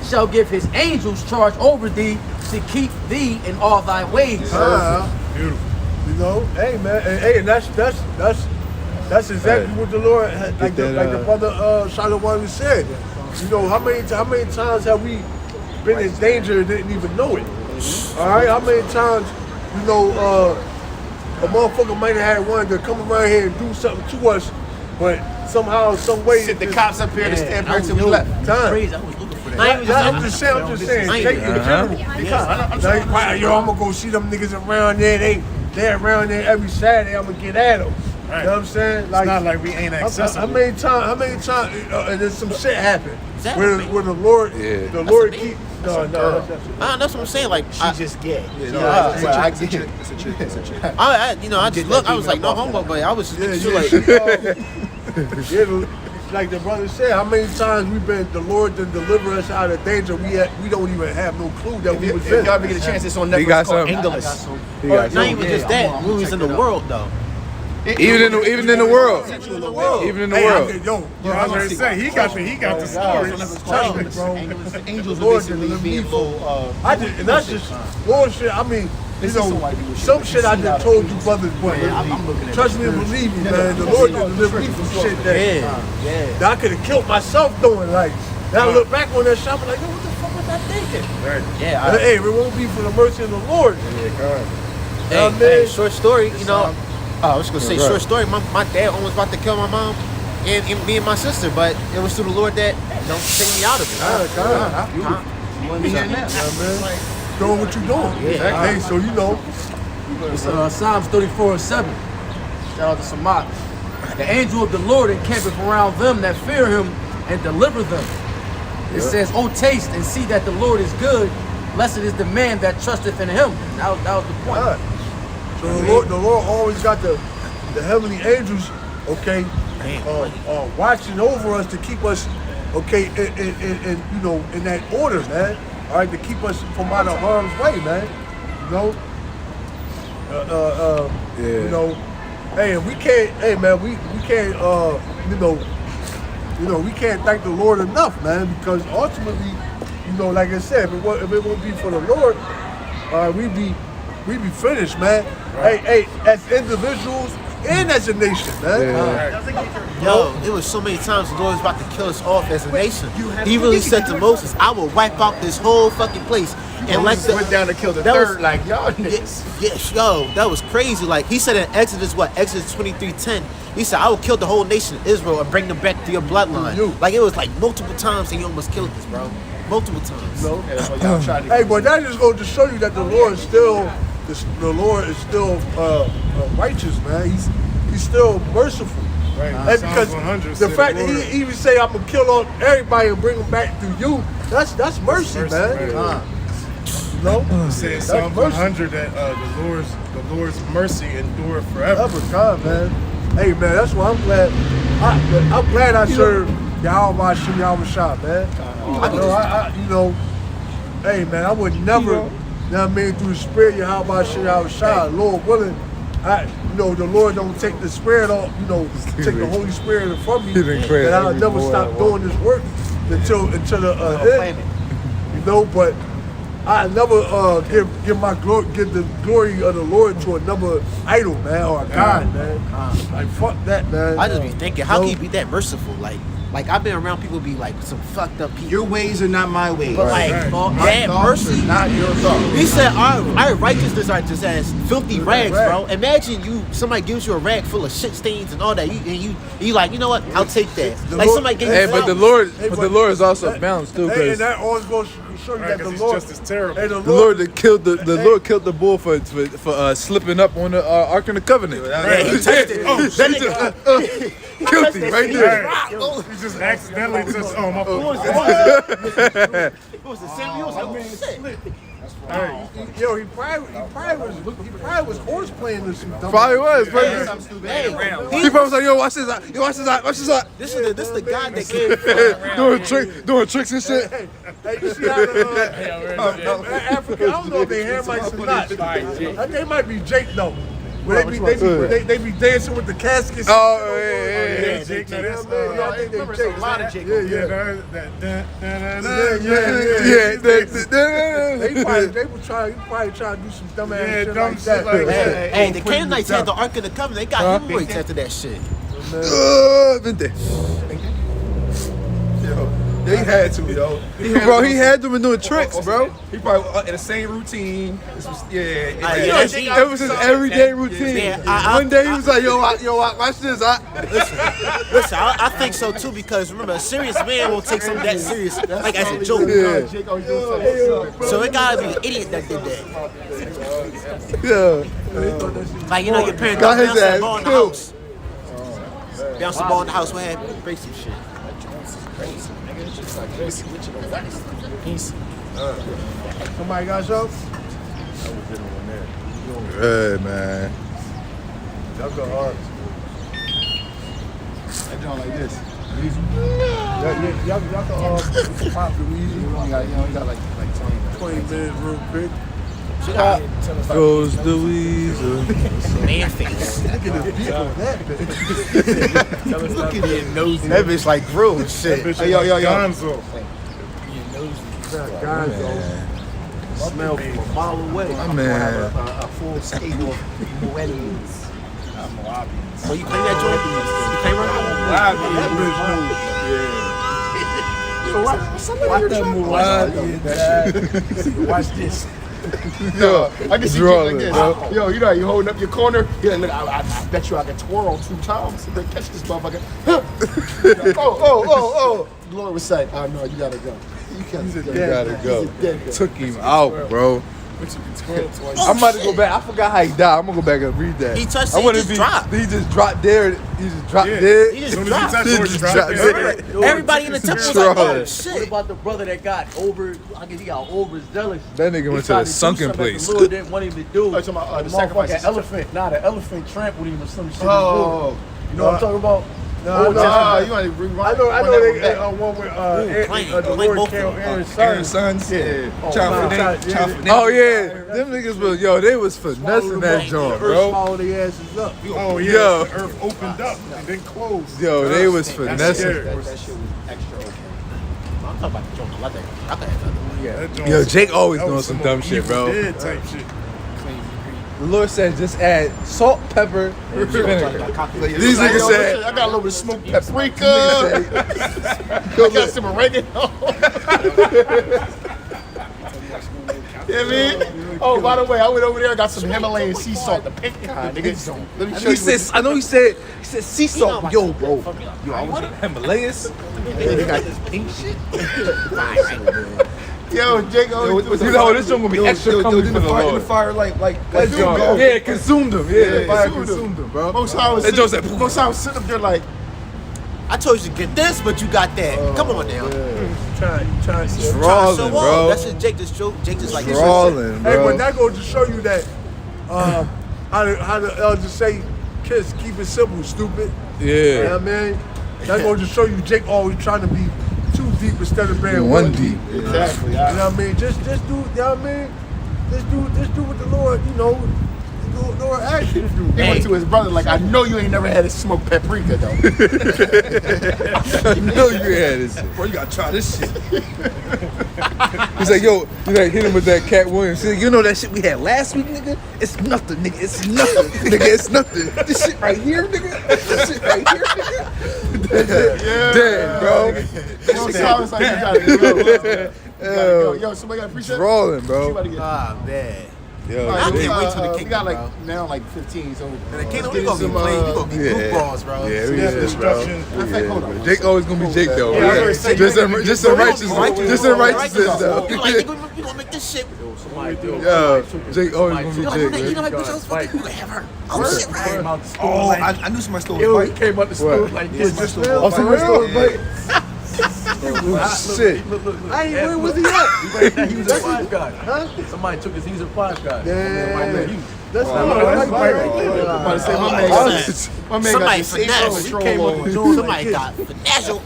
shall give his angels charge over thee to keep thee in all thy ways. Beautiful. You know, hey man, and that's exactly what the Lord had, like the brother Shalom said. You know, how many times have we been in danger and didn't even know it? All right, how many times, you know, a motherfucker might have had one to come around here and do something to us, but somehow, some way, Sit the cops up here to stand here till we left. time. Crazy, I was looking for that. I'm just saying, take it in general. Like, yo, I'm gonna go see them niggas around there. They're around there every Saturday. I'm gonna get at them. Right. You know what I'm saying? Like, It's not like we ain't accessible. How many times, and then some shit happened where the Lord, keep. No, that's what I'm saying. Like, She just gay. I just look. I was like, no homo, but I was just like, like the brother said, how many times the Lord to deliver us out of danger? We don't even have no clue that we was If in. y'all ever get a chance, it's on Netflix. He got It's called something. English. not even just that. We was in the world though. Even in the world. In the world. Even in the world. I was gonna say he got the stories. Trust me, bro. Angels Lord basically deliver being me low. and that's just bullshit. I mean, you know, some shit I just told you brothers, but trust me and believe me, man. The Lord didn't deliver me from shit that I could have killed myself doing. Like, now I look back on that shit, I'm like, yo, what the fuck was I thinking? Yeah. Hey, it won't be for the mercy of the Lord. Hey, short story. You know, I was gonna say short story. My dad almost about to kill my mom and me and my sister, but it was through the Lord that take me out of it. You want to be here now, man. Doing what you're doing. Hey, so you know. It's Psalms 34 and 7. Shout out to Samad. The angel of the Lord encampeth around them that fear him and deliver them. It says, oh, taste and see that the Lord is good. Blessed is the man that trusteth in him. That was the point. So the Lord always got the heavenly angels, okay, watching over us to keep us, okay, in you know, in that order, man. All right, to keep us from out of harm's way, man. You know, you know, hey, and we can't, hey, man, we can't, you know, we can't thank the Lord enough, man, because ultimately, you know, like I said, if it won't be for the Lord, we'd be finished, man. Right. Hey, as individuals and as a nation, man. Yo, it was so many times the Lord was about to kill us off as a nation. He really said to Moses, I will wipe out this whole fucking place. And like went down to kill the third, like y'all niggas. Yes, yo, that was crazy. Like he said in Exodus 23:10, he said, I will kill the whole nation of Israel and bring them back to your bloodline. Like it was like multiple times and you almost killed us, bro. Multiple times. Hey, but that just goes to show you that the Lord is still righteous, man. He's still merciful. Right. And because the fact that he even say I'm gonna kill everybody and bring them back through you, that's mercy, man. Right. You know? It says That's Psalm mercy. 100 that the Lord's mercy endureth forever. Every time, man. Hey, man, that's why I'm glad. I'm glad I served Yahweh Hashem Yahweh Shah, man. You know, hey, man, I would never, you know what I mean, through the spirit Yahweh Hashem Yahweh Shah, Lord willing, you know, the Lord don't take the spirit off, you know, take the Holy Spirit from me, and I'll never stop doing this work until the end. You know, but I never give the glory of the Lord to another idol, man, or a god, man. Like fuck that, man. I just be thinking, how can you be that merciful? Like I've been around people be like some fucked up people. Your ways are not my ways. But like that mercy, not your thoughts. he said our righteousness are just as filthy rags, bro. Imagine somebody gives you a rag full of shit stains and all that, you like, you know what? I'll take that. Like somebody gave you. Hey, but the Lord is also balanced too, And because that always goes to show you that the He's Lord just as terrible. and the Lord killed the Lord killed the bull for slipping up on the Ark of the Covenant. Yeah, he touched it. Oh, that nigga. Guilty right there. He just accidentally just my It was the same. He was like, oh shit. Yo, he probably was horse playing this. Probably was. Hey, He probably was like, yo, watch this out. Yo, watch this out. Watch this out. this is the guy that came. Doing tricks and shit. Hey, you see how Africa, I don't know if they Hamites or not. They might be Jake though. But they be dancing with the caskets. Oh, yeah. Jake, no, Yeah, that's man, I think they Jake. a lot of Jake. Yeah. They were probably trying to do some dumb ass shit dumb like shit that. like that. Hey, the Canaanites had the Ark of the Covenant. They got hemorrhoids after that shit. Vente. They had to, yo. Bro, he had them doing tricks, bro. He probably in the same routine. This was, It was his everyday routine. Yeah, One day he was like, yo, watch this. Listen, I think so too, because remember, a serious man will take something that serious, like as a joke. Yeah. So it gotta be an idiot that did that. Yeah. Like, you know, your parents Got his bounce the ass ball in the killed. house. Bounce the ball in the house, what happened? Break some shit. Somebody got something? Good, man. Y'all go hard. I don't like this. Y'all can pop the easy. You got like 20 minutes real quick. Goes the weasel. Man face. Look at the beat on that bitch. Look at your nose. That bitch like grill and shit. Hey, yo. Gonzo. Guys, smell from a mile away. My man. A full skate of Moettings. So you claim that joint? You claim her? That bitch knows. Watch this. Yo, I can see you like this. Yo, you know, you holding up your corner. Yeah, look, I bet you I can twirl 2 times and then catch this motherfucker. oh. Lord was saying, oh no, you gotta go. You gotta go. Took him out, bro. I'm about to go back. I forgot how he died. I'm gonna go back and read that. He touched I it, wanna he just dropped. He just dropped there. He just dropped there. He As just soon as you dropped. touch He Lord, just drop dropped it. there. Everybody in the temple was like, oh Control. What shit. about the brother that got he got overzealous? That nigga went to tried the do sunken something that place. The Lord didn't want him to do. Oh, you talking about, the motherfucking sacrifices? elephant. Nah, the elephant trampled him or some shit. Oh. You know what I'm talking about? You want to rewind? I know that they one back. one with Plain the both Lord of killed them. Aaron's Aaron's son. sons. Yeah. Oh yeah, them niggas was they was finessing that joint, bro. Swallowed their asses up. Oh yeah, Yo. the earth opened up and then closed. Yo, they was That's finessing. scary. I'm talking about the joint. I could have That joint Yo, was- Jake always that doing was some more dumb shit, Evil bro. Dead type shit. The Lord said just add salt, pepper, and vinegar. These niggas said. I got a little bit of smoked paprika. I got some oregano. Yeah, man. Oh, by the way, I went over there. I got some Himalayan sea salt, the pink kind. Nigga, let me show you. I know he said sea salt. Yo, bro. Yo, I was in Himalayas. They got this pink shit. Yo, Jake always You know, this one gonna be extra coming for the In the Lord. fire, like Yeah, consumed them. Yeah, the fire consumed consumed them, bro. Most I was That joke said, sitting up there like, I I told you to get this, but you got that. Come on now. Trying to Trying to Trolling, show bro. off. That's just Jake just show. Jake just like this. Trolling, Hey, bro. but that goes to show you that how the elders say, kids, keep it simple, stupid. You know Yeah. what I mean? That goes to show you Jake always trying to be too deep instead of being One one deep. Exactly. You know what I mean? Just do, you know what I mean? Just do what the Lord, you know, the Lord asked you to do. He went to his brother like, I know you ain't never had a smoked paprika though. I know you had this shit. Bro, you gotta try this shit. He's like, yo, you like hit him with that Cat Williams. He's like, you know that shit we had last week, nigga? It's nothing, nigga. It's nothing, nigga. It's nothing. This shit right here, nigga. This shit right here, nigga. Dead, bro. Yo, somebody got to appreciate it. Rolling, bro. Ah, man. Yo, I dude. can't wait till the We kingdom, got like bro. now like 15, so And the let's kingdom, get we gonna be some, playing. We gonna be yeah. goofballs, bro. Yeah, we Death, is, bro. destruction. In fact, hold on. Jake always gonna be Jake though. Yeah, I bro. already said Just you- in just in righteousness, just in righteousness though. You like, you gonna make this shit. Yo, Jake always gonna be You Jake, know, man. like, bitch, I was fucking, you gonna have her. Oh, shit, right. Oh, I knew somebody stole Yo, his he bike. came out the store What? like this. Just Oh, somebody stole his bike. Shit. I ain't where was he at? He was a five guy. Huh? Somebody took his. He's a five guy. Yeah. That's Oh, not that's my right. bike. I'm about to say, my man Oh, got my man Somebody got the safe finesse. control Came up on. the door Somebody like got financial.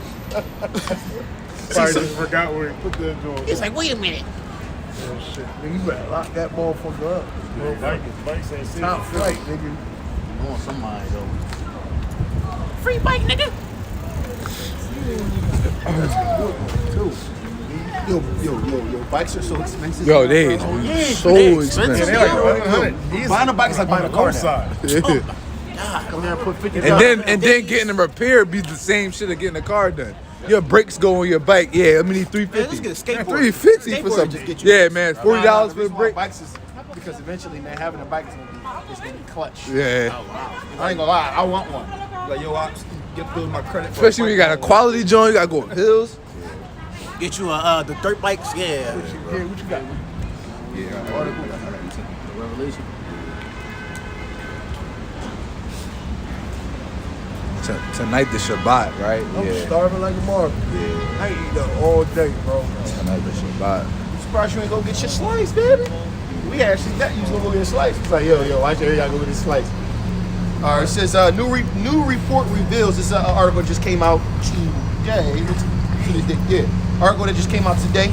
Sorry, just forgot where he put the door. He's like, wait a minute. this. Shit, nigga, you better lock that motherfucker up. Bikes ain't safe. Top flight, nigga. You want somebody though. Free bike, nigga. Yo, bikes are so expensive. Yo, they is so expensive. They're like 100. Buying a bike is like buying a car now. side. Yeah. Come here and put 50 And then getting them repaired be the same shit of getting the car done. Your brakes go on your bike. Yeah, I mean Man, let's $350. get a skateboard. $350 for Skateboard something. just get you- Yeah, man, $40 for the brake. Bikes is because eventually, man, having a bike is gonna be clutch. Yeah. I ain't gonna lie, I want one. Like, yo, I get build my credit. for Especially when you got a quality joint, you gotta go on hills. Get you the dirt bikes, yeah. Yeah, what you got? Revelation. Tonight the Shabbat, right? I'm starving like a mother. Yeah. I ain't eating that all day, bro. Tonight the Shabbat. I'm surprised you ain't go get your slice, baby. We actually got you to go get a slice. It's like, yo, why should y'all go get a slice? All right, it says new report reveals. This article just came out today. Article that just came out today.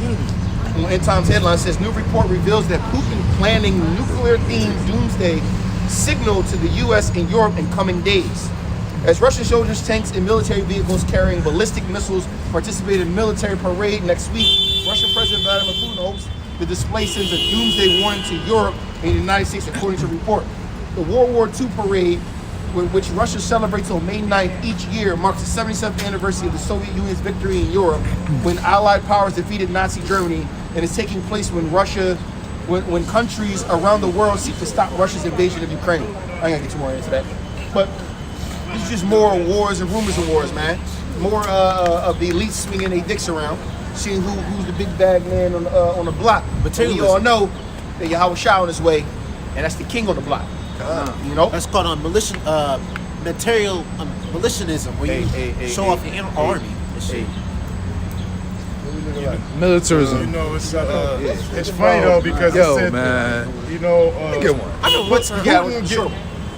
End Times headline says new report reveals that Putin planning nuclear-themed doomsday signal to the U.S. and Europe in coming days. As Russian soldiers, tanks, and military vehicles carrying ballistic missiles participate in a military parade next week, Russian President Vladimir Putin hopes the display sends a doomsday warning to Europe and the United States, according to the report. The World War II parade, which Russia celebrates on May 9th each year, marks the 77th anniversary of the Soviet Union's victory in Europe when Allied powers defeated Nazi Germany, and is taking place when when countries around the world seek to stop Russia's invasion of Ukraine. I ain't gonna get too more into that, but it's just more wars and rumors of wars, man. More of the elites swinging their dicks around, seeing who's the big bag man on the block. But we all know that Yahweh Shah on his way, and that's the king on the block. You know, That's called material militianism, where you show off your army and shit. Militarism. You know, it's funny though because Yo, it said, man. you know, Get one.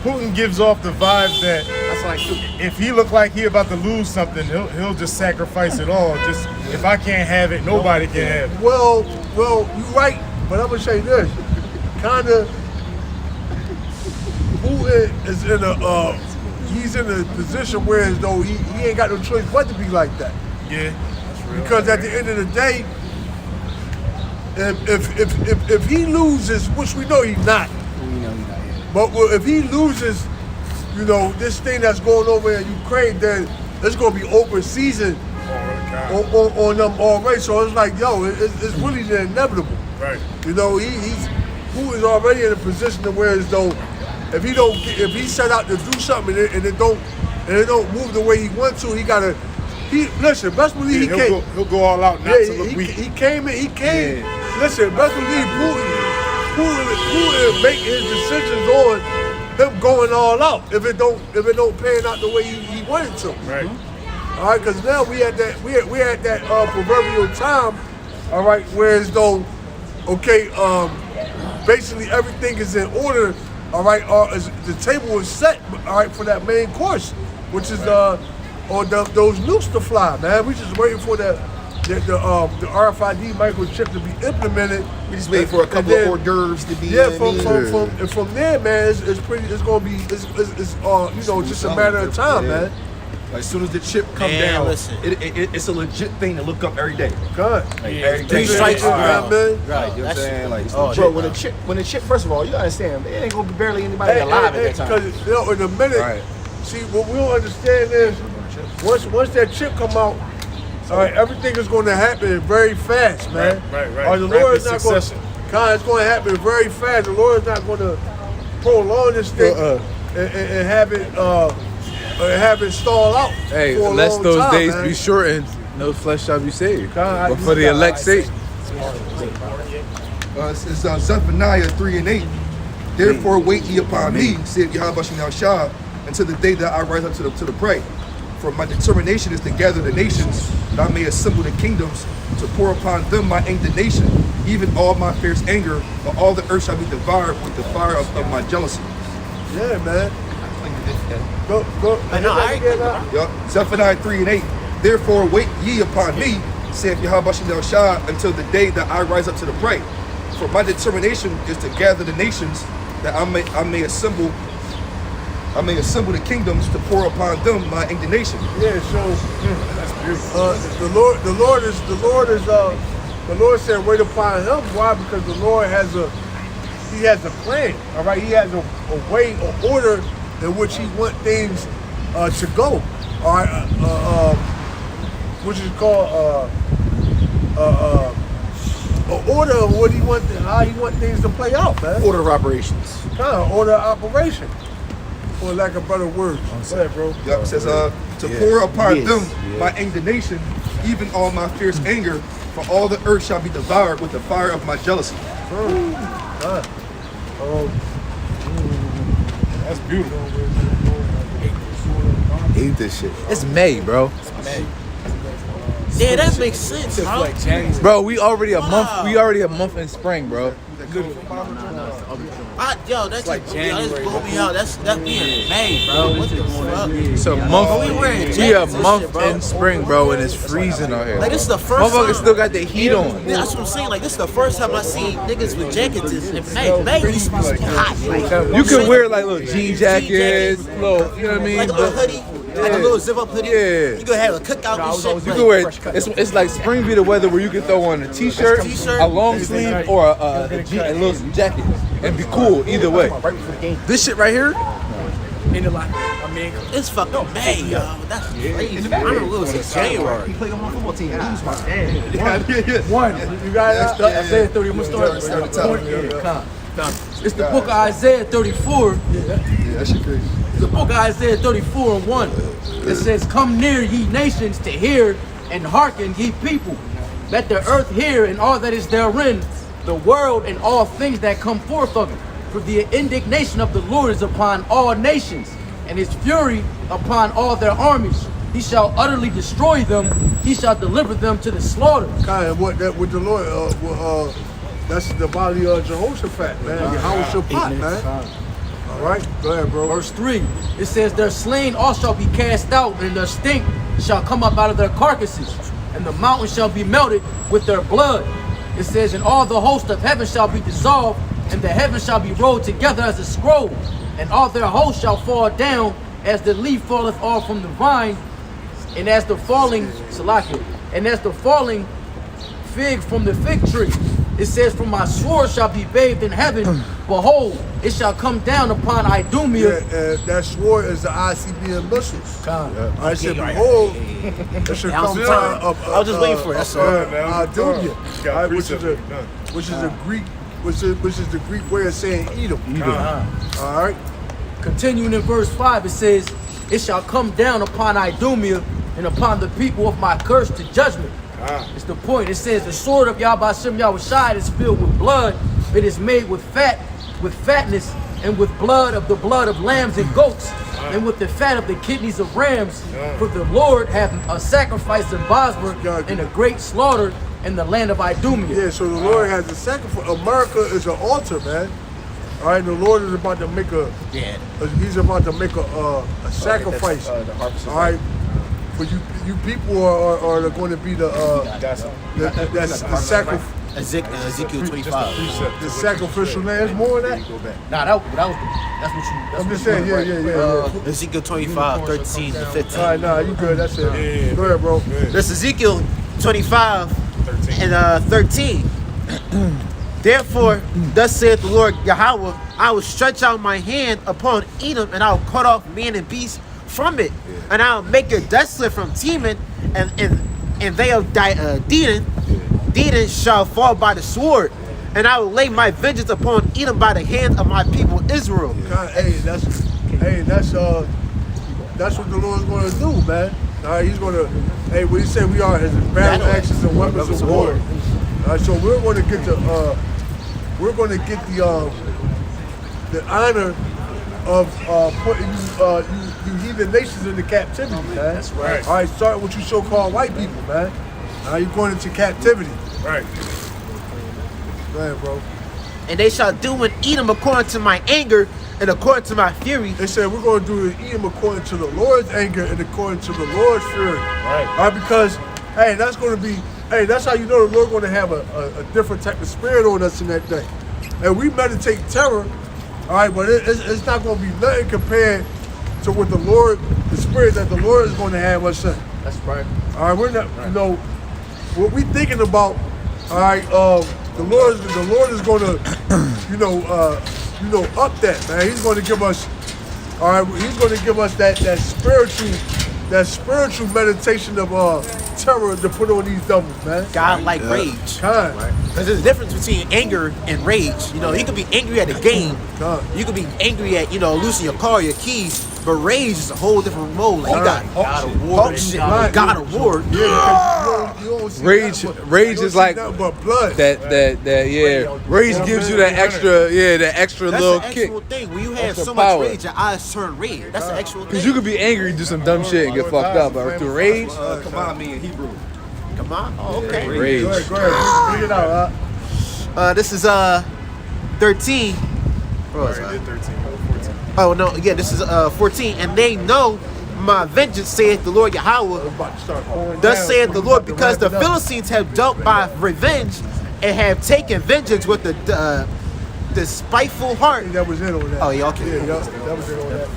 Putin gives off the vibe that that's like if he look like he about to lose something, he'll just sacrifice it all. Just if I can't have it, nobody can have it. Well, you're right, but I'm gonna say this. Kinda, Putin is in he's in a position where as though he ain't got no choice but to be like that. Yeah, that's real. Because at the end of the day, if he loses, which we know he's not, but if he loses, you know, this thing that's going over in Ukraine, then it's gonna be open season on them already. So it's like, yo, it's really the inevitable. Right. You know, he's Putin's already in a position to where as though if he set out to do something and it don't move the way he wants to, listen, best believe he came. He'll go all out not to look weak. He came. Yeah. Listen, best believe Putin make his decisions on him going all out if it don't pan out the way he wanted to. Right. All right, because now we at that proverbial time, all right, whereas though, okay, basically everything is in order, all right, the table is set, all right, for that main course, which is those nukes to fly, man. We just waiting for the RFID microchip to be implemented. We just waiting for a couple of hors d'oeuvres to be. From there, man, it's gonna be just a matter of time, man. As soon as the chip come down, it's a legit thing to look up every day. God, every day. Three strikes man. around. Right, you know what I'm saying? Like, bro, when the chip, first of all, you understand, it ain't gonna be barely anybody alive at that time. Because in a minute, see, what we don't understand is once that chip come out, all right, everything is going to happen very fast, man. Right. The Lord is not going to. It's going to happen very fast. The Lord is not going to prolong this thing and have it stall out. Hey, for a unless long those time, days man. be shortened, no flesh shall be saved. God, But for the elect's sake. It's Zephaniah 3:8. Therefore wait ye upon me, said Yahweh Shah, until the day that I rise up to the prey. For my determination is to gather the nations, that I may assemble the kingdoms, to pour upon them my indignation, even all my fierce anger, but all the earth shall be devoured with the fire of my jealousy. Yeah, man. Go. Zephaniah 3:8. Therefore wait ye upon me, saith Yahweh Shah, until the day that I rise up to the prey. For my determination is to gather the nations, that I may assemble the kingdoms, to pour upon them my indignation. Yeah, so that's beautiful. The Lord said wait upon him. Why? Because the Lord has a plan. All right, he has a way, an order in which he wants things to go. All right, which is called an order of how he want things to play out, man. Order of operations. Order of operation. For lack of better words. Go ahead, bro. Yep, it says to pour upon them my indignation, even all my fierce anger, for all the earth shall be devoured with the fire of my jealousy. That's beautiful. Hate this shit. It's May, bro. Yeah, that makes sense, bro. Bro, we already a month in spring, bro. That's blow me out. That's being May, bro. What the fuck? It's a month. We a month in spring, bro, and it's freezing out here. Like, this is the first Motherfuckers time. still got their heat on. Yeah, that's what I'm saying. Like, this is the first time I seen niggas with jackets in May. May used to be hot. Like, You can wear like little jean jackets, little, you know what I mean? like a little hoodie, like a little zip up hoodie. Yeah. You could have a cookout and shit. You can wear it's like spring be the weather where you can throw on a t-shirt, a long sleeve, or a little jacket and be cool either way. This shit right here, It's fucking May, yo. That's crazy. I don't know what it's January. He played on my football team. He was my One. You got it? Isaiah 30. I'm going to start. It's the book of Isaiah 34. That shit crazy. The book of Isaiah 34 and 1. It says, come near ye nations to hear and hearken ye people. Let the earth hear and all that is therein, the world and all things that come forth of it. For the indignation of the Lord is upon all nations, and his fury upon all their armies. He shall utterly destroy them. He shall deliver them to the slaughter. Kind of what the Lord, that's the body of Jehoshaphat, man. Jehoshaphat, man. All right, go ahead, bro. Verse 3, it says, their slain all shall be cast out, and their stink shall come up out of their carcasses, and the mountains shall be melted with their blood. It says, and all the host of heaven shall be dissolved, and the heavens shall be rolled together as a scroll, and all their hosts shall fall down as the leaf falleth off from the vine, and as the falling fig from the fig tree. It says, for my sword shall be bathed in heaven. Behold, it shall come down upon Idumea. Yeah, that sword is the ICBM missiles. I said, behold, it should come down. I was just waiting for it. That's all. Idumea, which is the Greek way of saying Edom. All right. Continuing in verse 5, it says, it shall come down upon Idumea and upon the people of my curse to judgment. It's the point. It says the sword of Yahweh Shai is filled with blood. It is made with fatness, and with blood of lambs and goats. and with the fat of the kidneys of rams, for the Lord hath a sacrifice in Bosworth and a great slaughter in the land of Idumea. Yeah, so the Lord has a sacrifice. America is an altar, man. All right, the Lord is about to make He's about to make a sacrifice. The harvest is all right, for you people are going to be the sacrifice. Ezekiel 25. The sacrificial land. There's more of that. Nah, that's what you. I'm just saying, yeah. Ezekiel 25, 13 to 15. All right, nah, you good. That's it. Yeah. Go ahead, bro. That's Ezekiel 25 13. and 13. Therefore, thus saith the Lord Yahweh, I will stretch out my hand upon Edom, and I will cut off man and beast from it, and I will make it desolate from Teman, and they of Dedan shall fall by the sword, and I will lay my vengeance upon Edom by the hand of my people Israel. Hey, that's what the Lord's going to do, man. All right, He's going to. Hey, what He said we are His battle axes and weapons of war. All right, so we're going to get the honor of putting you heathen nations into captivity, man. That's right. All right, starting with you so-called white people, man. Now you're going into captivity. Right. Go ahead, bro. And they shall do in Edom according to my anger and according to my fury. They said we're going to do in Edom according to the Lord's anger and according to the Lord's fury. Right. All right, because, hey, that's going to be, hey, that's how you know the Lord's going to have a different type of spirit on us in that day. And we meditate terror, all right, but it's not going to be nothing compared to what the Lord, the spirit that the Lord is going to have us in. That's right. All right, we're not, you know, what we thinking about, all right, the Lord is going to, up that, man. He's going to give us, all right, He's going to give us that spiritual meditation of terror to put on these devils, man. God like rage. Kind. Because there's a difference between anger and rage. You know, you could be angry at a game. You could be angry at, losing your car, your keys. But rage is a whole different mode. Like you got God of War. God of War. Yeah, you don't see Rage is like but blood. that. Rage gives you that extra, That's little the kick. actual thing. When you have Extra so power. much rage, your eyes turn red. That's the actual thing. Cause you could be angry, do some dumb shit, and get fucked up, but through rage, Come on, me in Hebrew. Come on. Oh, okay. rage. Go ahead. Bring it out, This is 13. What was Already that? did 13. 14. Oh no, yeah, this is 14. And they know my vengeance, saith the Lord Yahweh. Thus saith the Lord, because the Philistines have dealt by revenge and have taken vengeance with the spiteful heart. That was it on that. Oh, yeah, okay. Yeah, that was it on that.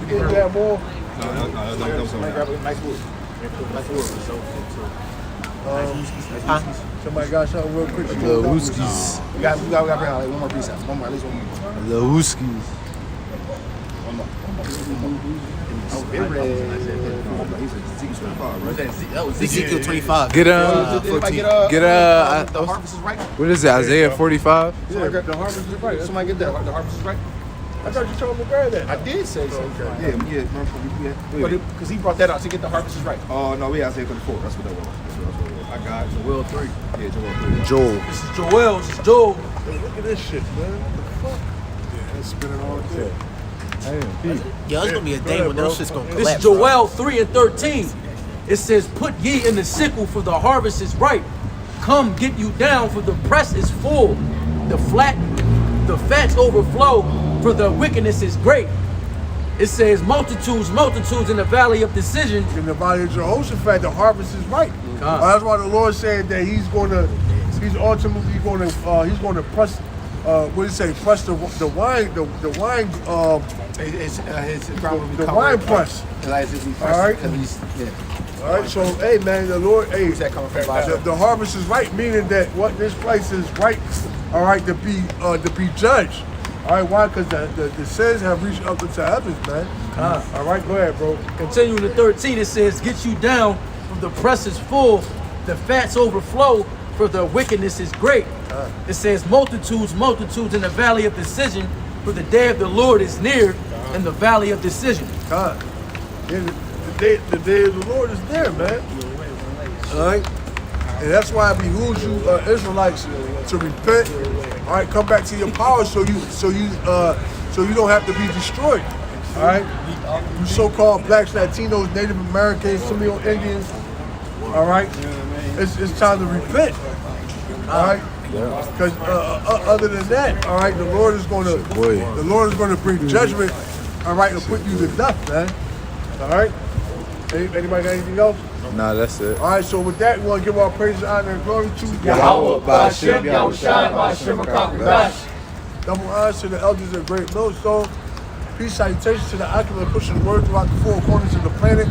You got more? Somebody got something real quick. The Wooskies. We got to bring out like one more piece. At least one more. The Wooskies. Ezekiel 25. Get The harvest is right. what is it? Isaiah 45. The harvest is right. Somebody get that. The harvest is right. I thought you told me to grab that. I did say so. Yeah. Because he brought that out to get the harvest is right. Oh no, we had Isaiah 34. That's what that was. I got Joel 3. Yeah, Joel 3. This is Joel. This is Joel. Hey, look at this shit, man. What the fuck? Yeah, it's spinning all day. Yeah, it's gonna be a day when those shit's gonna This collapse. is Joel 3 and 13. It says, put ye in the sickle, for the harvest is ripe. Come, get you down, for the press is full. The fats overflow, for the wickedness is great. It says, multitudes in the valley of decision. In the valley of Jehoshaphat, the harvest is right. That's why the Lord said that He's ultimately going to press. What did He say? Press the wine press. All right. All right. So hey, man, the Lord, hey, the harvest is right, meaning that what this place is right. All right, to be judged. All right, why? Because the sins have reached up into heavens, man. All right, go ahead, bro. Continuing to 13, it says, get you down, for the press is full, the fats overflow, for the wickedness is great. It says, multitudes in the valley of decision, for the day of the Lord is near in the valley of decision. The day of the Lord is there, man. All right, and that's why it behooves you Israelites to repent. All right, come back to your power, so you don't have to be destroyed. All right? You so-called blacks, Latinos, Native Americans, Seminole Indians, all right? It's time to repent, all right? Because other than that, all right, the Lord is going to bring judgment, all right, and put you to death, man. All right? Anybody got anything else? Nah, that's it. All right, so with that, we want to give our praise, honor, and glory to Yahweh, Ba'ashem, Yahushua, Ba'ashem, HaKadosh. Double honors to the elders of Great Millstone. Peace, salutations to the ocular pushing the word throughout the four corners of the planet.